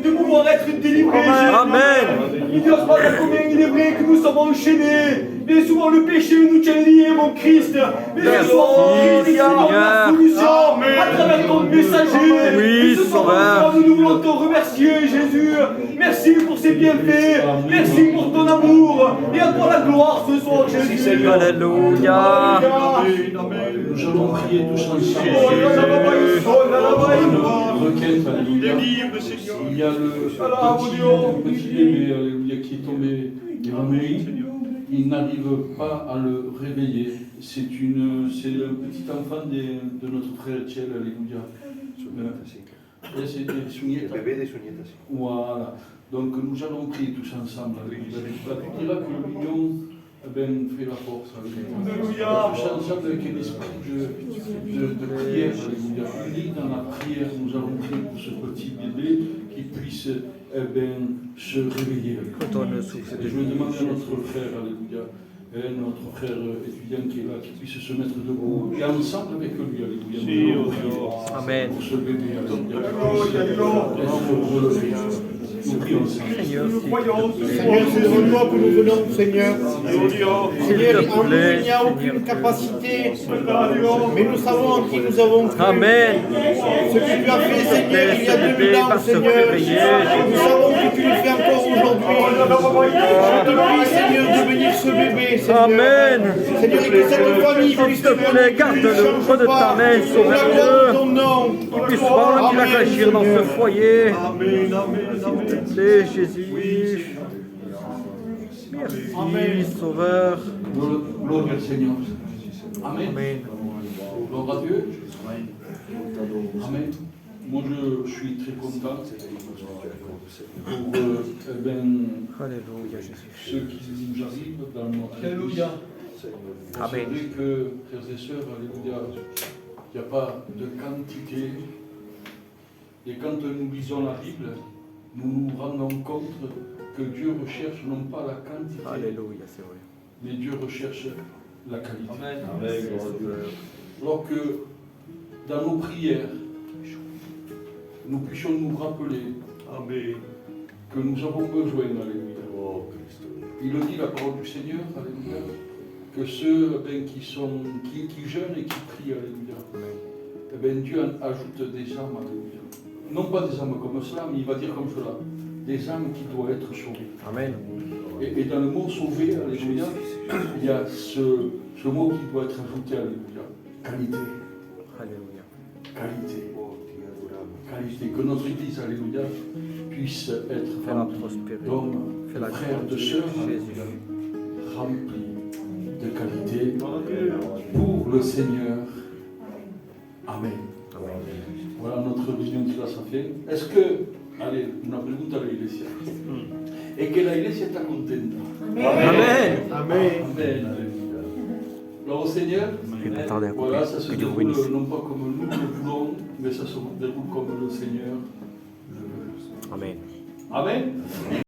de pouvoir être délivré. Jésus. Amen. Il ne pas à combien il est vrai que nous sommes enchaînés. Bien souvent, le péché nous tient liés, mon Christ. Mais ce soir, mon Christ, il y a la solution à travers ton messager. Oui, Et ce soir, Sauveur. nous voulons te remercier, Jésus. Merci pour ces bienfaits. Merci pour ton amour. Et à toi la gloire ce soir, Jésus. Alléluia. Nous allons prier tous ensemble. Requête, alléluia. Délivre, Seigneur. Il y a le petit bébé, alléluia, qui est tombé évanoui. Il n'arrive pas à le réveiller. C'est le petit enfant de notre frère Thiel, alléluia. C'est des soignettes. Voilà. Donc nous allons prier tous ensemble. Alléluia. La Bible dira que l'union fait la force. Alléluia. Tous ensemble avec un esprit de prière. Alléluia. Unis dans la prière, nous allons prier pour ce petit bébé qui puisse se réveiller. Retourne le souffle. Et je vais demander à notre frère, alléluia, notre frère étudiant qui est là, qui puisse se mettre debout et ensemble avec lui, alléluia. Nous allons prier Amen. pour ce bébé, alléluia. Nous prions, Seigneur. Seigneur, Seigneur, c'est devant toi que nous venons, Seigneur. Seigneur, S'il te en nous, plaît, il n'y a aucune Seigneur. capacité, mais nous savons en qui nous avons cru. Amen. Ce que tu as fait, Seigneur, il y a 2000 ans, va se Seigneur. réveiller. Nous savons que tu le fais encore aujourd'hui. Je te prie, Seigneur, de bénir ce bébé, Seigneur. Amen. Seigneur, et que cette famille puisse S'il te plaît, garde-le auprès de ta main, pour la gloire de Sauveur ton nom. Dieu. Puisse voir le miracle agir dans ce foyer. Amen, amen, S'il amen. te plaît, Jésus. Merci, Sauveur. gloire au Seigneur. Amen. Amen. Gloire à Dieu. Amen. Moi, je suis très content pour Alléluia, Jésus. ce qui nous arrive dans notre Alléluia. C'est Amen. vrai que, frères et sœurs, alléluia, il n'y a pas de quantité. Et quand nous lisons la Bible, nous nous rendons compte que Dieu recherche non pas la quantité, Alléluia, c'est vrai. mais Dieu recherche la qualité. Amen. Alors que dans nos prières, nous puissions nous rappeler que nous avons besoin, alléluia. Il le dit, la parole du Seigneur, alléluia, que ceux qui jeûnent et qui prient, alléluia, Dieu en ajoute des âmes, alléluia. Non pas des âmes comme cela, mais il va dire comme cela, des âmes qui doivent être sauvées. Amen. Et dans le mot sauver, alléluia, il y a ce mot qui doit être ajouté, alléluia. qualité. Alléluia. Qualité. Qualité. Que notre Église, alléluia, puisse être Fais-la remplie prospérer. d'hommes, de Fais-la frères, de grandir, sœurs, Jésus. remplis de qualité pour le Seigneur. Amen. Voilà notre réunión de la fe. Est-ce que, allez, una pregunta a la iglesia. ¿Es que la iglesia está contenta? Amén. Amén. Amen, alléluia. Luego, Seigneur, Je vais m'attarder à voilà, couper. ça se Que Dieu vous déroule bénisse. non pas comme nous le voulons, mais ça se déroule comme le Seigneur le veut. Amen. Amen.